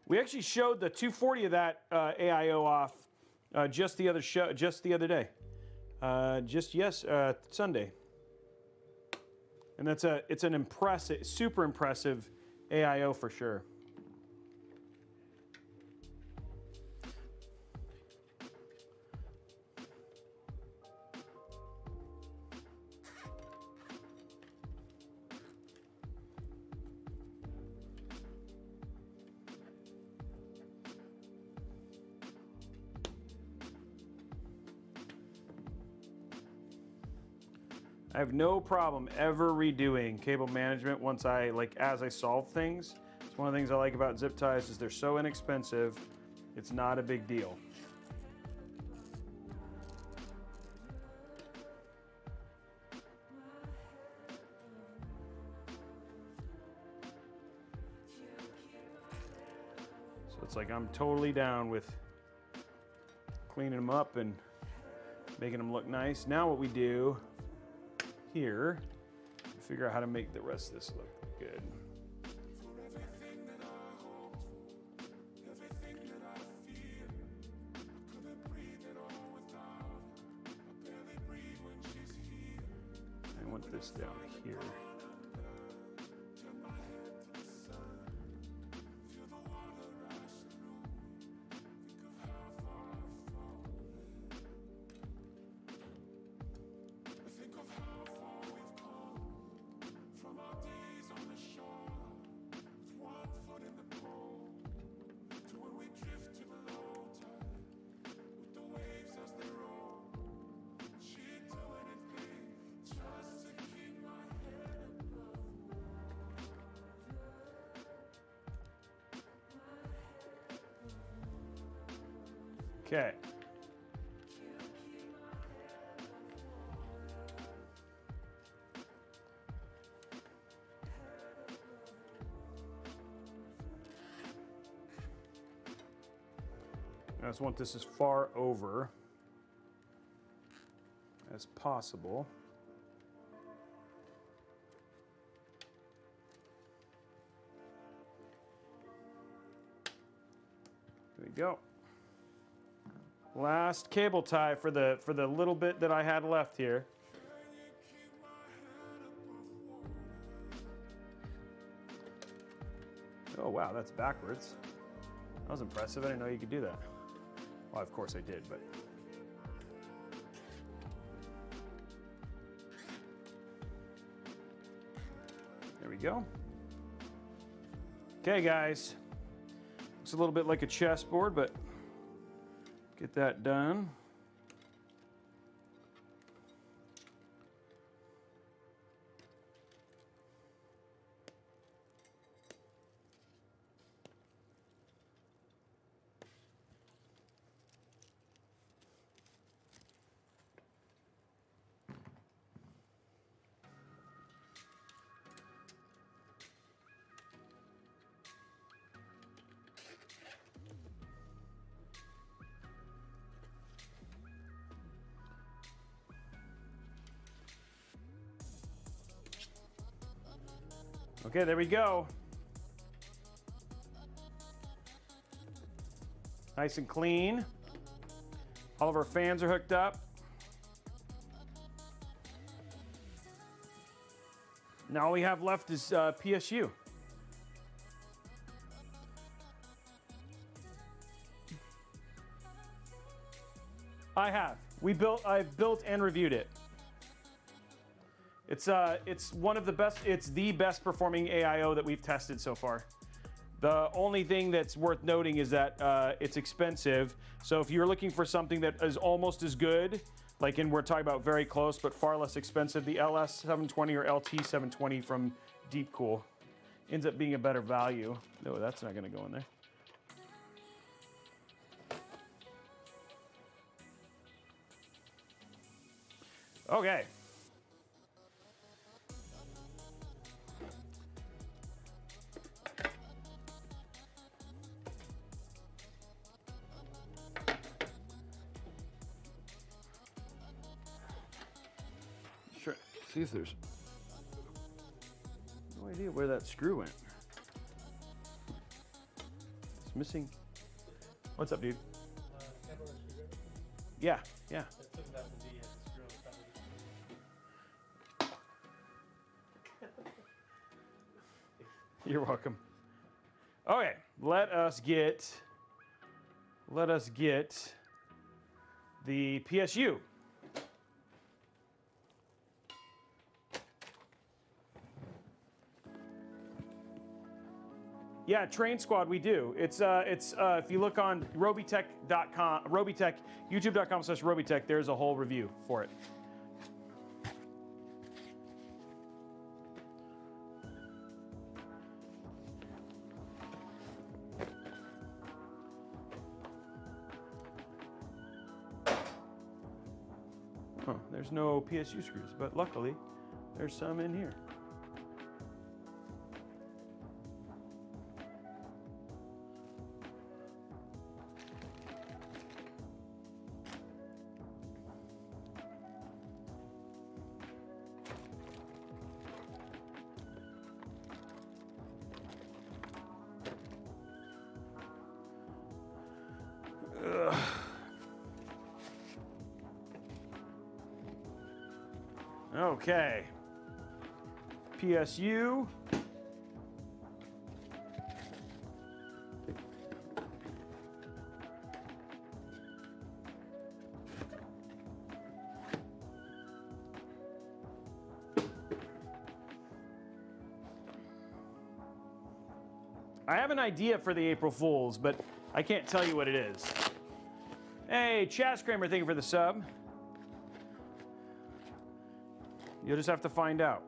We actually showed the 240 of that AIO off just the other day, Sunday, and it's an impressive, super impressive AIO for sure. I have no problem ever redoing cable management once as I solve things. It's one of the things I like about zip ties is they're so inexpensive, it's not a big deal. it's like I'm totally down with cleaning them up and making them look nice. Now what we do here, figure out how to make the rest of this look good. I want this down here. Okay. I just want this as far over as possible. There we go. Last cable tie for the little bit that I had left here. Oh wow, that's backwards. That was impressive. I didn't know you could do that. Well, of course I did, but there we go. Okay, guys. Looks a little bit like a chessboard, but get that done. Okay, there we go. Nice and clean. All of our fans are hooked up. Now all we have left is PSU. I have. I've built and reviewed it. It's one of the best, it's the best performing AIO that we've tested so far. The only thing that's worth noting is that it's expensive. So if you're looking for something that is almost as good, like we're talking about very close, but far less expensive, the LS720 or LT720 from Deepcool ends up being a better value. No, that's not gonna go in there. Okay. Sure. See if there's no idea where that screw went. It's missing. What's up, dude? Yeah, yeah. You're welcome. Okay, let us get the PSU. Yeah, Train Squad, we do. It's if you look on Robeytech.com, Robeytech, YouTube.com/Robeytech, there's a whole review for it. Oh, there's no PSU screws, but luckily there's some in here. Okay. PSU. I have an idea for the April Fools, but I can't tell you what it is. Hey, Chaz Kramer, thank you for the sub. You'll just have to find out.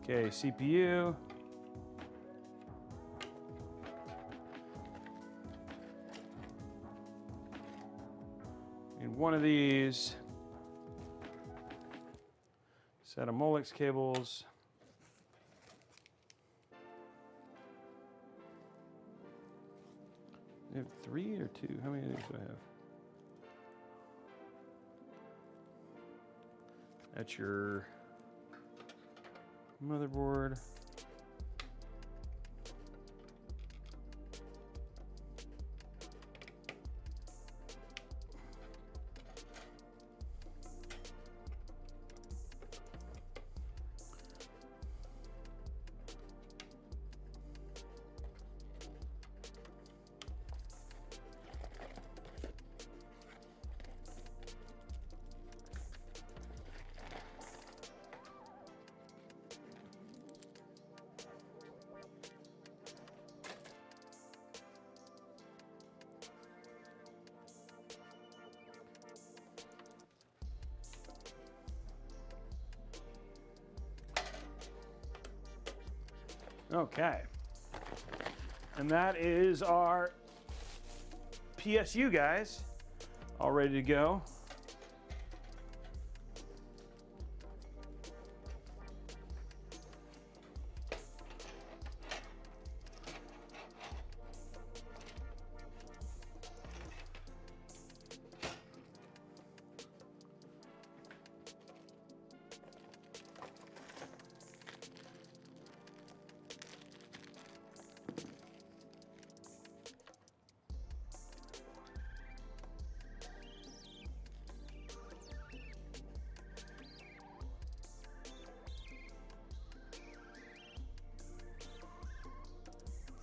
Okay, CPU. Need one of these. Set of Molex cables. You have 3 or 2? How many of these do I have? That's your motherboard. Okay. And that is our PSU, guys, all ready to go.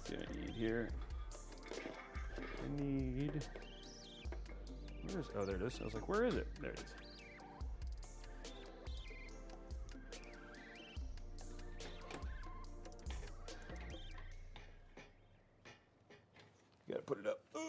See what I need here. I need. Where's? Oh, there it is. I was like, where is it? There it is. You gotta put it up. Ugh.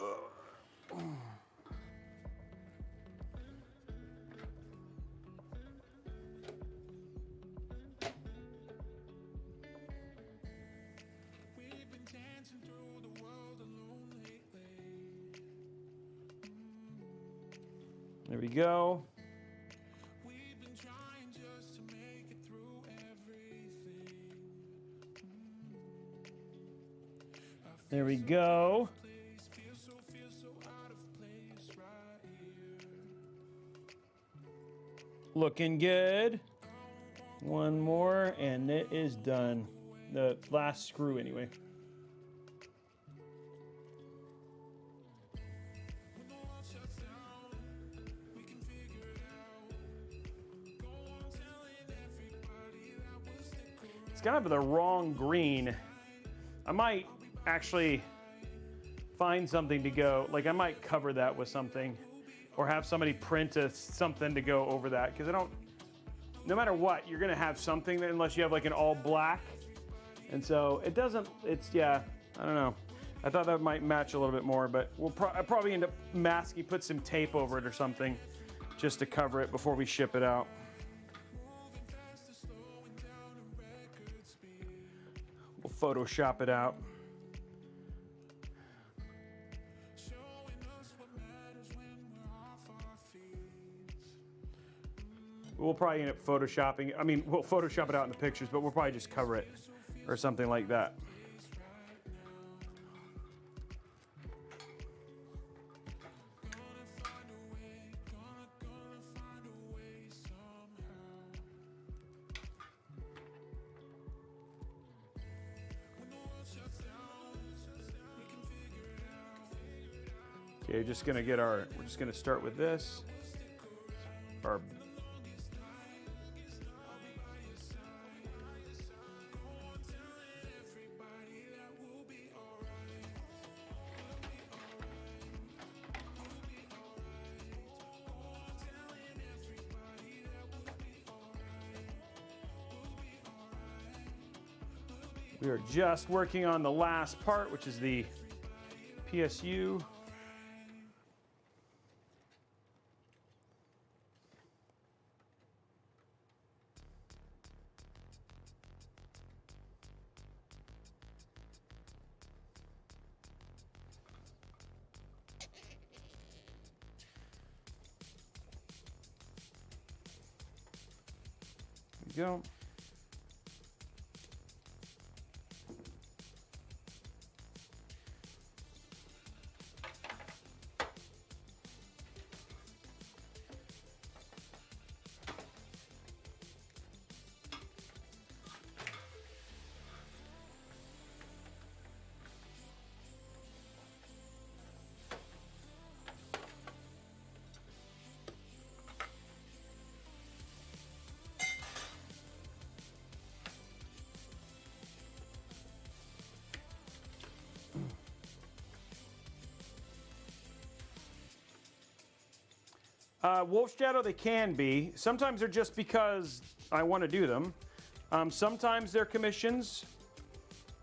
There we go. There we go. Looking good. One more and it is done. The last screw anyway. It's kind of the wrong green. I might actually find something to go, like I might cover that with something or have somebody print something to go over that, because I don't, no matter what, you're gonna have something that, unless you have like an all black. And so it doesn't, it's, yeah, I don't know. I thought that might match a little bit more, but I'll probably end up masking, put some tape over it or something just to cover it before we ship it out. We'll Photoshop it out. We'll probably end up Photoshopping. I mean, we'll Photoshop it out in the pictures, but we'll probably just cover it or something like that. Okay, we're just gonna start with this. or we are just working on the last part, which is the PSU. There we go. Wolf Shadow, they can be. Sometimes they're just because I want to do them. Sometimes they're commissions.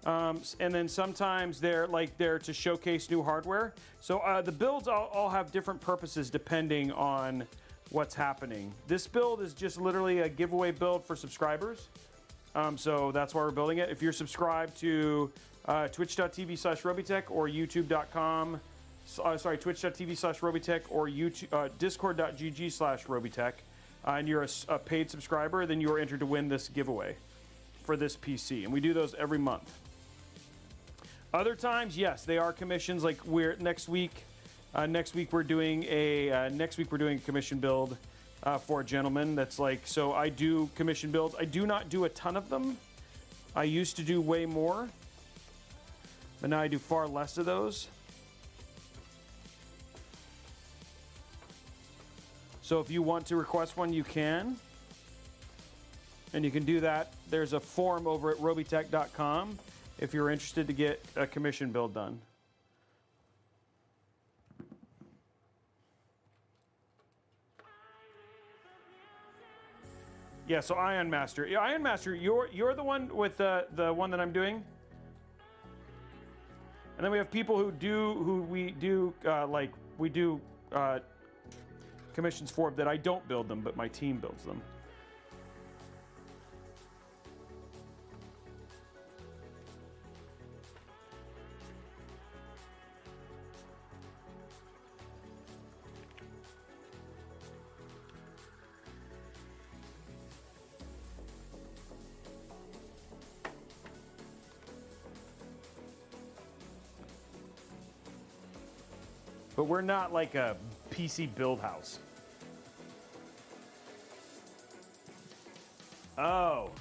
And then sometimes they're there to showcase new hardware. So the builds all have different purposes depending on what's happening. This build is just literally a giveaway build for subscribers. So that's why we're building it. If you're subscribed to twitch.tv/Robeytech or youtube.com, twitch.tv/Robeytech or YouTube, discord.gg/Robeytech, and you're a paid subscriber, then you are entered to win this giveaway for this PC. And we do those every month. Other times, yes, they are commissions. Like next week we're doing a commission build for a gentleman. That's so I do commission builds. I do not do a ton of them. I used to do way more, but now I do far less of those. So if you want to request one, you can. And you can do that. There's a form over at robeytech.com if you're interested to get a commission build done. Yeah, so Ion Master. Yeah, Ion Master, you're the one with the one that I'm doing. And then we have people we do commissions for that I don't build them, but my team builds them. But we're not like a PC build house. Oh.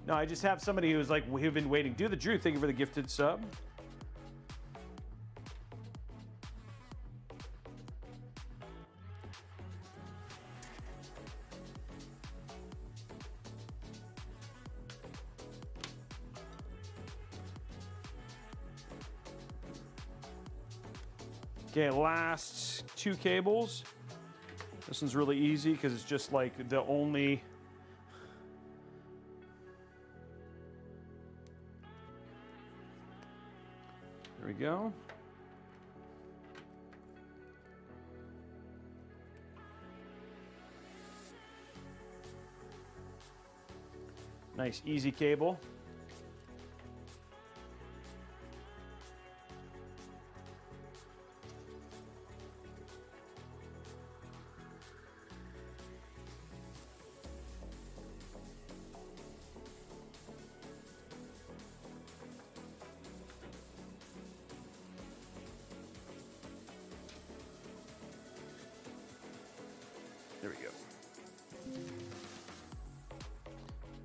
No, I just have somebody who's who've been waiting. Do the Drew, thank you for the gifted sub. Okay, last two cables. This one's really easy because it's just the only. There we go. Nice, easy cable. There we go.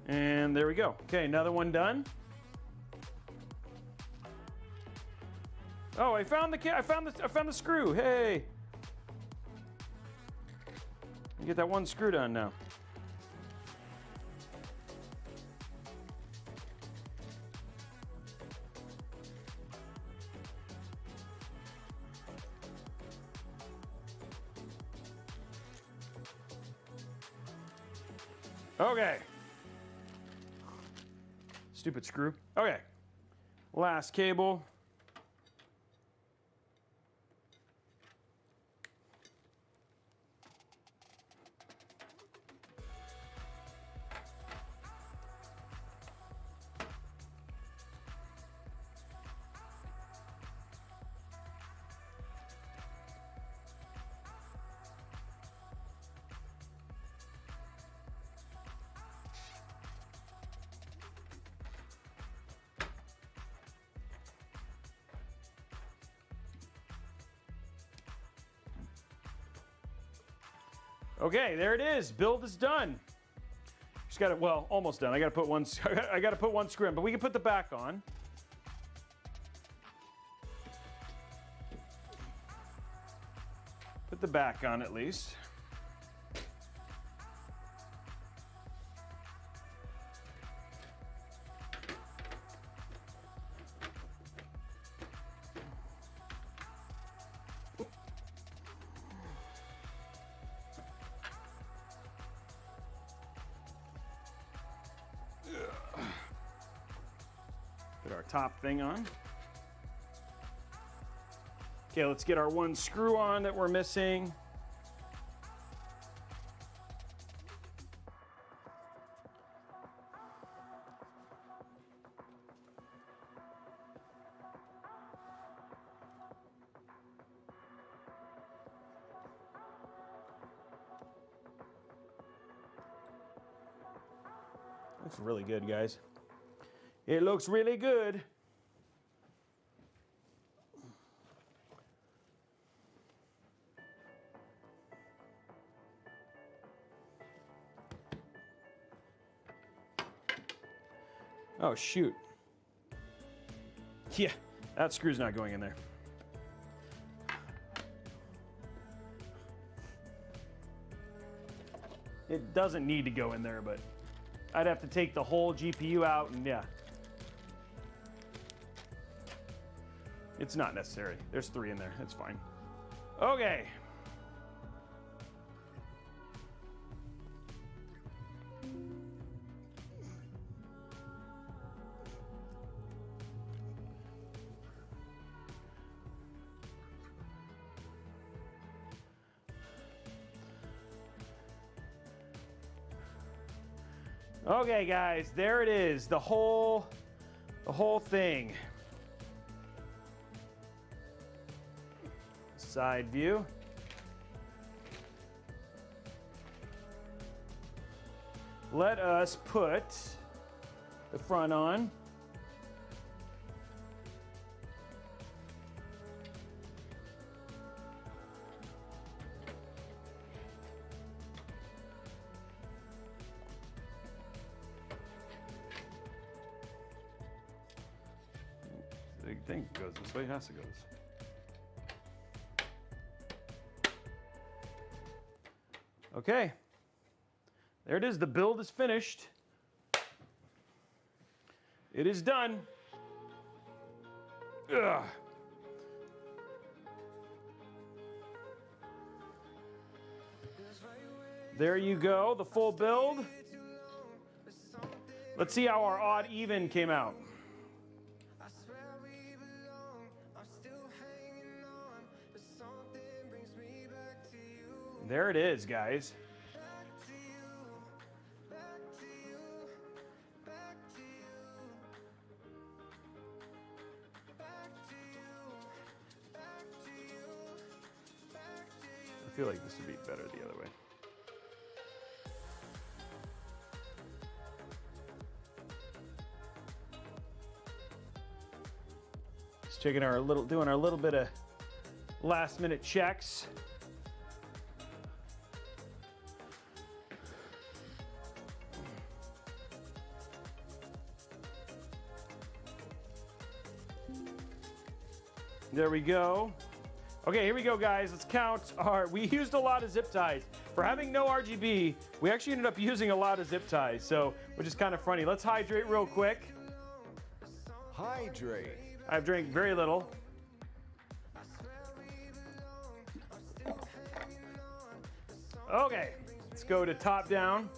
And there we go. Okay, another one done. Oh, I found the screw. Hey. Get that one screw done now. Okay. Stupid screw. Okay. Last cable. Okay, there it is. Build is done. Just got it. Well, almost done. I got to put one. I got to put one screw in, but we can put the back on. Put the back on at least. Put our top thing on. Okay, let's get our one screw on that we're missing. Looks really good, guys. It looks really good. Oh, shoot. Yeah, that screw's not going in there. It doesn't need to go in there, but I'd have to take the whole GPU out, and yeah. It's not necessary. There's 3 in there. It's fine. Okay. Okay, guys, there it is. The whole thing. Side view. Let us put the front on. The thing goes this way, it has to go this way. Okay, there it is. The build is finished. It is done. Ugh. There you go, the full build. Let's see how our odd even came out. There it is, guys. I feel like this would be better the other way. Just checking doing our little bit of last minute checks. There we go. Okay, here we go, guys. Let's count we used a lot of zip ties. For having no RGB, we actually ended up using a lot of zip ties, so, which is kind of funny. Let's hydrate real quick. Hydrate. I've drank very little. Okay, let's go to top down.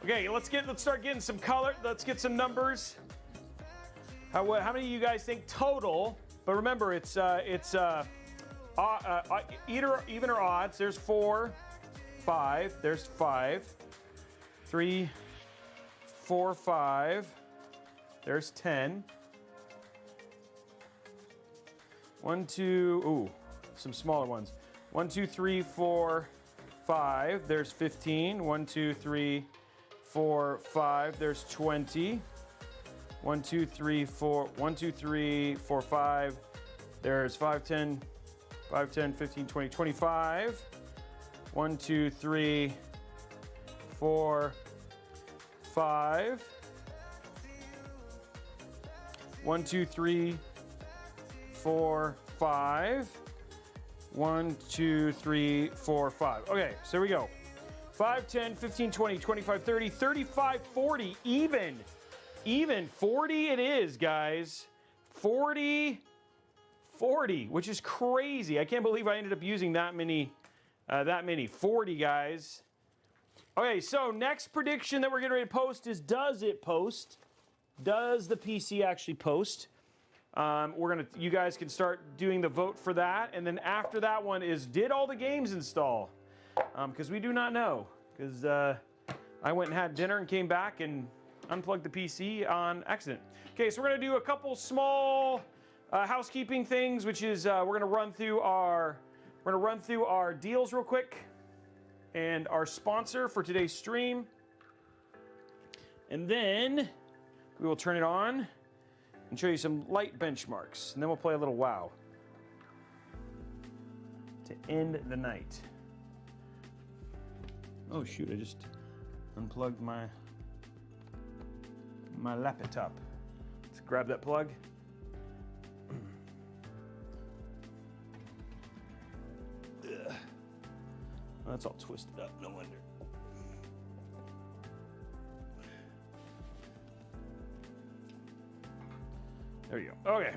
Okay, let's start getting some color. Let's get some numbers. How many of you guys think total? But remember, it's either even or odds. There's 4, 5. There's 5, 3, 4, 5. There's 10. 1, 2. Ooh, some smaller ones. 1, 2, 3, 4, 5. There's 15. 1, 2, 3, 4, 5. There's 20. 1, 2, 3, 4. 1, 2, 3, 4, 5. There's 5, 10, 15, 20, 25. 1, 2, 3, 4, 5. 1, 2, 3, 4, 5. 1, 2, 3, 4, 5. Okay, so here we go. 5, 10, 15, 20, 25, 30, 35, 40, even. Even 40 it is, guys. 40, which is crazy. I can't believe I ended up using that many. 40, guys. Okay, so next prediction that we're getting ready to post is, does it post? Does the PC actually post? You guys can start doing the vote for that, and then after that one is, did all the games install? Because we do not know. Because I went and had dinner and came back and unplugged the PC on accident. Okay, so we're gonna do a couple small housekeeping things, which is we're gonna run through our deals real quick and our sponsor for today's stream, and then we will turn it on and show you some light benchmarks, and then we'll play a little WoW to end the night. Oh shoot, I just unplugged my laptop. Let's grab that plug. Ugh. Well, that's all twisted up, no wonder. There you go. Okay.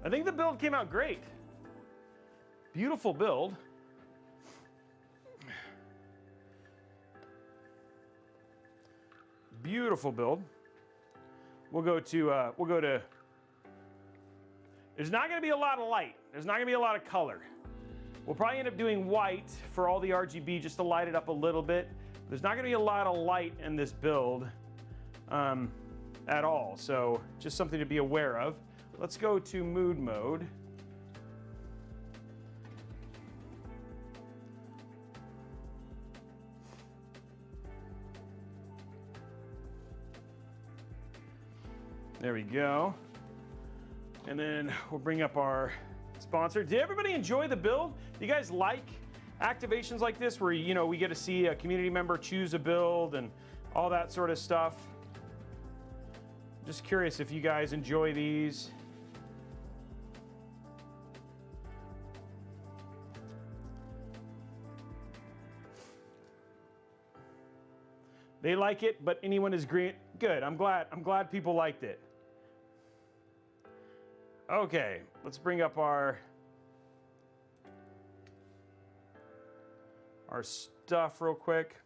I think the build came out great. Beautiful build. Beautiful build. We'll go to, there's not gonna be a lot of light. There's not gonna be a lot of color. We'll probably end up doing white for all the RGB just to light it up a little bit. There's not gonna be a lot of light in this build at all. So just something to be aware of. Let's go to mood mode. There we go. And then we'll bring up our sponsor. Did everybody enjoy the build? Do you guys like activations like this where, you know, we get to see a community member choose a build and all that sort of stuff? Just curious if you guys enjoy these. They like it, but anyone is green. Good. I'm glad people liked it. Okay, let's bring up our stuff real quick.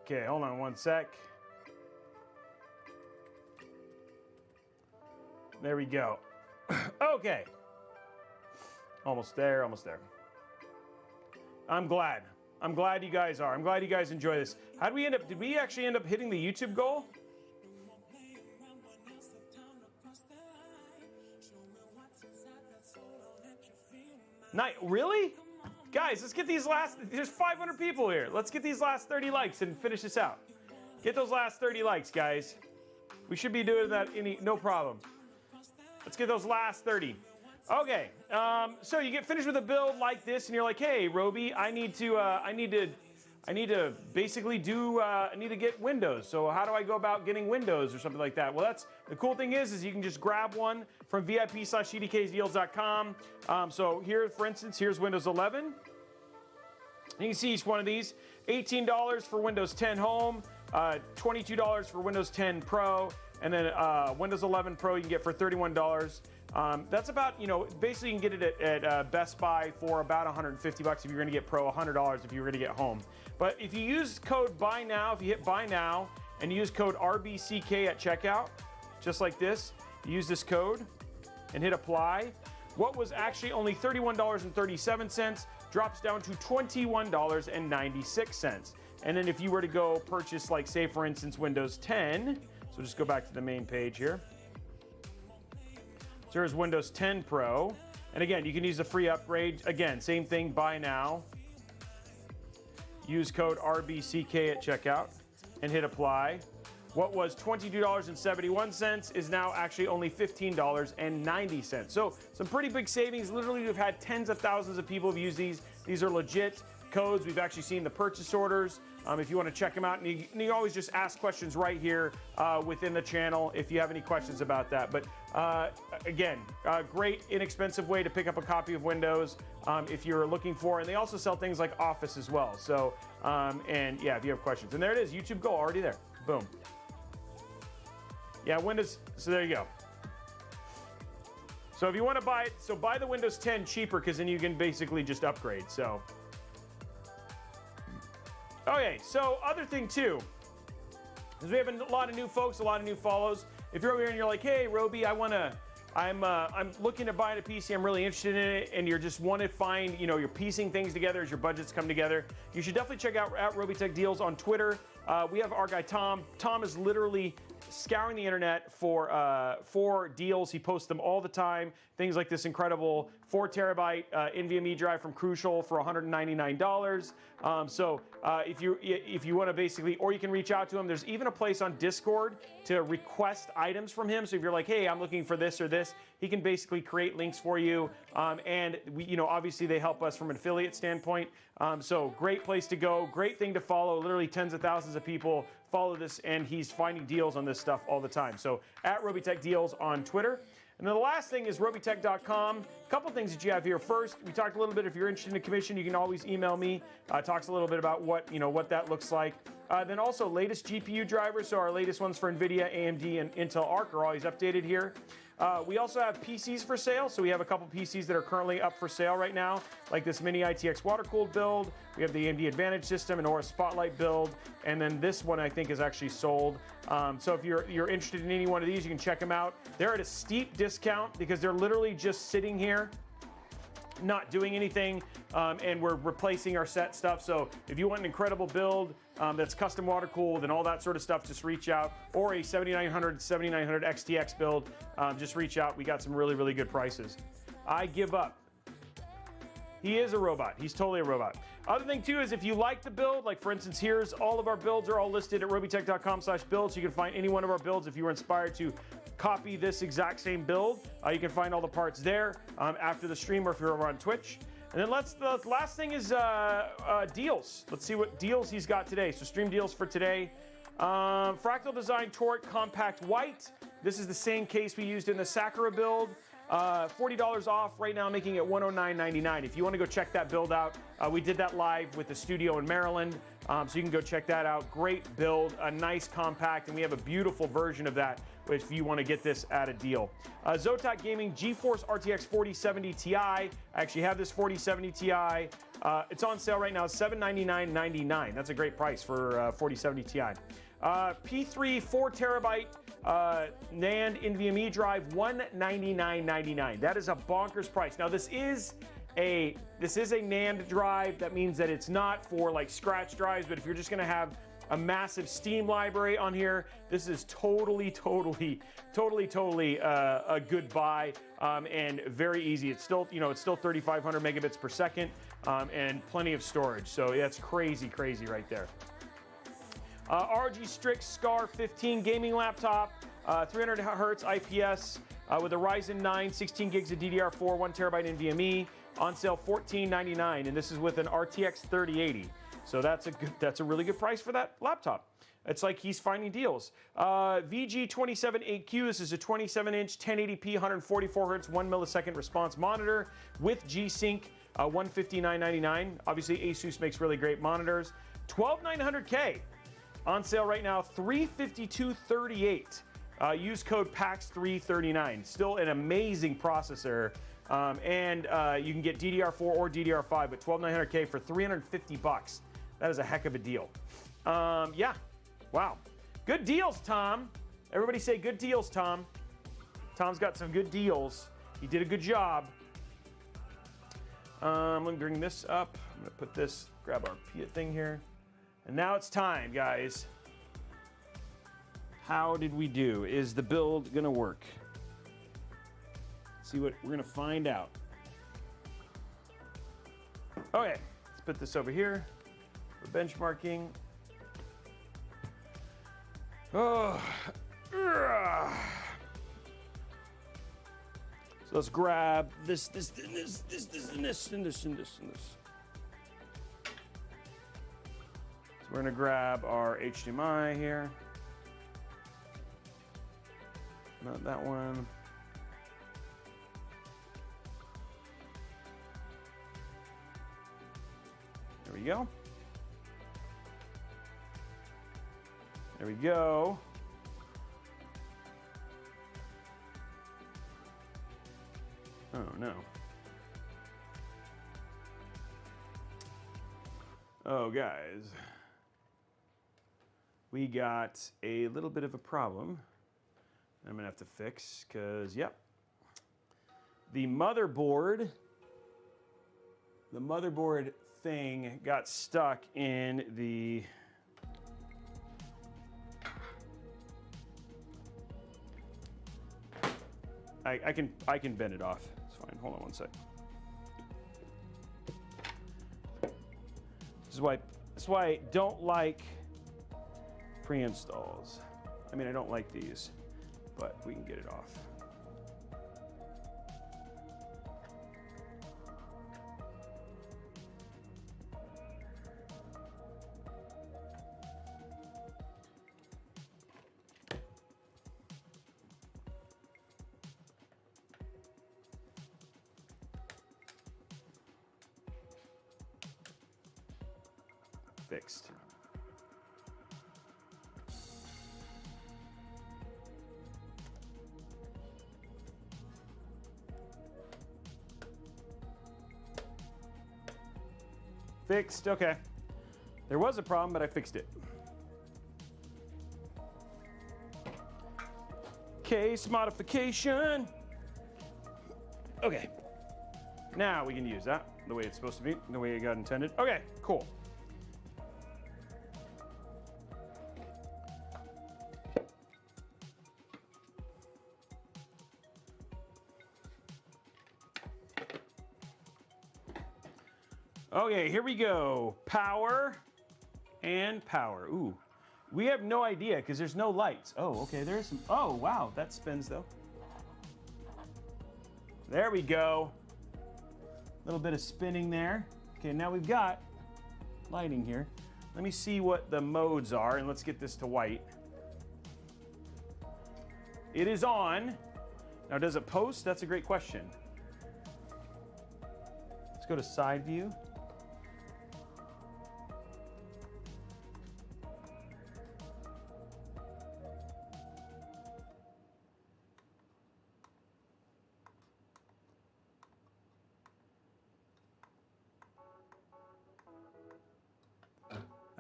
Okay, hold on one sec. There we go. Okay. Almost there, almost there. I'm glad. I'm glad you guys are. I'm glad you guys enjoy this. How did we end up? Did we actually end up hitting the YouTube goal? Really? Guys, let's get these there's 500 people here. Let's get these last 30 likes and finish this out. Get those last 30 likes, guys. We should be doing that no problem. Let's get those last 30. Okay, so you get finished with a build like this and you're like, hey, Robey, I need to basically I need to get Windows. So how do I go about getting Windows or something like that? Well, the cool thing is you can just grab one from VIP/CDKsdeals.com. So here, for instance, here's Windows 11. You can see each one of these. $18 for Windows 10 Home, $22 for Windows 10 Pro, and then Windows 11 Pro you can get for $31. That's about, basically you can get it at Best Buy for about $150 if you're going to get Pro, $100 if you're going to get Home. But if you use code Buy Now, if you hit Buy Now and use code RBCK at checkout, just like this, you use this code and hit Apply. What was actually only $31.37 drops down to $21.96. And then if you were to go purchase, like, say, for instance, Windows 10, so just go back to the main page here. So here's Windows 10 Pro. And again, you can use the free upgrade. Again, same thing, buy now. Use code RBCK at checkout and hit apply. What was $22.71 is now actually only $15.90. So some pretty big savings. Literally, we've had tens of thousands of people have used these. These are legit codes. We've actually seen the purchase orders. If you want to check them out, and you always just ask questions right here within the channel if you have any questions about that. But again, great inexpensive way to pick up a copy of Windows if you're looking for. And they also sell things like Office as well. So, and yeah, if you have questions. And there it is, YouTube Go, already there. Boom. Yeah, Windows, so there you go. So if you want to buy it, so buy the Windows 10 cheaper because then you can basically just upgrade, so. Okay, so other thing too, is we have a lot of new folks, a lot of new follows. If you're over here and you're like, hey, Robey, I'm looking at buying a PC, I'm really interested in it, and you just want to find, you're piecing things together as your budgets come together, you should definitely check out at Robeytech Deals on Twitter. We have our guy Tom. Tom is literally scouring the internet for deals. He posts them all the time. Things like this incredible 4 terabyte NVMe drive from Crucial for $199. So if you want to basically, or you can reach out to him. There's even a place on Discord to request items from him. So if you're like, hey, I'm looking for this or this, he can basically create links for you. And we, obviously they help us from an affiliate standpoint. So great place to go, great thing to follow. Literally tens of thousands of people follow this, and he's finding deals on this stuff all the time. So at Robeytech Deals on Twitter. And then the last thing is Robeytech.com. A couple things that you have here. First, we talked a little bit, if you're interested in a commission, you can always email me. Talks a little bit about what that looks like. Then also latest GPU drivers. So our latest ones for NVIDIA, AMD, and Intel Arc are always updated here. We also have PCs for sale. So we have a couple PCs that are currently up for sale right now, like this Mini ITX water-cooled build. We have the AMD Advantage system and Aura Spotlight build. And then this one I think is actually sold. So if you're interested in any one of these, you can check them out. They're at a steep discount because they're literally just sitting here, not doing anything, and we're replacing our set stuff. So if you want an incredible build that's custom water cooled and all that sort of stuff, just reach out. Or a 7900 XT build, just reach out. We got some really, really good prices. I give up. He is a robot. He's totally a robot. Other thing too is if you like the build, like for instance, here's all of our builds are all listed at robeytech.com/builds. You can find any one of our builds if you were inspired to copy this exact same build. You can find all the parts there after the stream or if you're over on Twitch. And then the last thing is deals. Let's see what deals he's got today. So stream deals for today. Fractal Design Torque Compact White. This is the same case we used in the Sakura build. $40 off right now, making it $109.99. If you want to go check that build out, we did that live with the studio in Maryland, so you can go check that out. Great build, a nice compact, and we have a beautiful version of that if you want to get this at a deal. Zotac Gaming GeForce RTX 4070 Ti. I actually have this 4070 Ti. It's on sale right now, $799.99. That's a great price for 4070 Ti. P3 4 terabyte NAND NVMe drive, $199.99. That is a bonkers price. Now this is a NAND drive. That means that it's not for like scratch drives, but if you're just going to have a massive Steam library on here. This is totally a good buy, and very easy. It's still, it's still 3,500 megabits per second, and plenty of storage. So that's crazy right there. ROG Strix Scar 15 gaming laptop, 300 hertz IPS, with a Ryzen 9, 16 gigs of DDR4, 1 terabyte NVMe, on sale $14.99, and this is with an RTX 3080. So that's a really good price for that laptop. It's like he's finding deals. VG278Q, this is a 27-inch 1080p 144 hertz 1 millisecond response monitor with G-Sync, $159.99. Obviously Asus makes really great monitors. 12900K on sale right now, $352.38. Use code PAX339. Still an amazing processor. And you can get DDR4 or DDR5, but 12900K for $350. That is a heck of a deal. Yeah, wow. Good deals, Tom. Everybody say good deals, Tom. Tom's got some good deals. He did a good job. Let me bring this up. I'm gonna put this, grab our thing here. And now it's time, guys. How did we do? Is the build gonna work? See what we're gonna find out. Okay, let's put this over here for benchmarking. Oh, so let's grab this, and this. So we're gonna grab our HDMI here. Not that one. There we go. There we go. Oh no. Oh guys. We got a little bit of a problem I'm gonna have to fix, because yep. The motherboard thing got stuck in the I can bend it off. It's fine. Hold on one sec. This is why I don't like pre-installs. I mean, I don't like these, but we can get it off. Fixed. Fixed, okay. There was a problem, but I fixed it. Case modification. Okay. Now we can use that the way it's supposed to be, the way it got intended. Okay, cool. Okay, here we go. Power and power. Ooh, we have no idea because there's no lights. Oh, okay, there's some. Oh, wow, that spins though. There we go. A little bit of spinning there. Okay, now we've got lighting here. Let me see what the modes are, and let's get this to white. It is on. Now, does it post? That's a great question. Let's go to side view.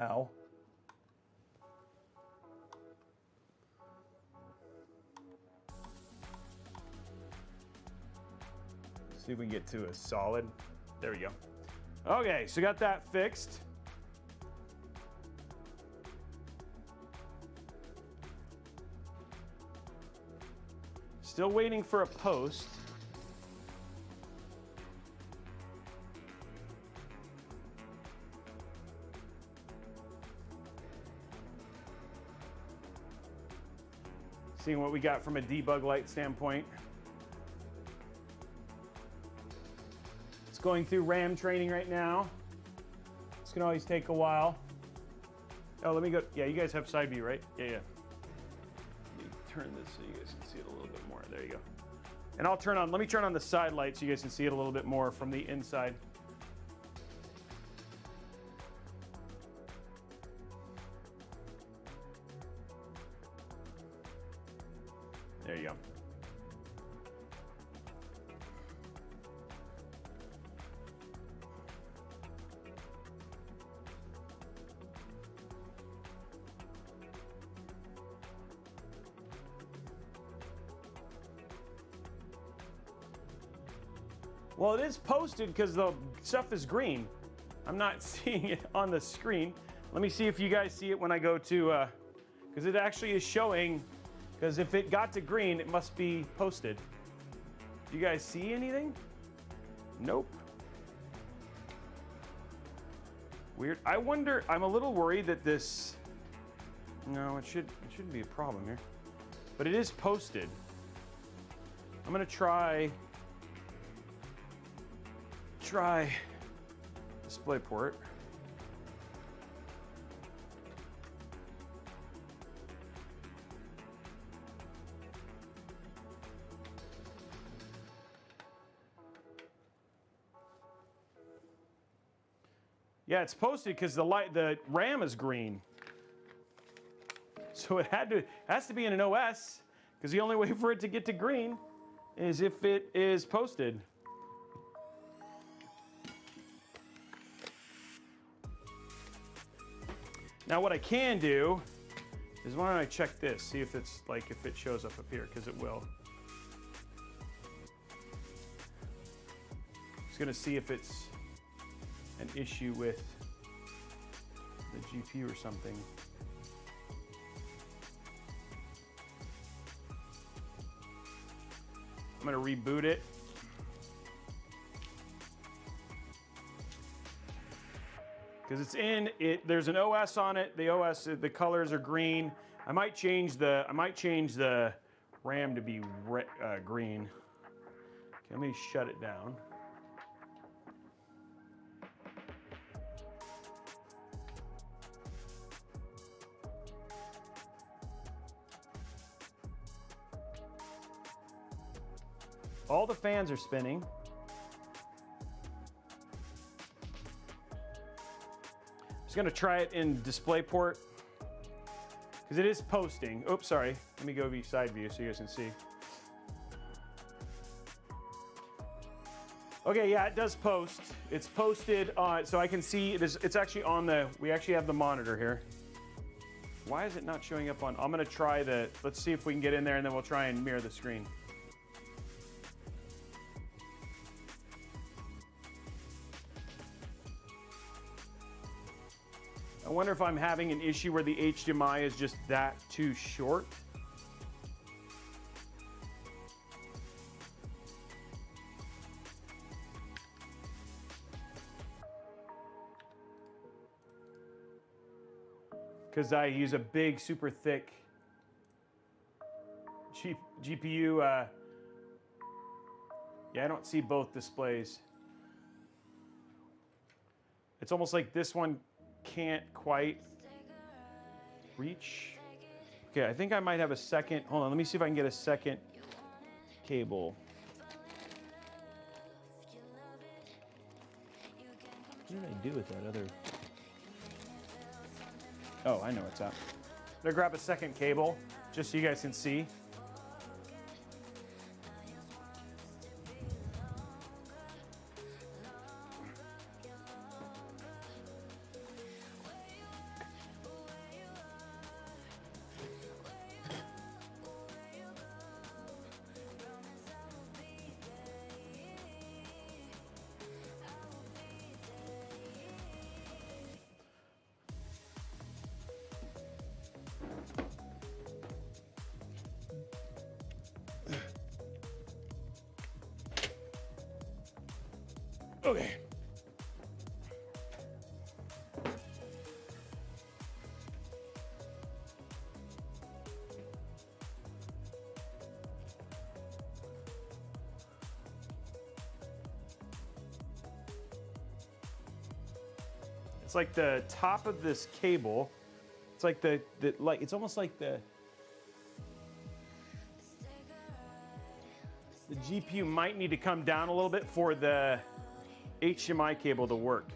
Ow. See if we can get to a solid. There we go. Okay, so got that fixed. Still waiting for a post. Seeing what we got from a debug light standpoint. It's going through RAM training right now. This can always take a while. Oh, let me go. Yeah, you guys have side view, right? Yeah. Let me turn this so you guys can see it a little bit more. There you go. And let me turn on the side light so you guys can see it a little bit more from the inside. There you go. Well, it is posted because the stuff is green. I'm not seeing it on the screen. Let me see if you guys see it when I go to, because it actually is showing, because if it got to green, it must be posted. Do you guys see anything? Nope. Weird. I wonder, I'm a little worried that this, no, it shouldn't be a problem here. But it is posted. I'm gonna try DisplayPort. Yeah, it's posted because the RAM is green. So it has to be in an OS, because the only way for it to get to green is if it is posted. Now what I can do is, why don't I check this, see if it's like, if it shows up here, because it will. Just gonna see if it's an issue with the GPU or something. I'm gonna reboot it. Because it's in it, there's an OS on it. The OS, the colors are green. I might change the RAM to be green. Okay, let me shut it down. All the fans are spinning. Just gonna try it in DisplayPort, because it is posting. Oops, sorry. Let me go view side view so you guys can see. Okay, yeah, it does post. It's posted on, so I can see it's actually on we actually have the monitor here. Why is it not showing up on? I'm gonna try let's see if we can get in there, and then we'll try and mirror the screen. I wonder if I'm having an issue where the HDMI is just that too short. Because I use a big, super thick GPU. Yeah, I don't see both displays. It's almost like this one can't quite reach. Okay, I think I might have a second. Hold on, let me see if I can get a second cable. What did I do with that other? Oh, I know what's up. I'm gonna grab a second cable just so you guys can see. Okay. It's like the top of this cable. It's like it's almost like the GPU might need to come down a little bit for the HDMI cable to work.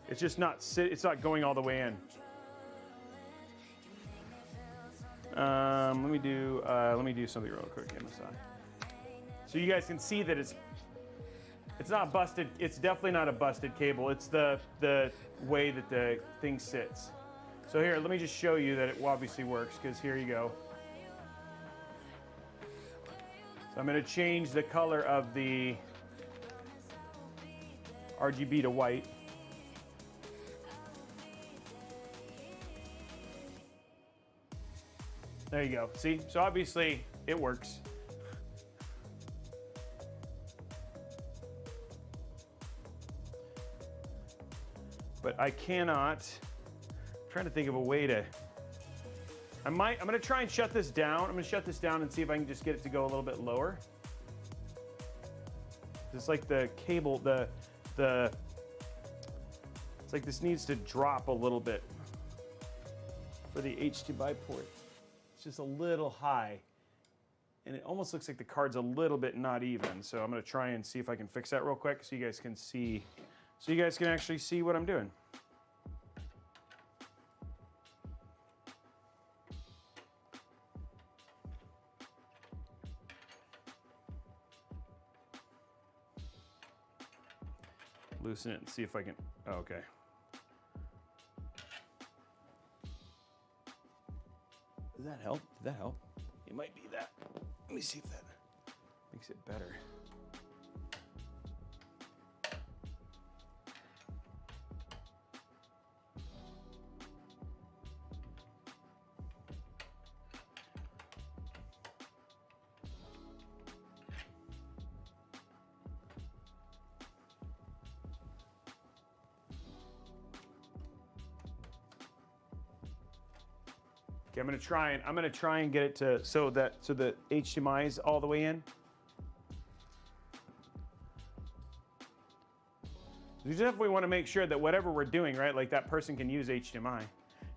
It's just not it's not going all the way in. Let me do something real quick, MSI. So you guys can see that it's not busted. It's definitely not a busted cable. It's the way that the thing sits. So here, let me just show you that it obviously works, because here you go. So I'm going to change the color of the RGB to white. There you go. See? So obviously it works. But I cannot. I'm trying to think of a way to. I'm going to try and shut this down. I'm going to shut this down and see if I can just get it to go a little bit lower. It's like the cable, it's like this needs to drop a little bit for the HDMI port. It's just a little high. And it almost looks like the card's a little bit not even. So I'm going to try and see if I can fix that real quick so you guys can see. So you guys can actually see what I'm doing. Loosen it and see if I can, oh, okay. Does that help? Did that help? It might be that. Let me see if that makes it better. Okay, I'm gonna try and get it to so the HDMI is all the way in. You definitely want to make sure that whatever we're doing, right, like that person can use HDMI.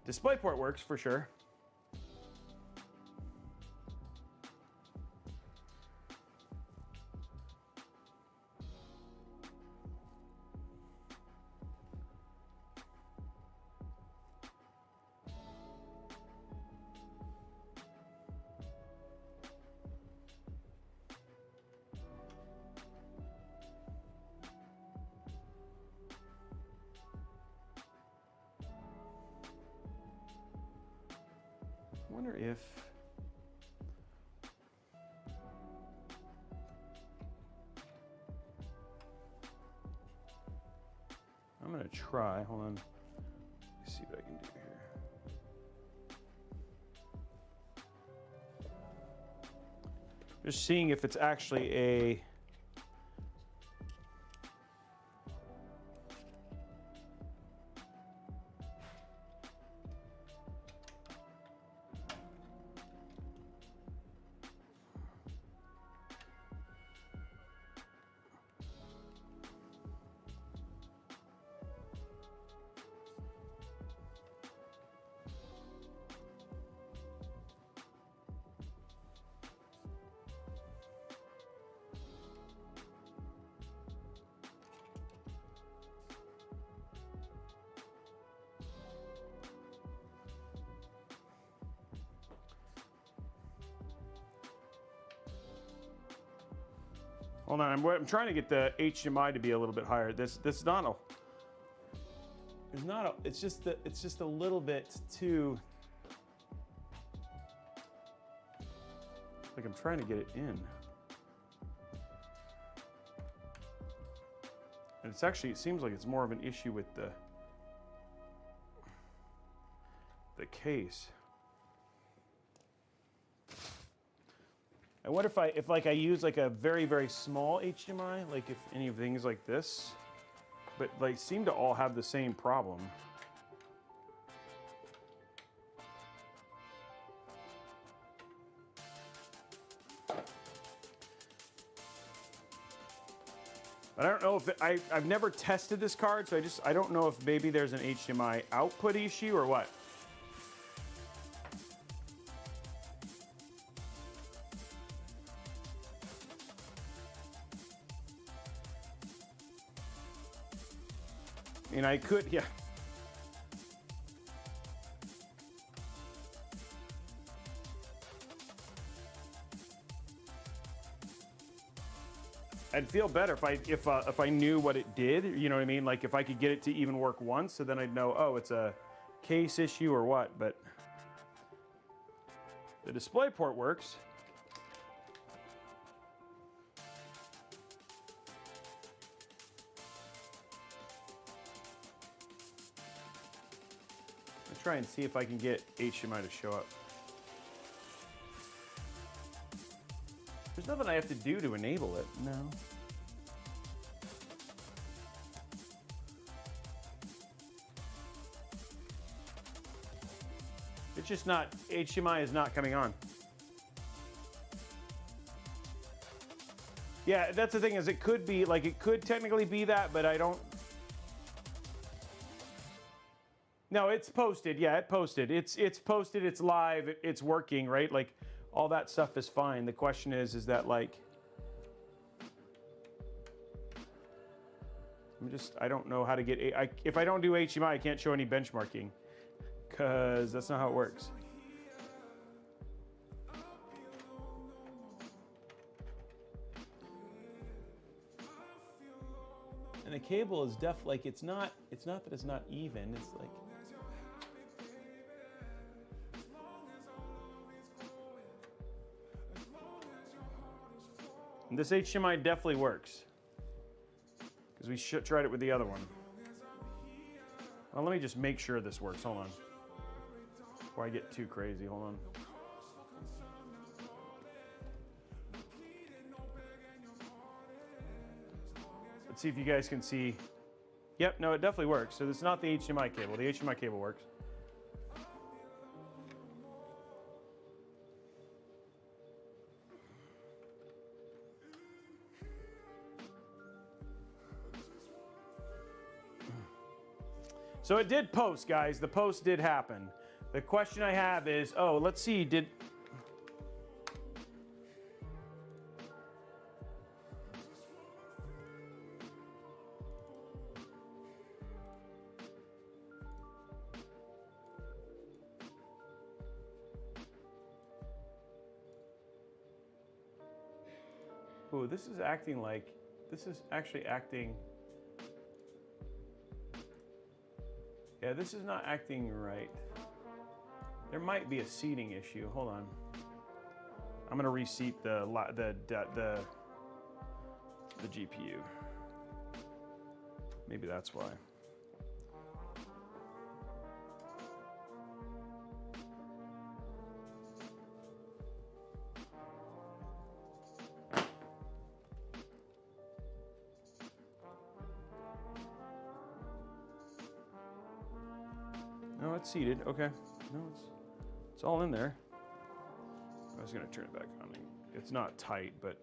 DisplayPort works for sure. I wonder if I'm gonna try. Hold on. Let's see what I can do here. Just seeing if it's actually a hold on, I'm trying to get the HDMI to be a little bit higher. It's just a little bit too, like I'm trying to get it in. And it's actually, it seems like it's more of an issue with the case. I wonder if like I use like a very, very small HDMI, like if any of things like this, but like seem to all have the same problem. But I don't know if I've never tested this card, so I don't know if maybe there's an HDMI output issue or what. I mean, I could, yeah. I'd feel better if I knew what it did. You know what I mean? Like if I could get it to even work once, so then I'd know, oh, it's a case issue or what. But the display port works. I'll try and see if I can get HDMI to show up. There's nothing I have to do to enable it, no. It's just not, HDMI is not coming on. Yeah, that's the thing is it could be, like it could technically be that, but I don't. No, it's posted, yeah, it posted. It's posted, it's live, it's working, right? Like, all that stuff is fine. The question is that like, I don't know how to get, if I don't do HDMI, I can't show any benchmarking because that's not how it works. And the cable is like, it's not that it's not even, it's like, and this HDMI definitely works because we tried it with the other one. Well, let me just make sure this works. Hold on. Before I get too crazy, hold on. Let's see if you guys can see. Yep, no, it definitely works. So it's not the HDMI cable. The HDMI cable works. So it did post, guys. The post did happen. The question I have is, oh, let's see, ooh, this is acting like, this is actually acting. Yeah, this is not acting right. There might be a seating issue. Hold on. I'm gonna reseat the GPU. Maybe that's why. No, it's seated. Okay. No, it's all in there. I was gonna turn it back on. It's not tight, but.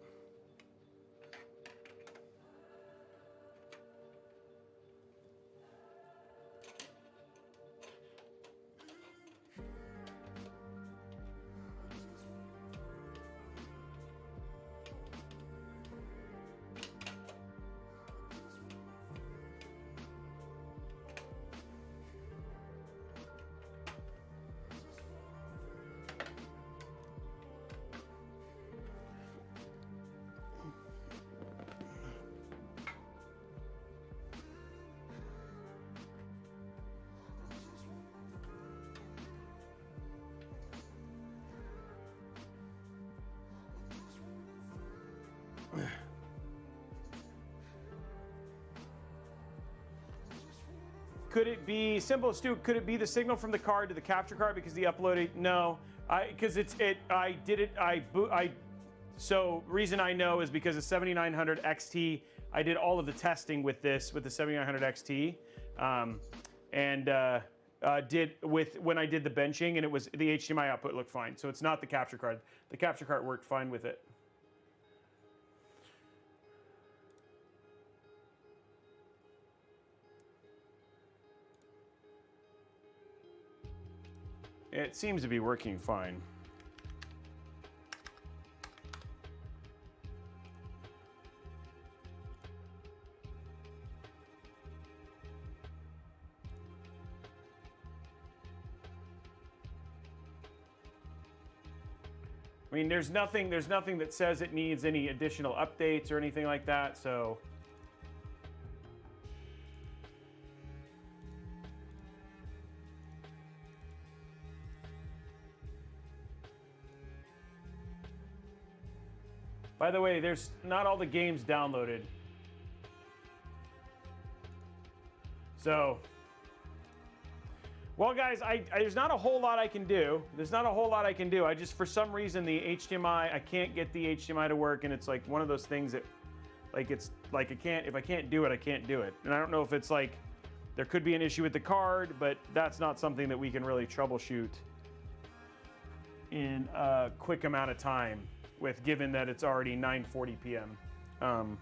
Could it be simple, Stu? Could it be the signal from the card to the capture card because the uploaded? No, because I So reason I know is because the 7900 XT, I did all of the testing with this, with the 7900 XT, when I did the benching, and it was the HDMI output looked fine. So it's not the capture card. The capture card worked fine with it. It seems to be working fine. I mean, there's nothing that says it needs any additional updates or anything like that, so. By the way, there's not all the games downloaded. So, well, guys, there's not a whole lot I can do. There's not a whole lot I can do. I just, for some reason, the HDMI, I can't get the HDMI to work, and it's like one of those things that, like, it's like if I can't do it, I can't do it. And I don't know if it's like, there could be an issue with the card, but that's not something that we can really troubleshoot in a quick amount of time, with given that it's already 9:40 p.m.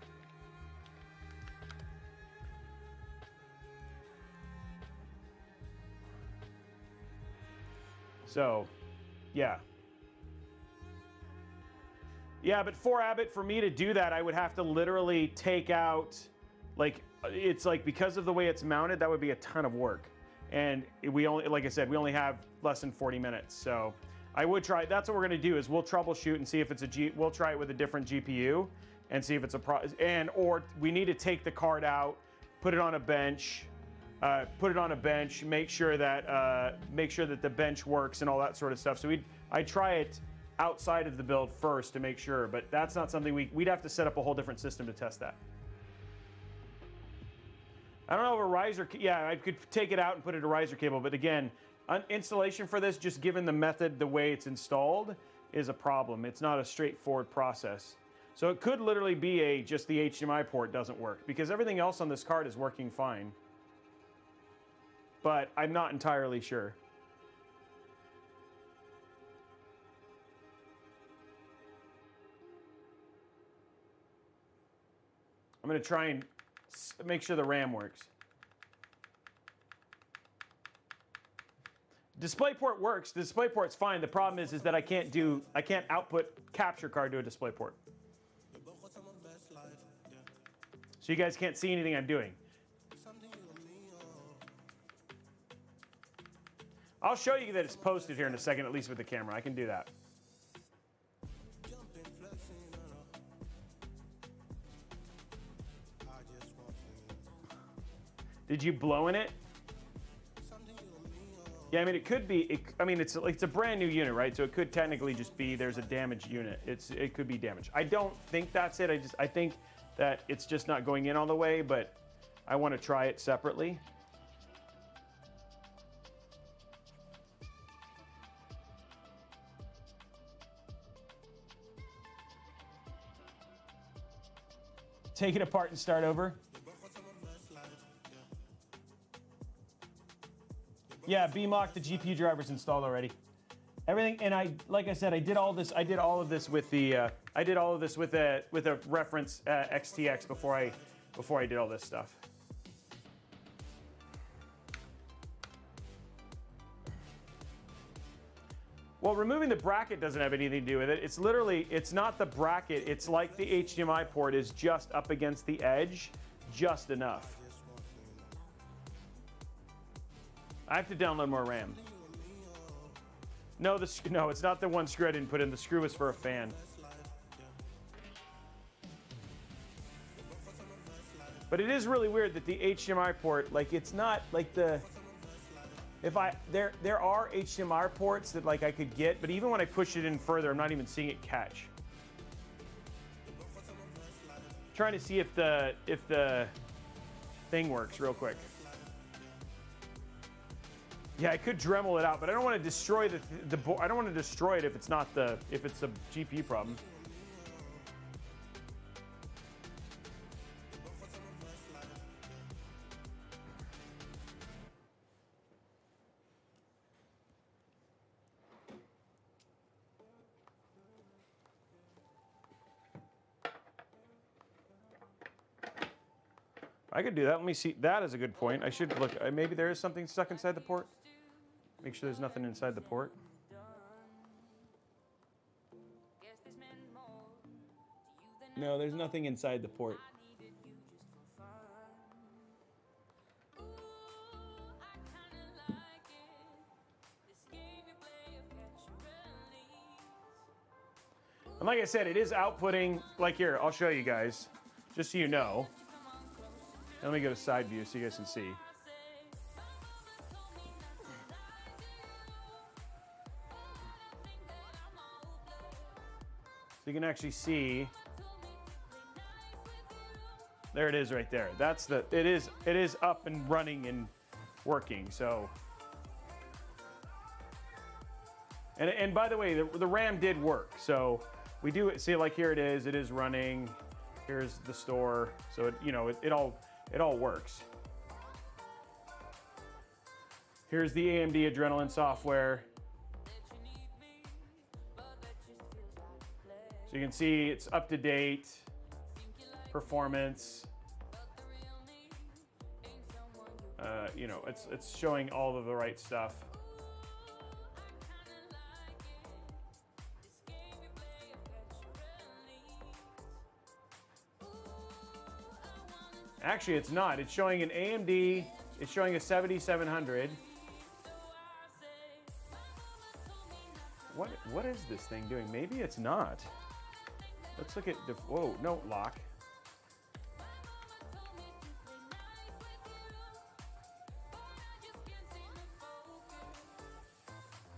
So, yeah. Yeah, but for Abbott, for me to do that, I would have to literally take out, like, it's like, because of the way it's mounted, that would be a ton of work. And we only, like I said, we only have less than 40 minutes. So I would try, that's what we're gonna do, is we'll troubleshoot and see if it's we'll try it with a different GPU and see if it's or we need to take the card out, put it on a bench, make sure that the bench works and all that sort of stuff. So I try it outside of the build first to make sure, but that's not something we'd have to set up a whole different system to test that. I don't know if a riser, yeah, I could take it out and put it a riser cable, but again, installation for this, just given the method, the way it's installed, is a problem. It's not a straightforward process. So it could literally be just the HDMI port doesn't work, because everything else on this card is working fine. But I'm not entirely sure. I'm going to try and make sure the RAM works. DisplayPort works. The DisplayPort's fine. The problem is that I can't output capture card to a DisplayPort. So you guys can't see anything I'm doing. I'll show you that it's posted here in a second, at least with the camera. I can do that. Did you blow in it? Yeah, I mean, it could be. It's a brand new unit, right? So it could technically just be there's a damaged unit. It could be damaged. I don't think that's it. I think that it's just not going in all the way, but I want to try it separately. Take it apart and start over. Yeah, BMOC, the GPU driver's installed already. Everything, and like I said, I did all of this with a reference XTX before I did all this stuff. Well, removing the bracket doesn't have anything to do with it. It's not the bracket. It's like the HDMI port is just up against the edge, just enough. I have to download more RAM. No, it's not the one screw I didn't put in. The screw was for a fan. But it is really weird that the HDMI port, like, it's not like the... There are HDMI ports that, like, I could get, but even when I push it in further, I'm not even seeing it catch. Trying to see if the thing works real quick. Yeah, I could Dremel it out, but I don't want to destroy I don't want to destroy it if it's a GPU problem. I could do that. Let me see. That is a good point. I should look. Maybe there is something stuck inside the port. Make sure there's nothing inside the port. No, there's nothing inside the port. And like I said, it is outputting, like here, I'll show you guys, just so you know. Let me go to side view so you guys can see. So you can actually see, there it is right there. That's the, it is up and running and working, so. And by the way, the RAM did work, so we do see, like here it is running. Here's the store, so it all works. Here's the AMD Adrenalin software. So you can see it's up to date, performance. It's showing all of the right stuff. Actually, it's not. It's showing an AMD. It's showing a 7700. What is this thing doing? Maybe it's not. Let's look at the. Whoa, no lock.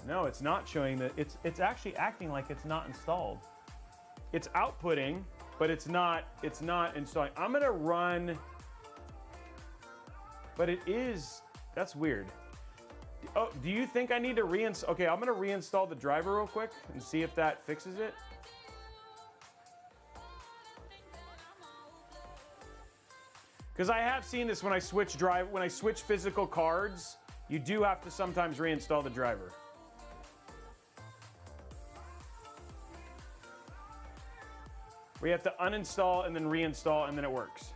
No, it's not showing that. It's actually acting like it's not installed. It's outputting, but it's not installing. I'm gonna run. But it is, that's weird. Oh, do you think I need to reinstall? Okay, I'm gonna reinstall the driver real quick and see if that fixes it. Because I have seen this when I switch physical cards, you do have to sometimes reinstall the driver. We have to uninstall and then reinstall and then it works.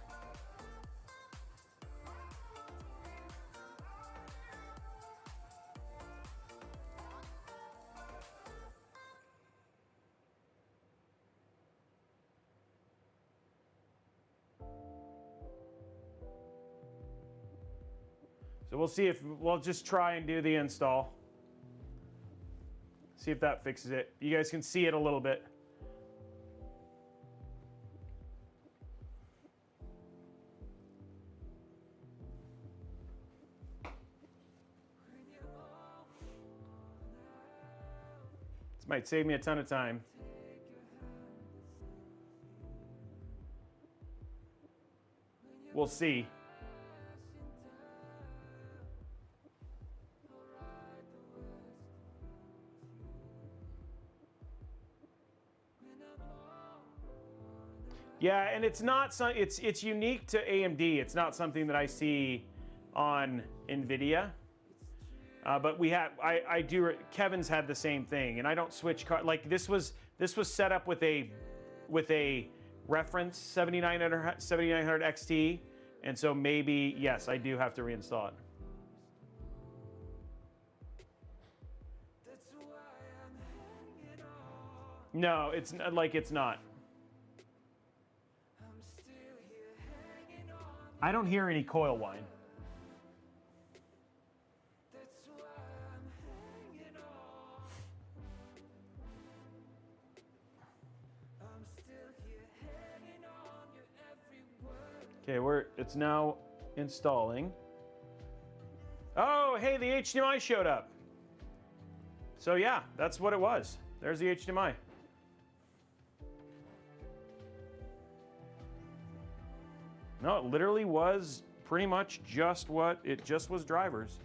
So we'll see if, we'll just try and do the install. See if that fixes it. You guys can see it a little bit. This might save me a ton of time. We'll see. Yeah, and it's not it's unique to AMD. It's not something that I see on NVIDIA. But we have I do. Kevin's had the same thing, and I don't switch card. Like this was set up with a reference 7900 XT, and so maybe yes, I do have to reinstall it. No, it's like it's not. I don't hear any coil whine. Okay, it's now installing. Oh, hey, the HDMI showed up. So yeah, that's what it was. There's the HDMI. No, it literally was pretty much just what it just was drivers.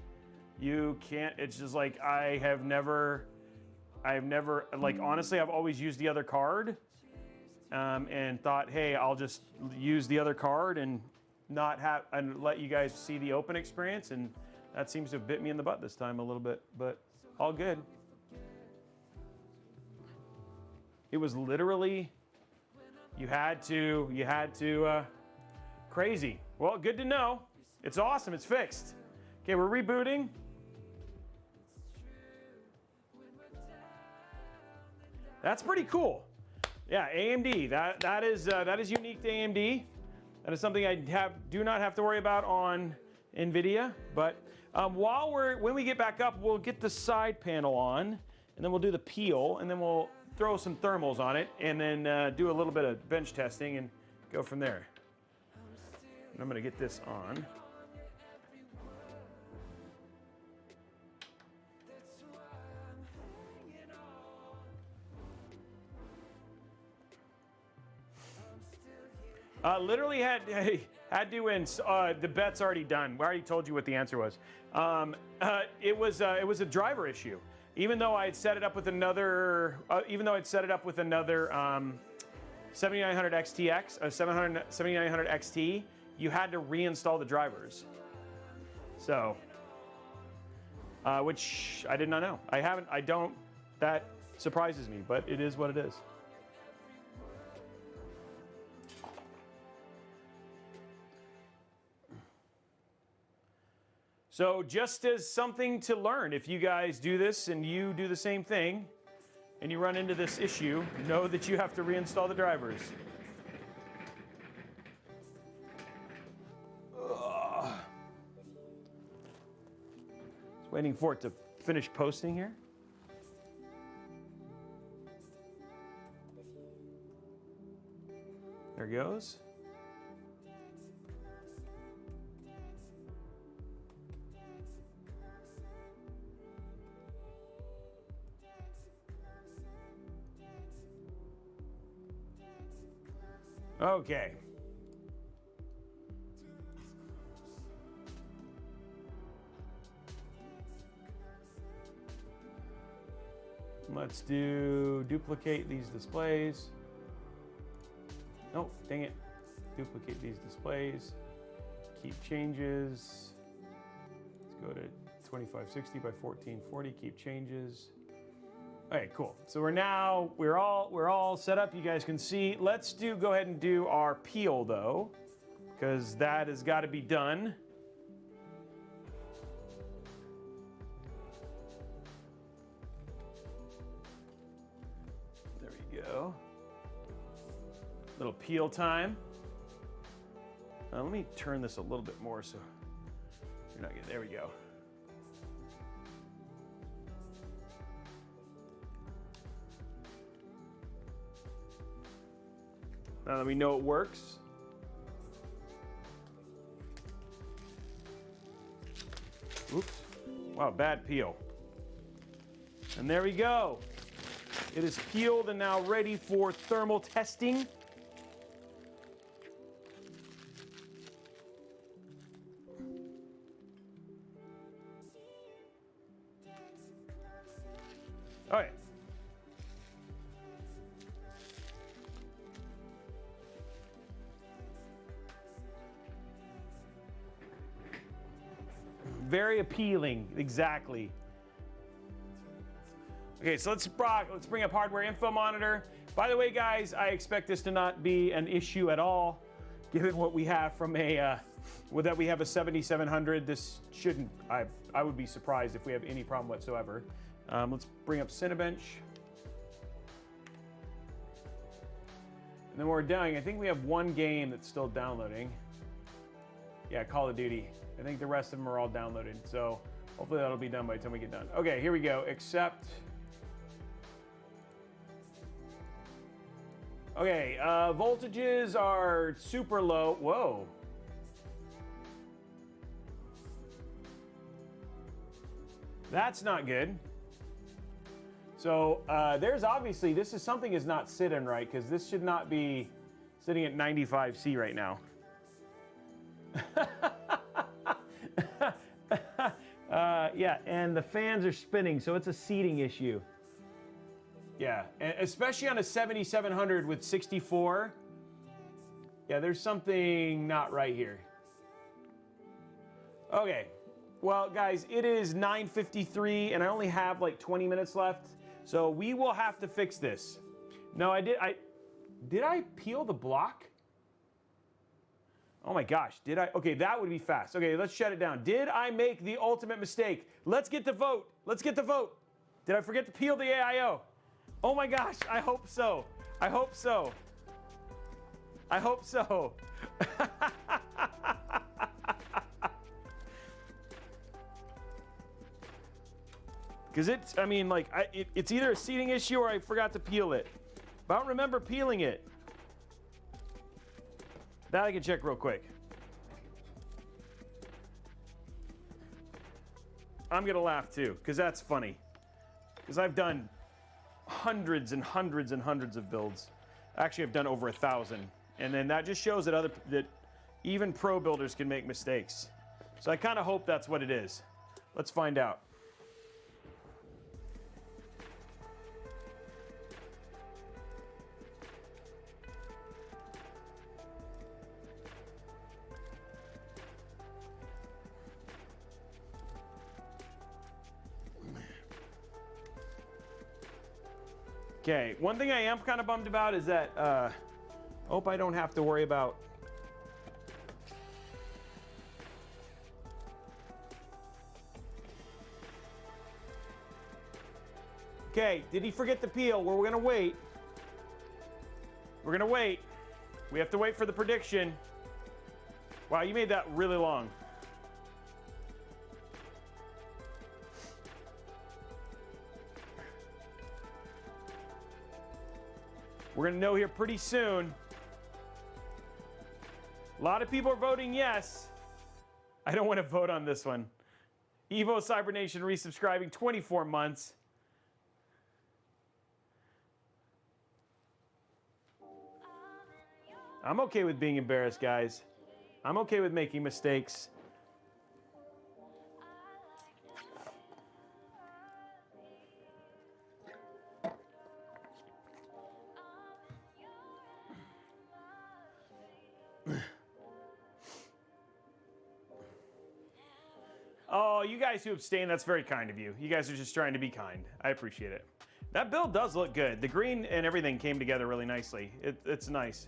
You can't, it's just like I have never, like honestly, I've always used the other card and thought, hey, I'll just use the other card and not have, and let you guys see the open experience. And that seems to have bit me in the butt this time a little bit, but all good. It was literally, you had to, crazy. Well, good to know. It's awesome. It's fixed. Okay, we're rebooting. That's pretty cool. Yeah, AMD. That is unique to AMD. That is something I do not have to worry about on NVIDIA. But when we get back up, we'll get the side panel on, and then we'll do the peel, and then we'll throw some thermals on it, and then do a little bit of bench testing and go from there. And I'm going to get this on. Literally had to win. The bet's already done. We already told you what the answer was. It was a driver issue. Even though I had set it up with another, 7900 XTX, 7900 XT, you had to reinstall the drivers. So, which I did not know. That surprises me, but it is what it is. So just as something to learn, if you guys do this and you do the same thing and you run into this issue, know that you have to reinstall the drivers. Just waiting for it to finish posting here. There it goes. Okay. Let's duplicate these displays. Oh, dang it. Duplicate these displays. Keep changes. Let's go to 2560 by 1440. Keep changes. Okay, cool. So we're all set up. You guys can see. Let's go ahead and do our peel though, because that has got to be done. There we go. Little peel time. Let me turn this a little bit more so you're not getting. There we go. Now that we know it works. Oops. Wow, bad peel. And there we go. It is peeled and now ready for thermal testing. All right. Very appealing, exactly. Okay, so let's bring up hardware info monitor. By the way, guys, I expect this to not be an issue at all, given what we have from that we have a 7700. This shouldn't. I would be surprised if we have any problem whatsoever. Let's bring up Cinebench. And then we're doing. I think we have one game that's still downloading. Yeah, Call of Duty. I think the rest of them are all downloaded, so hopefully that'll be done by the time we get done. Okay, here we go. Accept. Okay, voltages are super low. Whoa. That's not good. So there's obviously, this is something is not sitting right, because this should not be sitting at 95C right now. Yeah, and the fans are spinning, so it's a seating issue. Yeah, and especially on a 7700 with 64. Yeah, there's something not right here. Okay, well, guys, it is 9:53, and I only have like 20 minutes left, so we will have to fix this. No, did I peel the block? Oh my gosh, did I? Okay, that would be fast. Okay, let's shut it down. Did I make the ultimate mistake? Let's get the vote. Let's get the vote. Did I forget to peel the AIO? Oh my gosh, I hope so. I hope so. I hope so. Because it's, I mean, like, it's either a seating issue or I forgot to peel it. But I don't remember peeling it. That I can check real quick. I'm gonna laugh too, because that's funny. Because I've done hundreds and hundreds and hundreds of builds. Actually, I've done over 1,000. And then that just shows that even pro builders can make mistakes. So I kind of hope that's what it is. Let's find out. Okay, one thing I am kind of bummed about is that, hope I don't have to worry about. Okay, did he forget the peel? Well, we're gonna wait. We're gonna wait. We have to wait for the prediction. Wow, you made that really long. We're gonna know here pretty soon. A lot of people are voting yes. I don't want to vote on this one. Evo Cybernation resubscribing 24 months. I'm okay with being embarrassed, guys. I'm okay with making mistakes. Oh, you guys who abstain, that's very kind of you. You guys are just trying to be kind. I appreciate it. That build does look good. The green and everything came together really nicely. It's nice.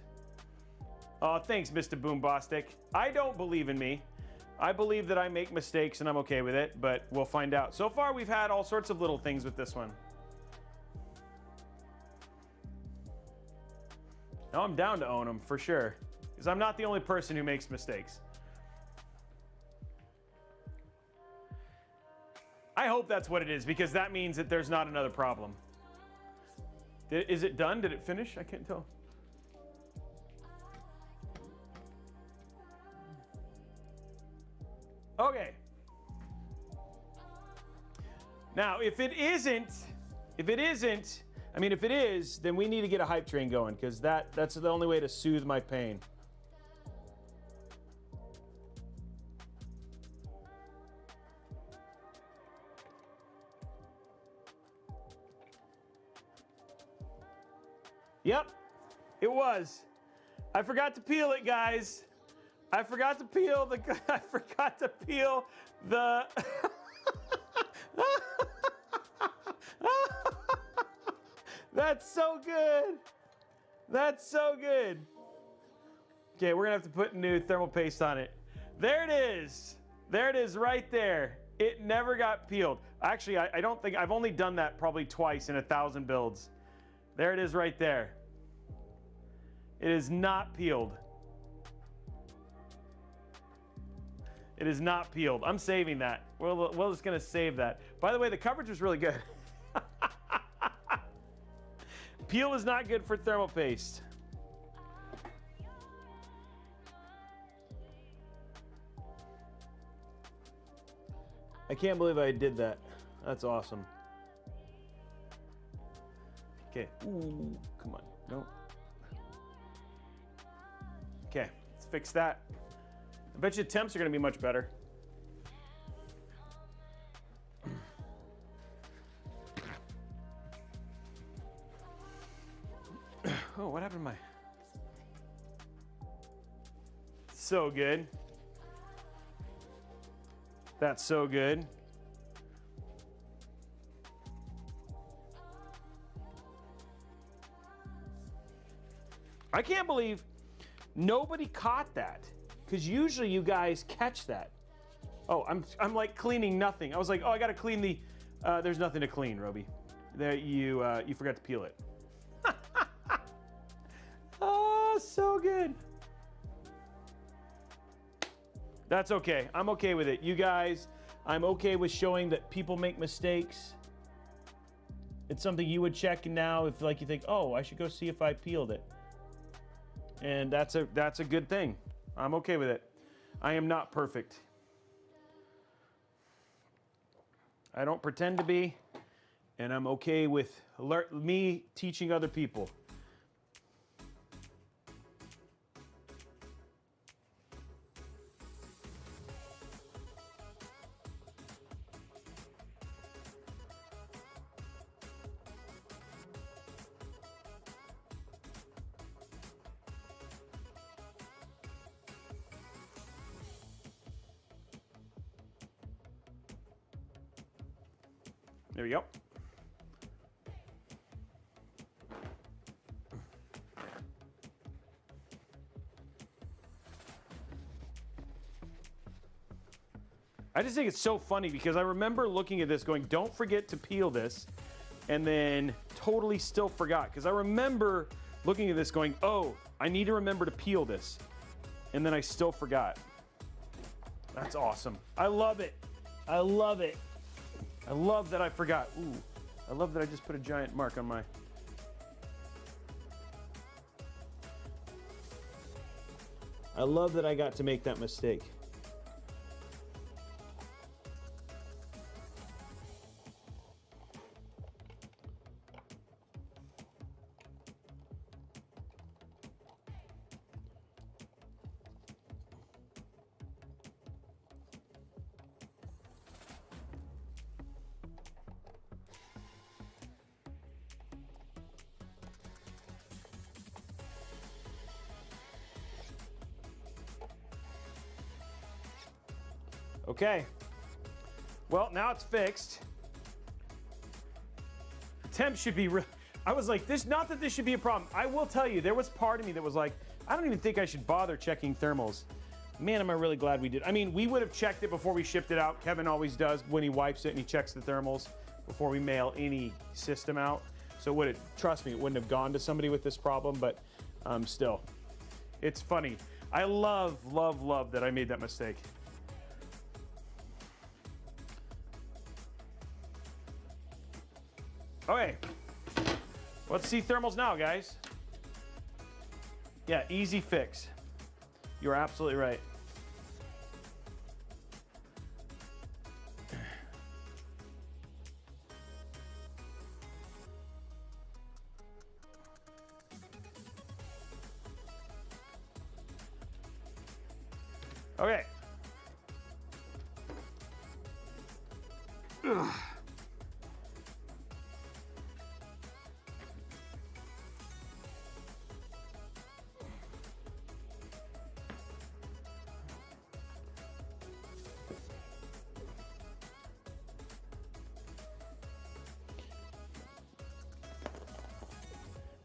Oh, thanks, Mr. Boombastic. I don't believe in me. I believe that I make mistakes and I'm okay with it, but we'll find out. So far, we've had all sorts of little things with this one. Now I'm down to own them, for sure. Because I'm not the only person who makes mistakes. I hope that's what it is, because that means that there's not another problem. Is it done? Did it finish? I can't tell. Okay. Now, if it isn't, I mean, if it is, then we need to get a hype train going, because that's the only way to soothe my pain. Yep, it was. I forgot to peel it, guys. I forgot to peel the. I forgot to peel the. That's so good. That's so good. Okay, we're gonna have to put new thermal paste on it. There it is. There it is, right there. It never got peeled. Actually, I don't think I've only done that probably twice in 1,000 builds. There it is, right there. It is not peeled. It is not peeled. I'm saving that. We're just gonna save that. By the way, the coverage was really good. Peel is not good for thermal paste. I can't believe I did that. That's awesome. Okay. Ooh, come on. No. Okay, let's fix that. I bet you temps are going to be much better. Oh, what happened to my... So good. That's so good. I can't believe nobody caught that. because usually you guys catch that. Oh, I'm like cleaning nothing. I was like, oh, I got to clean the, there's nothing to clean, Robey. There, you forgot to peel it. Oh, so good. That's okay. I'm okay with it. You guys, I'm okay with showing that people make mistakes. It's something you would check now if like you think, oh, I should go see if I peeled it. And that's a good thing. I'm okay with it. I am not perfect. I don't pretend to be, and I'm okay with me teaching other people. There we go. I just think it's so funny because I remember looking at this going, don't forget to peel this, and then totally still forgot. Because I remember looking at this going, oh, I need to remember to peel this. And then I still forgot. That's awesome. I love it. I love it. I love that I forgot. Ooh, I love that I just put a giant mark on my... I love that I got to make that mistake. Okay, well, now it's fixed. The temp should be I was like, not that this should be a problem. I will tell you, there was part of me that was like, I don't even think I should bother checking thermals. Man, am I really glad we did. I mean, we would have checked it before we shipped it out. Kevin always does when he wipes it and he checks the thermals before we mail any system out. So would it, trust me, it wouldn't have gone to somebody with this problem, but still, it's funny. I love, love, love that I made that mistake. Okay, let's see thermals now, guys. Yeah, easy fix. You're absolutely right. Okay. Ugh.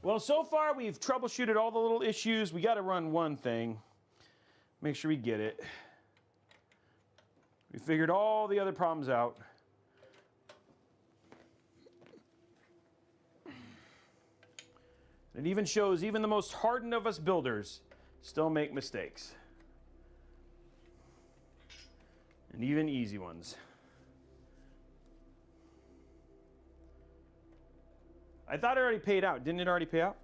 Well, so far we've troubleshooted all the little issues. We got to run one thing. Make sure we get it. We figured all the other problems out. It even shows even the most hardened of us builders still make mistakes. And even easy ones. I thought it already paid out. Didn't it already pay out?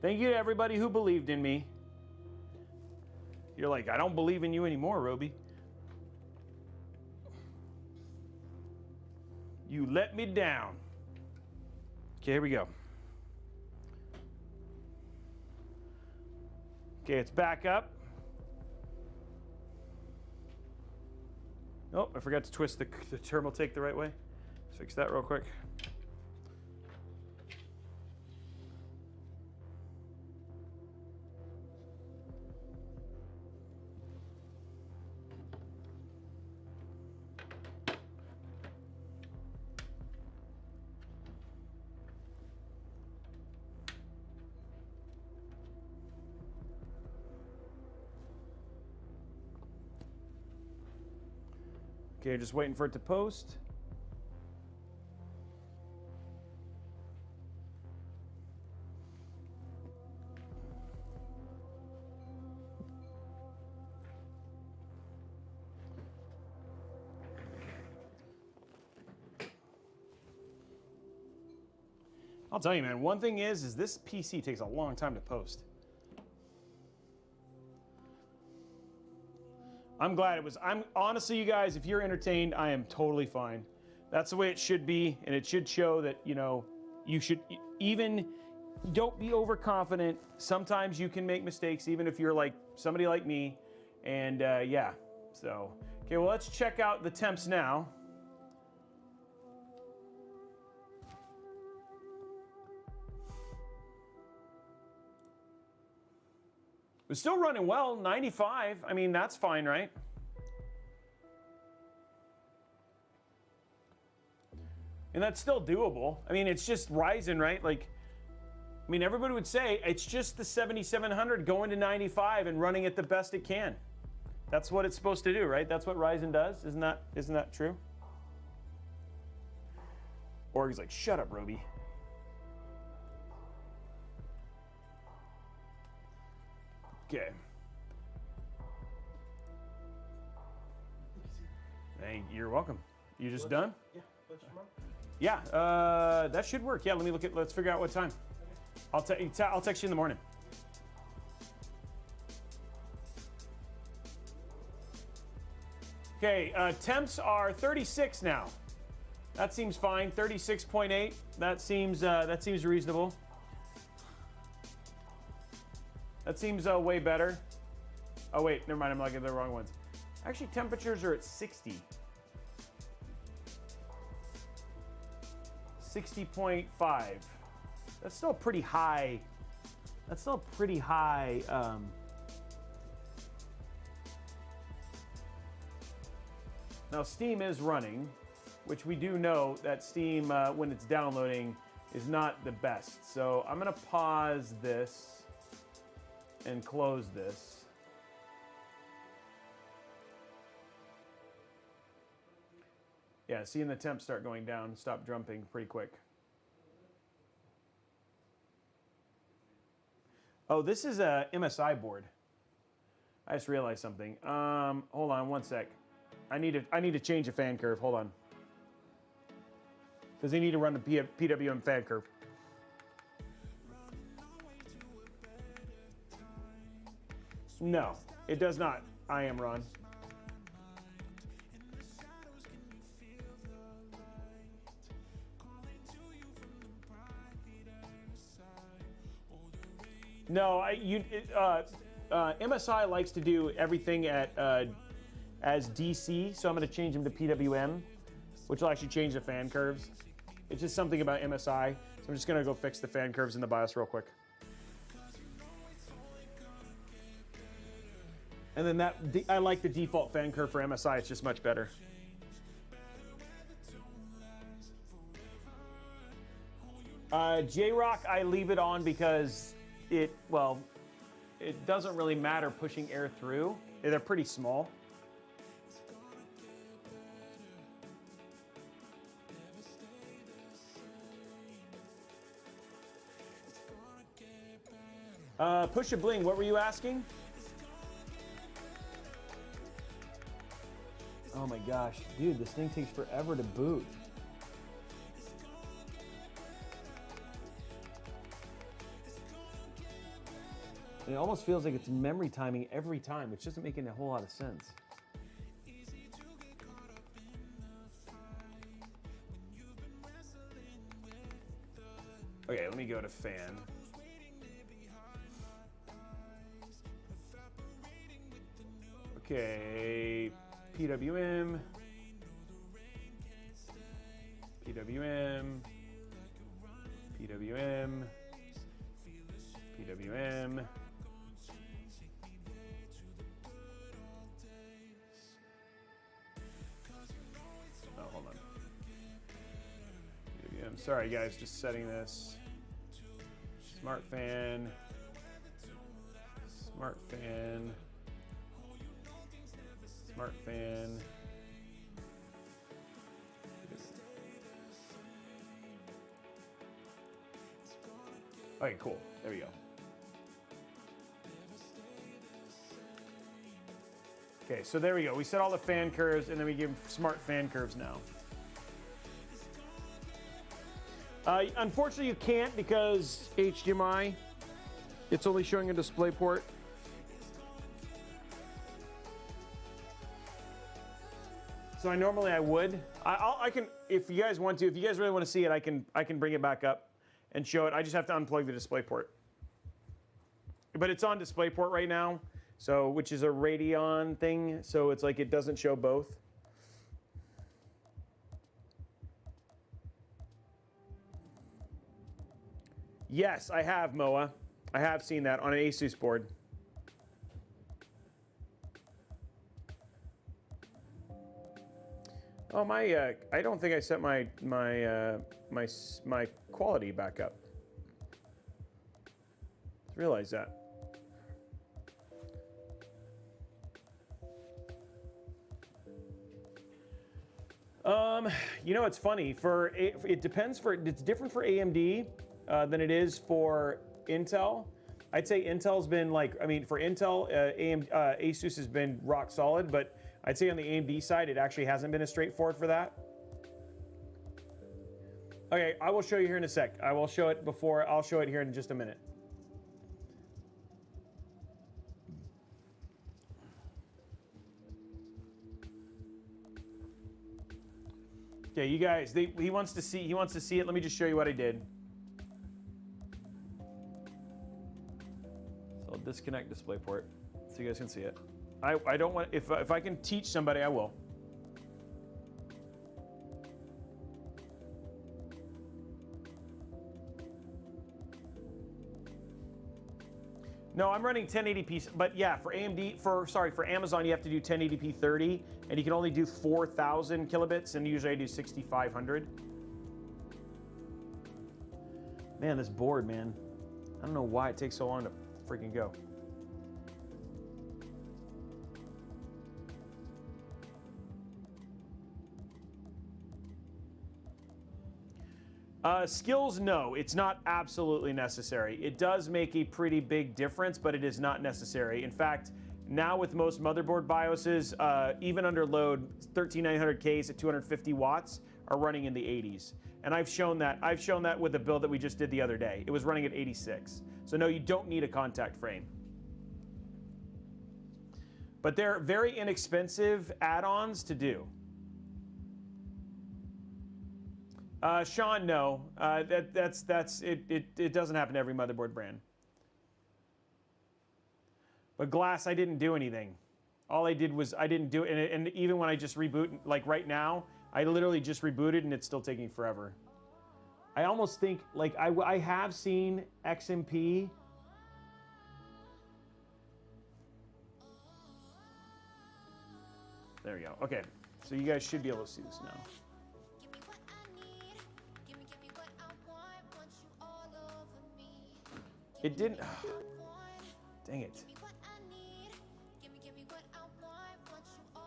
Thank you to everybody who believed in me. You're like, I don't believe in you anymore, Robey. You let me down. Okay, here we go. Okay, it's back up. Oh, I forgot to twist the thermal take the right way. Let's fix that real quick. Okay, just waiting for it to post. I'll tell you, man, one thing is this PC takes a long time to post. I'm glad it was. Honestly, you guys, if you're entertained, I am totally fine. That's the way it should be, and it should show that, you know, you should even, don't be overconfident. Sometimes you can make mistakes, even if you're like somebody like me. And yeah, so, okay, well, let's check out the temps now. It's still running well, 95. I mean, that's fine, right? And that's still doable. I mean, it's just Ryzen, right? Like, I mean, everybody would say it's just the 7700 going to 95 and running it the best it can. That's what it's supposed to do, right? That's what Ryzen does. Isn't that true? Or he's like, shut up, Robey. Okay. Hey, you're welcome. You just done? Yeah. Yeah, that should work. Yeah, let me look at. Let's figure out what time. I'll text you in the morning. Okay, temps are 36 now. That seems fine. 36.8. That seems reasonable. That seems way better. Oh wait, never mind. I'm looking at the wrong ones. Actually, temperatures are at 60. 60.5. That's still pretty high. That's still pretty high. Now Steam is running, which we do know that Steam, when it's downloading, is not the best. So I'm gonna pause this and close this. Yeah, seeing the temps start going down, stop jumping pretty quick. Oh, this is a MSI board. I just realized something. Hold on one sec. I need to change the fan curve. Hold on. Because they need to run the PWM fan curve. No, it does not. I am Ron. No, MSI likes to do everything at as DC, so I'm going to change them to PWM, which will actually change the fan curves. It's just something about MSI, so I'm just going to go fix the fan curves in the BIOS real quick. And then I like the default fan curve for MSI. It's just much better. J-Rock, I leave it on because it doesn't really matter pushing air through. They're pretty small. Push a bling, what were you asking? Oh my gosh, dude, this thing takes forever to boot. And it almost feels like it's memory timing every time, which doesn't make a whole lot of sense. Okay, let me go to fan. Okay, PWM, PWM, PWM, PWM. Oh, hold on. PWM. Sorry, guys, just setting this. Smart fan. Smart fan. Smart fan. Okay, cool. There we go. Okay, so there we go. We set all the fan curves, and then we give them smart fan curves now. Unfortunately, you can't because HDMI, it's only showing a display port. So normally I would. I can, if you guys want to, if you guys really want to see it, I can bring it back up and show it. I just have to unplug the display port. But it's on display port right now, so which is a Radeon thing, so it's like it doesn't show both. Yes, I have, Moa. I have seen that on an Asus board. Oh, my, I don't think I set my quality back up. Just realized that. You know, it's funny. It depends it's different for AMD than it is for Intel. I'd say Intel's been like, I mean, for Intel, Asus has been rock solid, but I'd say on the AMD side, it actually hasn't been as straightforward for that. Okay, I will show you here in a sec. I will show it before, I'll show it here in just a minute. Okay, you guys, he wants to see it. Let me just show you what I did. So I'll disconnect DisplayPort so you guys can see it. I don't want, if I can teach somebody, I will. No, I'm running 1080p, but yeah, for AMD, for Amazon, you have to do 1080p 30, and you can only do 4,000 kilobits, and usually I do 6,500. Man, this board, man. I don't know why it takes so long to freaking go. Skills, no, it's not absolutely necessary. It does make a pretty big difference, but it is not necessary. In fact, now with most motherboard BIOSes, even under load, 13900Ks at 250 watts are running in the 80s. And I've shown that with the build that we just did the other day. It was running at 86. So no, you don't need a contact frame. But they're very inexpensive add-ons to do. Sean, no. It doesn't happen to every motherboard brand. But Glass, I didn't do anything. All I did was I didn't do it, and even when I just reboot, like right now, I literally just rebooted and it's still taking forever. I almost think, like I have seen XMP. There we go. Okay, so you guys should be able to see this now. It didn't. Dang it.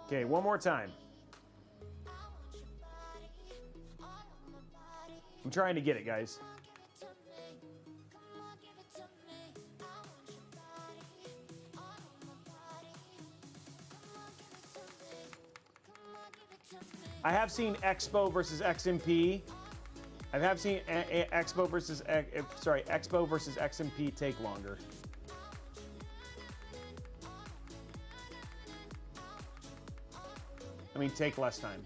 Okay, one more time. I'm trying to get it, guys. I have seen Expo versus XMP. I have seen Expo versus XMP take longer. I mean, take less time.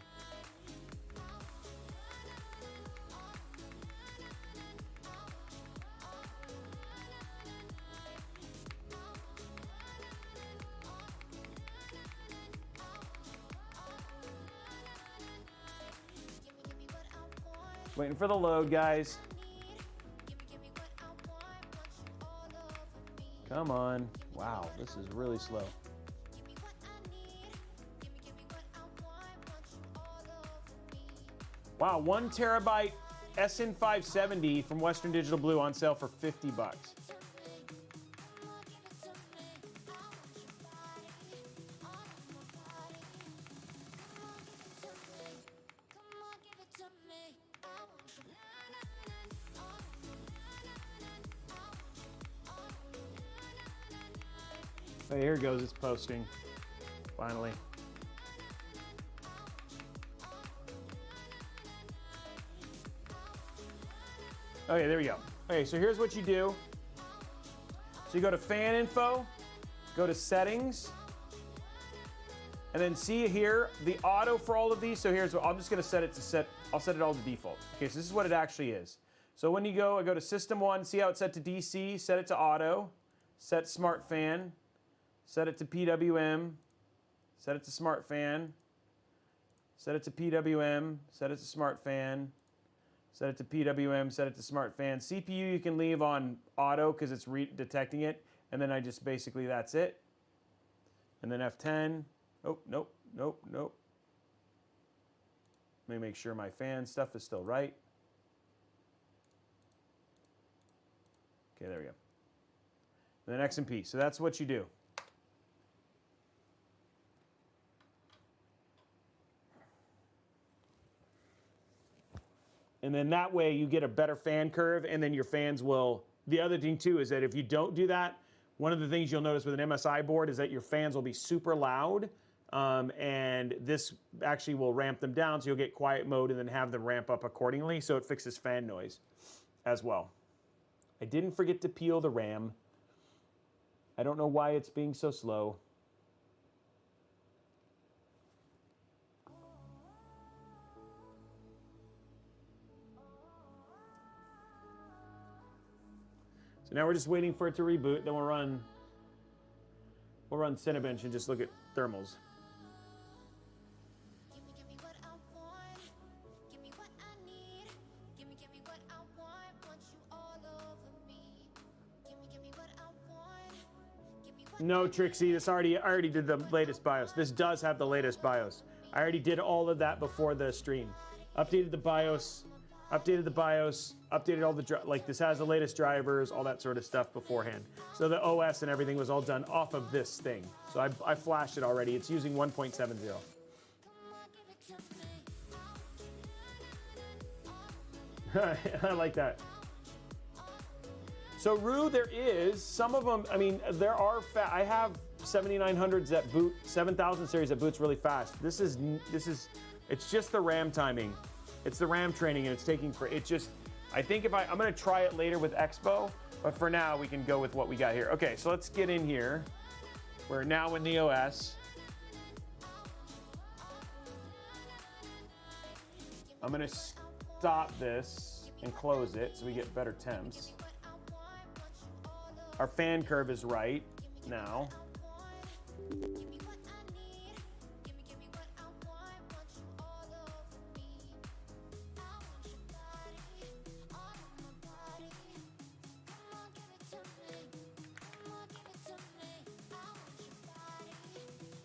Waiting for the load, guys. Come on. Wow, this is really slow. Wow, 1 terabyte SN570 from Western Digital Blue on sale for 50 bucks. Oh, here it goes, it's posting, finally. Okay, there we go. Okay, so here's what you do. So you go to fan info, go to settings, and then see here, the auto for all of these. So here's what, I'm just gonna set it to I'll set it all to default. Okay, so this is what it actually is. So when you go, I go to system one, see how it's set to DC, set it to auto, set smart fan, set it to PWM, set it to smart fan, set it to PWM, set it to smart fan, set it to PWM, set it to smart fan. CPU you can leave on auto because it's detecting it. And then I just basically, that's it. And then F10. Oh, nope, nope, nope. Let me make sure my fan stuff is still right. Okay, there we go. And then X and P. So that's what you do. And then that way you get a better fan curve, and then your fans will. The other thing too is that if you don't do that, one of the things you'll notice with an MSI board is that your fans will be super loud, and this actually will ramp them down, so you'll get quiet mode and then have them ramp up accordingly, so it fixes fan noise as well. I didn't forget to peel the RAM. I don't know why it's being so slow. So now we're just waiting for it to reboot. Then we'll run Cinebench and just look at thermals. Give me what I want. Give me what I need. Give me what I want you all over me. Give me what I want. Give me what No, Trixie, I already did the latest BIOS. This does have the latest BIOS. I already did all of that before the stream. Updated the BIOS, updated all the, like this has the latest drivers, all that sort of stuff beforehand. So the OS and everything was all done off of this thing. So I flashed it already. It's using 1.70. I like that. So Rue, there is some of them. I mean, there are. I have 7900s that boot, 7000 series that boots really fast. This is. It's just the RAM timing. It's the RAM training, and it's taking for. It just. I think if I'm going to try it later with Expo, but for now we can go with what we got here. Okay, so let's get in here. We're now in the OS. I'm going to stop this and close it so we get better temps. Our fan curve is right now.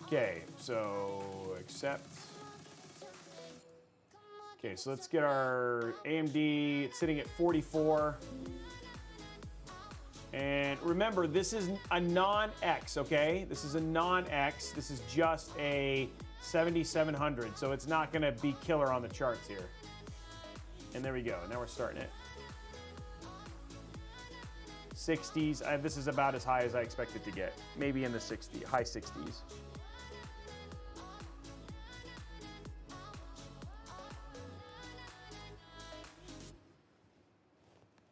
Okay, so accept. Okay, so let's get our AMD. It's sitting at 44. And remember, this is a non-X, okay? This is a non-X. This is just a 7700, so it's not gonna be killer on the charts here. And there we go, now we're starting it. 60s, this is about as high as I expect it to get. Maybe in the high 60s.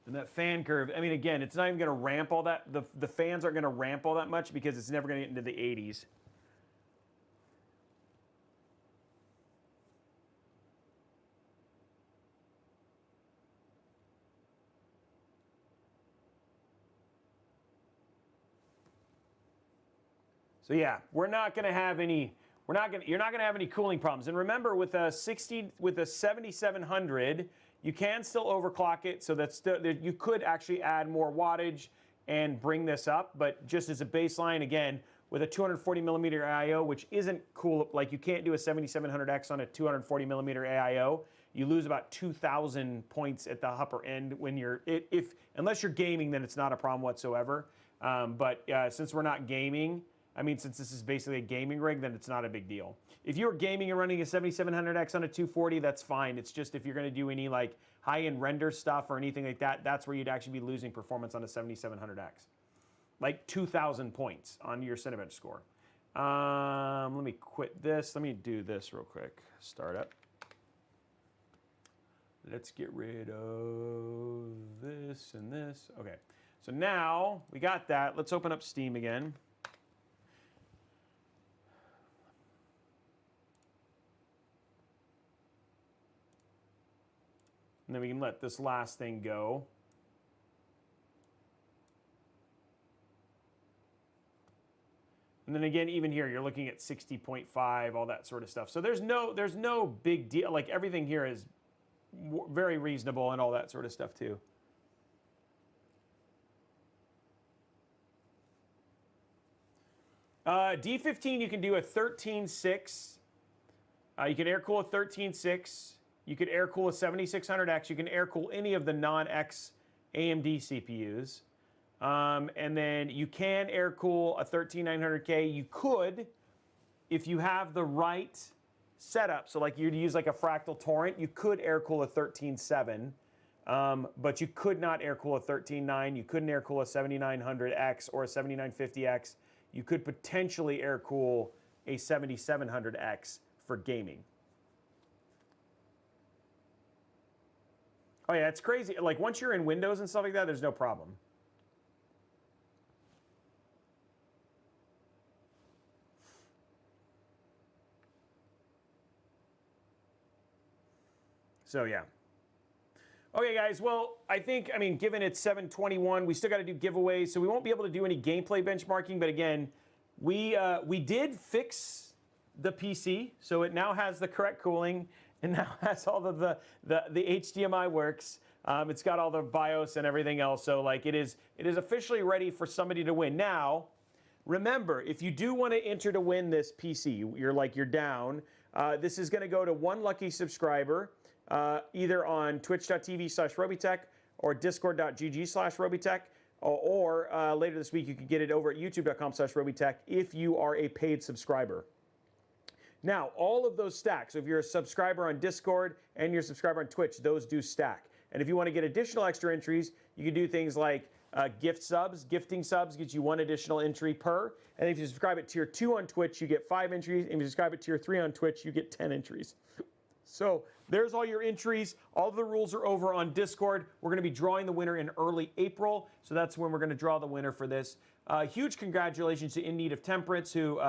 And that fan curve, I mean, again, it's not even going to ramp all that. The fans aren't going to ramp all that much because it's never going to get into the 80s. So yeah, we're not going to have any. You're not going to have any cooling problems. And remember, with a 7700. You can still overclock it, so that's you could actually add more wattage and bring this up, but just as a baseline, again, with a 240 millimeter AIO, which isn't cool, like you can't do a 7700X on a 240 millimeter AIO. You lose about 2,000 points at the upper end when you're, unless you're gaming, then it's not a problem whatsoever. But since we're not gaming, I mean, since this is basically a gaming rig, then it's not a big deal. If you're gaming and running a 7700X on a 240, that's fine. It's just if you're going to do any like high-end render stuff or anything like that, that's where you'd actually be losing performance on a 7700X. like 2,000 points on your Cinebench score. Let me quit this. Let me do this real quick. Startup. Let's get rid of this and this. Okay, so now we got that. Let's open up Steam again. And then we can let this last thing go. And then again, even here, you're looking at 60.5, all that sort of stuff. So there's no big deal. Like everything here is very reasonable and all that sort of stuff too. D15, you can do a 13.6. You can air cool a 13.6. You could air cool a 7600X. You can air cool any of the non-X AMD CPUs. And then you can air cool a 13900K. You could, if you have the right setup, so like you'd use like a fractal torrent, you could air cool a 13.7, but you could not air cool a 13.9. You couldn't air cool a 7900X or a 7950X. You could potentially air cool a 7700X for gaming. Oh yeah, it's crazy. Like once you're in Windows and stuff like that, there's no problem. So yeah. Okay guys, well, I mean, given it's 7:21, we still got to do giveaways, so we won't be able to do any gameplay benchmarking, but again, we did fix the PC, so it now has the correct cooling. It now has all of the HDMI works. It's got all the BIOS and everything else. So like it is officially ready for somebody to win. Now, remember, if you do want to enter to win this PC, you're down. This is going to go to one lucky subscriber, either on twitch.tv/Robeytech or discord.gg/Robeytech. Or later this week, you can get it over at youtube.com/Robeytech if you are a paid subscriber. Now, all of those stack. So if you're a subscriber on Discord and you're a subscriber on Twitch, those do stack. And if you want to get additional extra entries, you can do things like gift subs. Gifting subs gets you 1 additional entry per. And if you subscribe at tier 2 on Twitch, you get 5 entries. And if you subscribe at tier 3 on Twitch, you get 10 entries. So there's all your entries. All of the rules are over on Discord. We're going to be drawing the winner in early April. So that's when we're going to draw the winner for this. Huge congratulations to In Need of Temperance who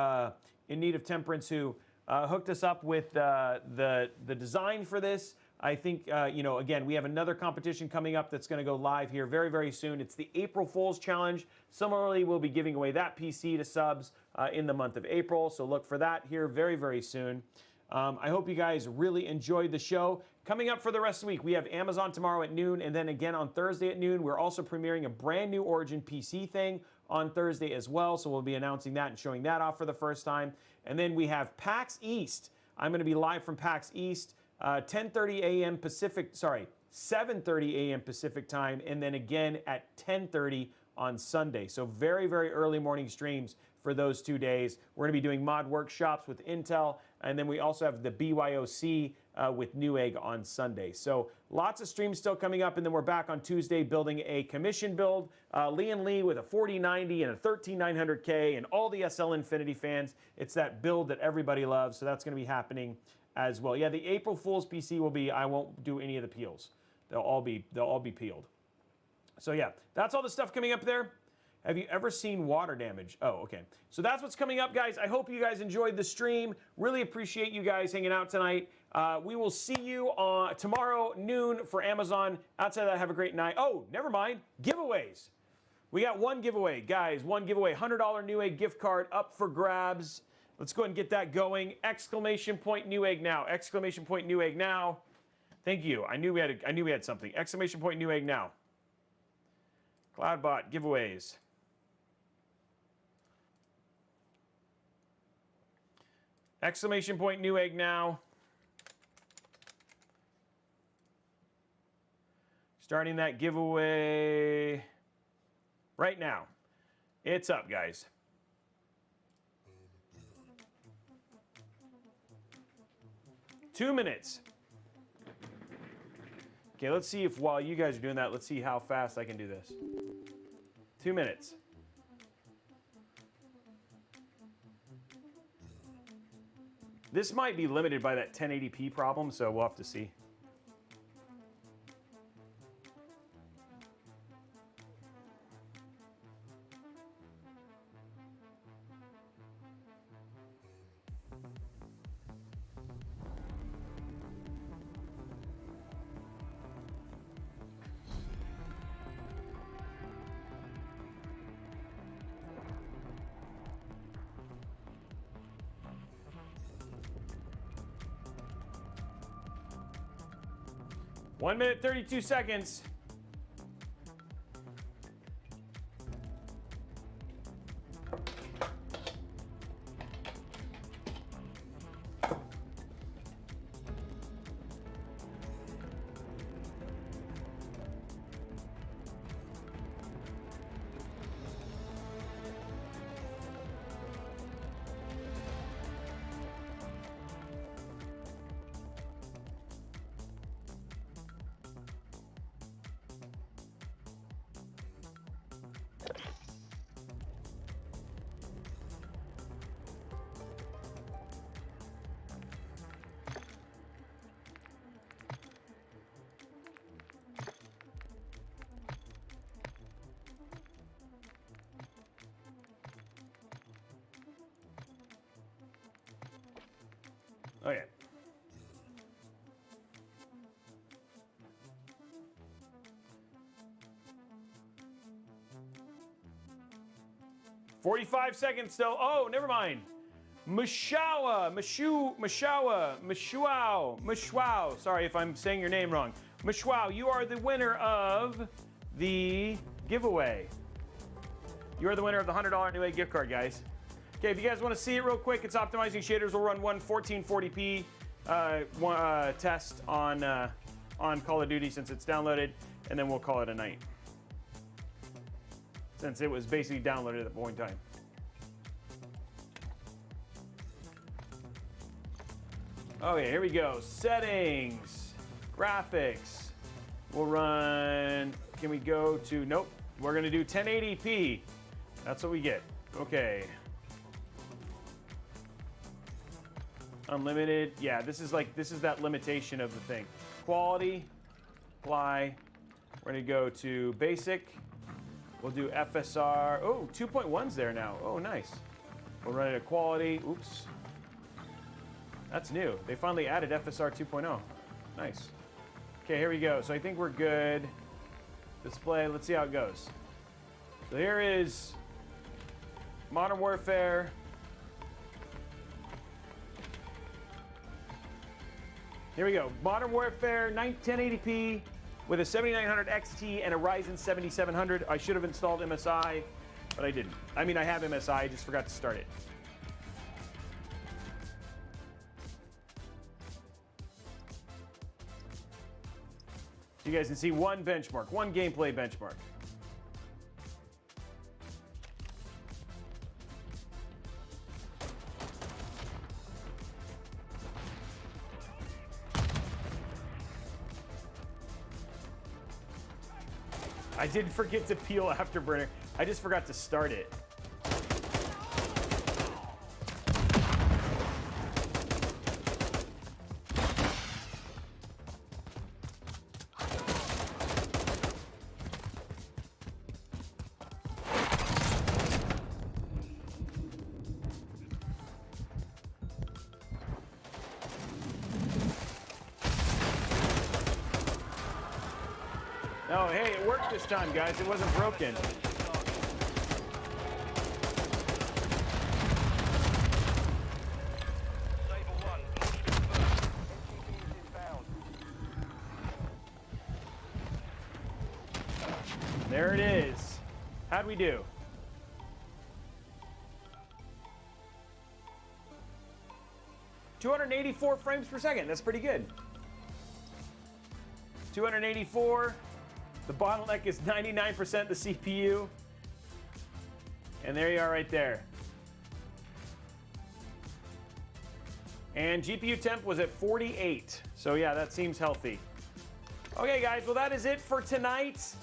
hooked us up with the design for this. I think, again, we have another competition coming up that's going to go live here very, very soon. It's the April Fool's Challenge. Similarly, we'll be giving away that PC to subs in the month of April. So look for that here very, very soon. I hope you guys really enjoyed the show. Coming up for the rest of the week, we have Amazon tomorrow at noon, and then again on Thursday at noon. We're also premiering a brand new Origin PC thing on Thursday as well, so we'll be announcing that and showing that off for the first time. And then we have PAX East. I'm going to be live from PAX East, 10:30 a.m. Pacific, 7:30 a.m. Pacific time, and then again at 10:30 on Sunday. So very, very early morning streams for those 2 days. We're going to be doing mod workshops with Intel, and then we also have the BYOC with Newegg on Sunday. So lots of streams still coming up, and then we're back on Tuesday building a commission build. Lee and Lee with a 4090 and a 13900K and all the SL Infinity fans. It's that build that everybody loves, so that's going to be happening as well. Yeah, the April Fool's PC will be, I won't do any of the peels. They'll all be peeled. So yeah, that's all the stuff coming up there. Have you ever seen water damage? Oh, okay. So that's what's coming up, guys. I hope you guys enjoyed the stream. Really appreciate you guys hanging out tonight. We will see you tomorrow noon for Amazon. Outside of that, have a great night. Oh, never mind. Giveaways. We got one giveaway, guys. One giveaway. $100 Newegg gift card up for grabs. Let's go ahead and get that going. Exclamation point Newegg now. Exclamation point Newegg now. Thank you. I knew we had something. Exclamation point Newegg now. Cloudbot giveaways. Exclamation point Newegg now. Starting that giveaway right now. It's up, guys. Two minutes. Okay, let's see if while you guys are doing that, let's see how fast I can do this. 2 minutes. This might be limited by that 1080p problem, so we'll have to see. One minute, 32 seconds. Okay. "45 seconds still." Oh, never mind. Mashawa. Sorry if I'm saying your name wrong. Mashwow, you are the winner of the giveaway. You are the winner of the $100 Newegg gift card, guys. Okay, if you guys want to see it real quick, it's optimizing shaders. We'll run one 1440p test on Call of Duty since it's downloaded, and then we'll call it a night. Since it was basically downloaded at the point in time. Okay, here we go. Settings, graphics. We'll run, can we go to, nope. We're gonna do 1080p. That's what we get. Okay. Unlimited, yeah, this is that limitation of the thing. Quality, apply. We're gonna go to basic. We'll do FSR. Oh, 2.1's there now. Oh, nice. We'll run it at quality. Oops. That's new. They finally added FSR 2.0. Nice. Okay, here we go. So I think we're good. Display, let's see how it goes. So here is Modern Warfare. Here we go. Modern Warfare 1080p with a 7900 XT and a Ryzen 7700. I should have installed MSI, but I didn't. I mean, I have MSI, I just forgot to start it. So you guys can see one benchmark, one gameplay benchmark. I did forget to peel Afterburner. I just forgot to start it. Oh, hey, it worked this time, guys. It wasn't broken. There it is. How'd we do? "284 frames per second. That's pretty good. 284. The bottleneck is 99% the CPU. And there you are right there. And GPU temp was at 48. So yeah, that seems healthy. Okay, guys, well, that is it for tonight.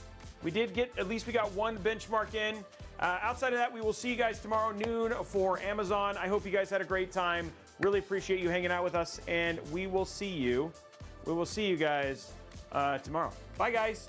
We did get, at least we got one benchmark in. Outside of that, we will see you guys tomorrow noon for Amazon. I hope you guys had a great time. Really appreciate you hanging out with us, and we will see you guys tomorrow. Bye, guys.